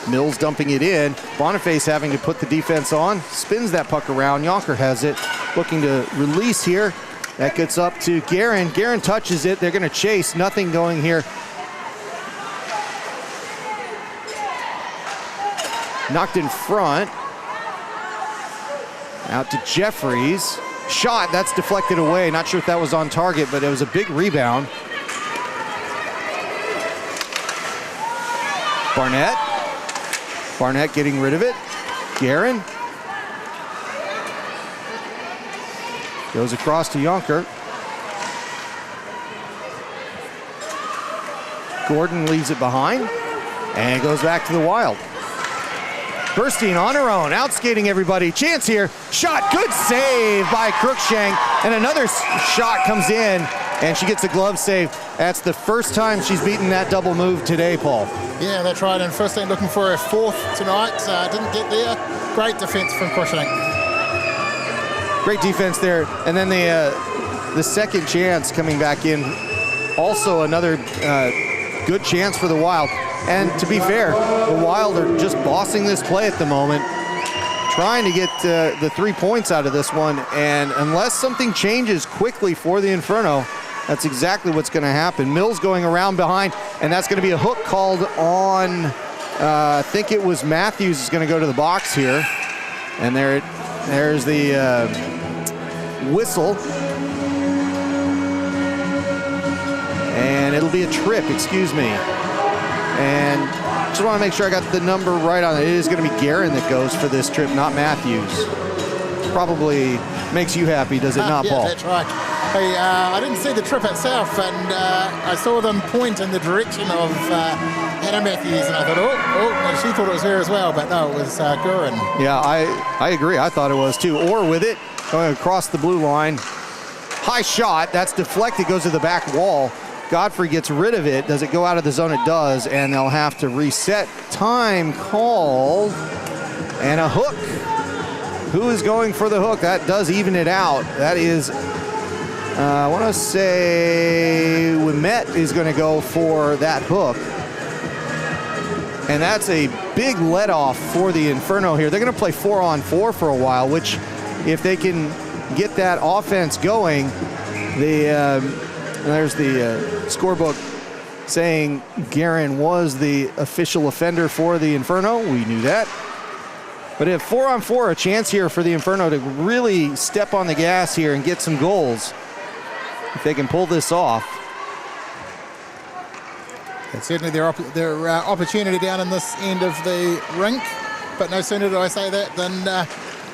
Mills dumping it in. Boniface having to put the defense on, spins that puck around. Yonker has it, looking to release here. That gets up to Guerin. Guerin touches it. They're going to chase. Nothing going here. Knocked in front. Out to Jeffries. Shot, that's deflected away. Not sure if that was on target, but it was a big rebound. Barnett. Barnett getting rid of it. Guerin. Goes across to Yonker. Gordon leaves it behind and goes back to the Wild. Burstein on her own, outskating everybody. Chance here, shot, good save by Crookshank, and another shot comes in, and she gets a glove save. That's the first time she's beaten that double move today, Paul. Yeah, that's right, and first thing looking for a fourth tonight. Didn't get there. Great defense from Crookshank. Great defense there, and then the second chance coming back in. Also another good chance for the Wild. And to be fair, the Wild are just bossing this play at the moment, trying to get the 3 points out of this one. And unless something changes quickly for the Inferno, that's exactly what's going to happen. Mills going around behind, and that's going to be a hook called on, I think it was Matthews is going to go to the box here. And there's the whistle. And it'll be a trip, excuse me. And just want to make sure I got the number right on it. It is going to be Guerin that goes for this trip, not Matthews. Probably makes you happy, does it not, Paul? Yeah, that's right. Hey, I didn't see the trip itself, and I saw them point in the direction of Anna Matthews, and I thought, and she thought it was her as well, but no, it was Gurin. Yeah, I agree. I thought it was too. Or with it, going across the blue line. High shot. That's deflected, goes to the back wall. Godfrey gets rid of it. Does it go out of the zone? It does, and they'll have to reset. Time called, and a hook. Who is going for the hook? That does even it out. That is, I want to say Wimet is going to go for that hook. And that's a big let-off for the Inferno here. They're going to play 4-on-4 for a while, which if they can get that offense going, there's the scorebook saying Guerin was the official offender for the Inferno. We knew that. But if 4-on-4, a chance here for the Inferno to really step on the gas here and get some goals, if they can pull this off. It's certainly their opportunity down in this end of the rink. But no sooner do I say that than...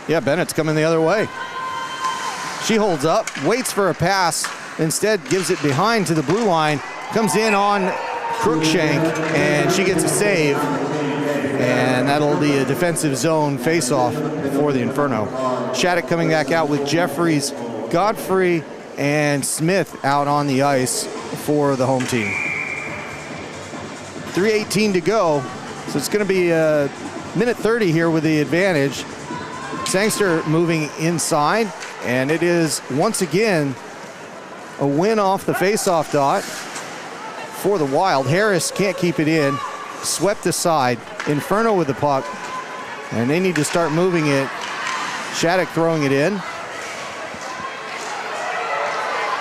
Yeah, Bennett's coming the other way. She holds up, waits for a pass, instead gives it behind to the blue line, comes in on Crookshank, and she gets a save. And that'll be a defensive zone face-off for the Inferno. Shattuck coming back out with Jeffries, Godfrey, and Smith out on the ice for the home team. 3:18 to go, so it's going to be a minute 30 here with the advantage. Sangster moving inside, and it is once again a win off the face-off dot for the Wild. Harris can't keep it in, swept aside. Inferno with the puck, and they need to start moving it. Shattuck throwing it in.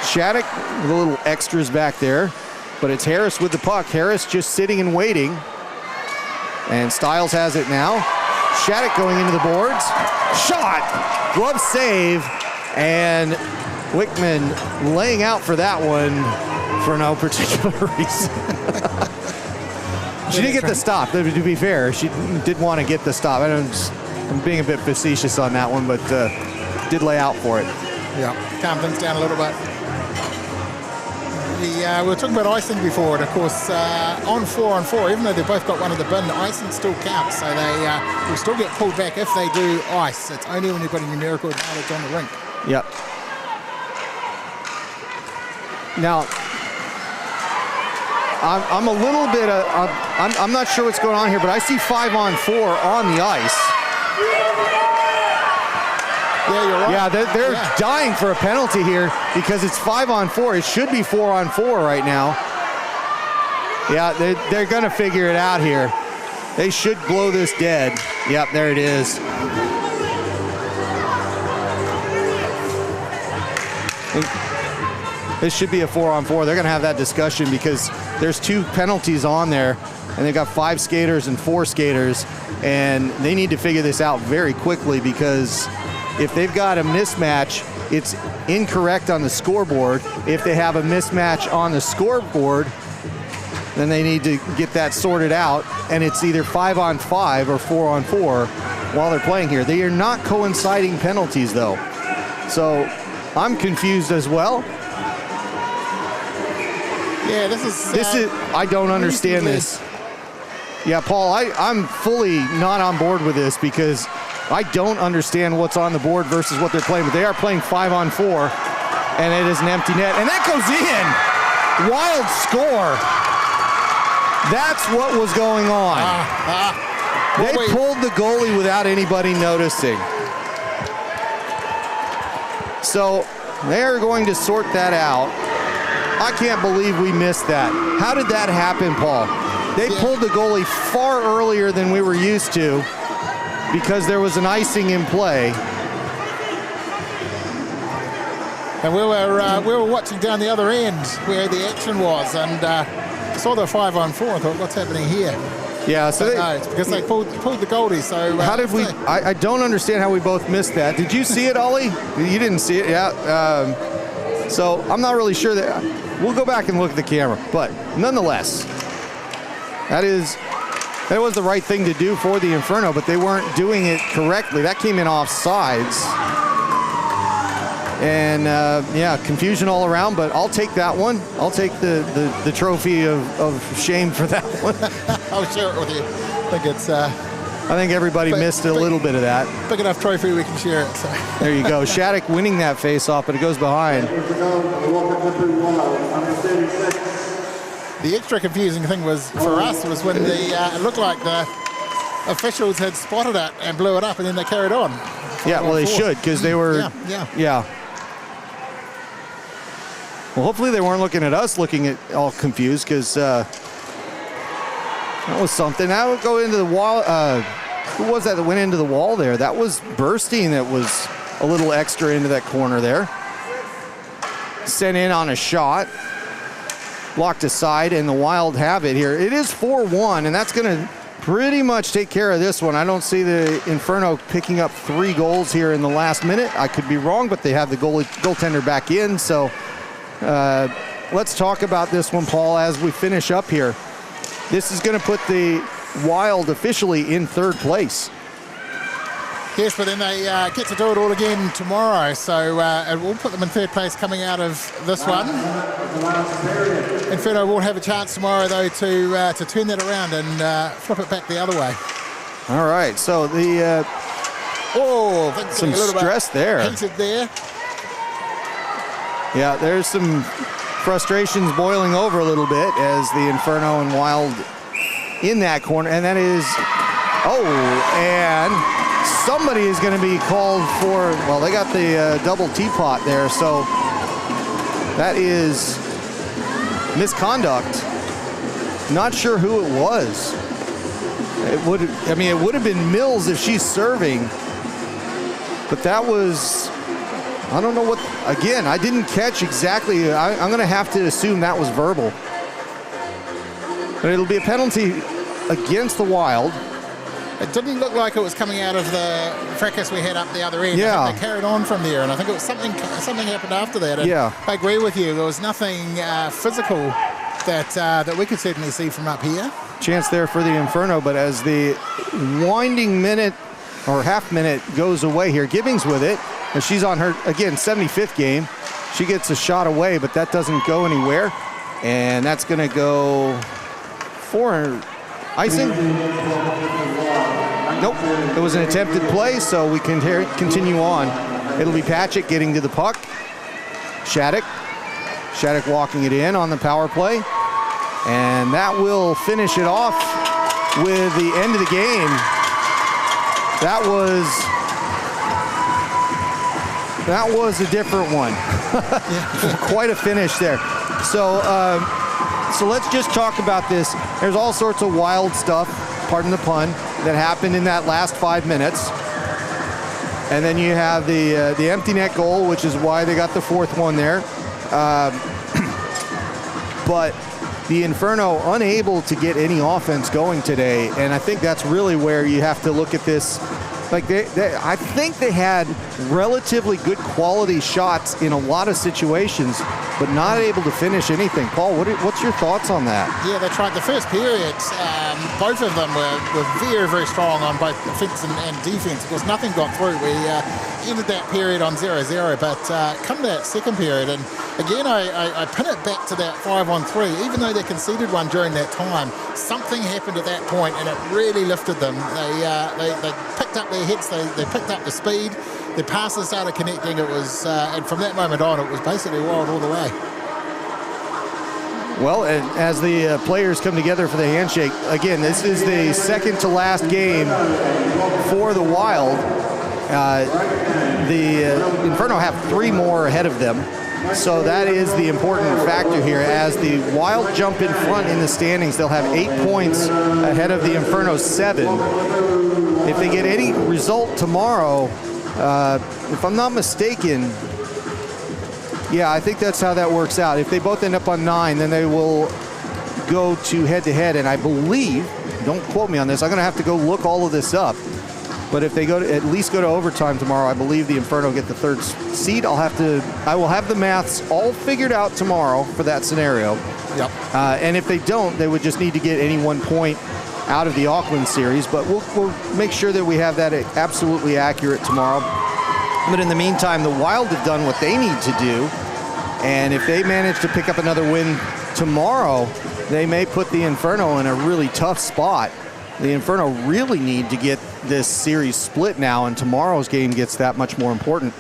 Shattuck with a little extras back there, but it's Harris with the puck. Harris just sitting and waiting, and Stiles has it now. Shattuck going into the boards. Shot! Glove save, and Wickman laying out for that one for no particular reason. She did get the stop, to be fair. She did want to get the stop. I'm being a bit facetious on that one, but did lay out for it. Yeah, calm things down a little bit. We were talking about icing before, and of course, on 4-on-4, even though they both got one of the bin, icing still counts, so they will still get pulled back if they do ice. It's only when you've got a numerical advantage on the rink. Yep. Now, I'm a little bit, I'm not sure what's going on here, but I see 5-on-4 on the ice. Yeah, you're right. Yeah, they're dying for a penalty here because it's 5-on-4. It should be 4-on-4 right now. Yeah, they're going to figure it out here. They should blow this dead. Yep, there it is. This should be a 4-on-4. They're going to have that discussion because there's 2 penalties on there, and they've got 5 skaters and 4 skaters, and they need to figure this out very quickly because if they've got a mismatch, it's incorrect on the scoreboard. If they have a mismatch on the scoreboard, then they need to get that sorted out, and it's either 5-on-5 or 4-on-4 while they're playing here. They are not coinciding penalties, though. So I'm confused as well. Yeah, this is I don't understand this. Yeah, Paul, I'm fully not on board with this because I don't understand what's on the board versus what they're playing, but they are playing 5-on-4, and it is an empty net, and that goes in. Wild score. That's what was going on. They pulled the goalie without anybody noticing. So they're going to sort that out. I can't believe we missed that. How did that happen, Paul? They pulled the goalie far earlier than we were used to because there was an icing in play. And we were watching down the other end where the action was, and saw the 5-on-4 and thought, what's happening here? Yeah, so it's because they pulled the goalie. So how did we? I don't understand how we both missed that. Did you see it, Ollie? You didn't see it, yeah. So I'm not really sure that. We'll go back and look at the camera, but nonetheless, that was the right thing to do for the Inferno, but they weren't doing it correctly. That came in offsides. And yeah, confusion all around, but I'll take that one. I'll take the trophy of shame for that one. I'll share it with you. I think it's I think everybody missed a little bit of that. big enough trophy we can share it. So. There you go. Shattuck winning that face-off, but it goes behind. The extra confusing thing was for us was when it looked like the officials had spotted it and blew it up, and then they carried on. Yeah, well, they should, because they were... Yeah. Well, hopefully they weren't looking at us looking at all confused, because that was something. That would go into the wall. Who was that went into the wall there? That was Burstein that was a little extra into that corner there. Sent in on a shot. Blocked aside, and the Wild have it here. It is 4-1, and that's going to pretty much take care of this one. I don't see the Inferno picking up 3 goals here in the last minute. I could be wrong, but they have the goaltender back in, so... let's talk about this one, Paul, as we finish up here. This is going to put the Wild officially in 3rd place. Yes, but then they get to do it all again tomorrow, so it will put them in 3rd place coming out of this one. Inferno will have a chance tomorrow, though, to turn that around and flip it back the other way. All right, so the... some stress there. Heated there. Yeah, there's some frustrations boiling over a little bit as the Inferno and Wild in that corner. And that is, and somebody is going to be called for, well, they got the double teapot there. So that is misconduct. Not sure who it was. It would have been Mills if she's serving. But that was... I don't know what, again, I didn't catch exactly. I'm going to have to assume that was verbal. But it'll be a penalty against the Wild. It didn't look like it was coming out of the fracas we had up the other end. Yeah. I think they carried on from there, and I think it was something happened after that. And yeah. I agree with you. There was nothing physical that we could certainly see from up here. Chance there for the Inferno, but as the winding minute or half minute goes away here, Gibbings with it. And she's on her, again, 75th game. She gets a shot away, but that doesn't go anywhere. And that's going to go for icing. Nope, it was an attempted play, so we can continue on. It'll be Patchett getting to the puck. Shattuck walking it in on the power play. And that will finish it off with the end of the game. That was a different one. Quite a finish there. So let's just talk about this. There's all sorts of wild stuff, pardon the pun, that happened in that last 5 minutes. And then you have the empty net goal, which is why they got the 4th one there. But the Inferno unable to get any offense going today, and I think that's really where you have to look at this. Like I think they had relatively good quality shots in a lot of situations, but not able to finish anything. Paul, what's your thoughts on that? Yeah, that's right. The first period, both of them were very, very strong on both offense and defense. Of course, nothing got through. We ended that period on 0-0, but come that second period, and again, I pin it back to that 5-on-3. Even though they conceded one during that time, something happened at that point, and it really lifted them. They picked up their hits, they picked up the speed, their passes started connecting. It was, and from that moment on, it was basically Wild all the way. Well, and as the players come together for the handshake, again, this is the second to last game for the Wild. The Inferno have 3 more ahead of them. So that is the important factor here. As the Wild jump in front in the standings, they'll have 8 points ahead of the Inferno 7. If they get any result tomorrow, if I'm not mistaken, yeah, I think that's how that works out. If they both end up on 9, then they will go to head-to-head. And I believe, don't quote me on this, I'm going to have to go look all of this up. But if they at least go to overtime tomorrow, I believe the Inferno get the 3rd seed. I will have the maths all figured out tomorrow for that scenario. Yep. And if they don't, they would just need to get any 1 point out of the Auckland series. But we'll make sure that we have that absolutely accurate tomorrow. But in the meantime, the Wild have done what they need to do. And if they manage to pick up another win tomorrow they may put the Inferno in a really tough spot. The Inferno really need to get this series split now, and tomorrow's game gets that much more important.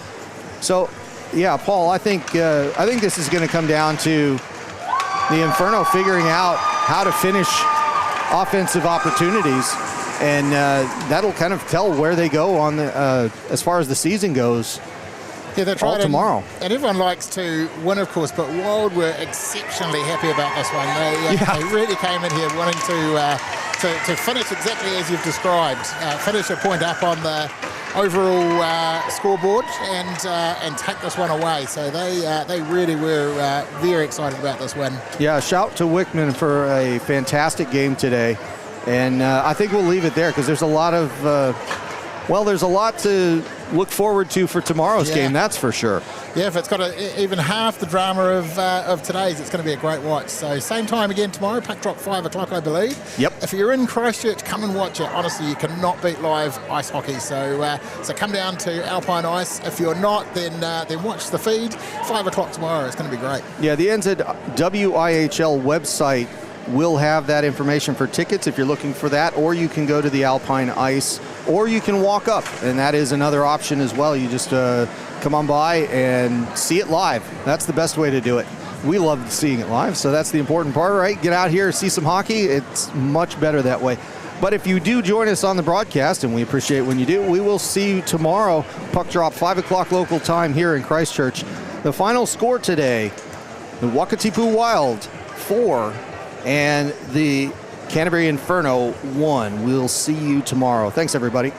So, yeah, Paul, I think this is going to come down to the Inferno figuring out how to finish offensive opportunities, and that'll kind of tell where they go on the as far as the season goes. Yeah, that's right. Tomorrow. And everyone likes to win, of course, but Wild were exceptionally happy about this one. They really came in here wanting to finish exactly as you've described, finish a point up on the overall scoreboard and take this one away. So they really were very excited about this win. Yeah, shout to Wickman for a fantastic game today. And I think we'll leave it there because there's a lot of, there's a lot to look forward to for tomorrow's game, that's for sure. Yeah, if it's got even half the drama of today's, it's going to be a great watch. So same time again tomorrow, puck drop 5 o'clock, I believe. Yep. If you're in Christchurch, come and watch it. Honestly, you cannot beat live ice hockey. So come down to Alpine Ice. If you're not, then watch the feed. 5 o'clock tomorrow. It's going to be great. Yeah, the NZWIHL website will have that information for tickets if you're looking for that, or you can go to the Alpine Ice, or you can walk up, and that is another option as well. You just come on by and see it live. That's the best way to do it. We love seeing it live, so that's the important part, right? Get out here, see some hockey. It's much better that way. But if you do join us on the broadcast, and we appreciate when you do, we will see you tomorrow, puck drop 5 o'clock local time here in Christchurch. The final score today, the Wakatipu Wild 4 and the Canterbury Inferno 1. We'll see you tomorrow. Thanks, everybody.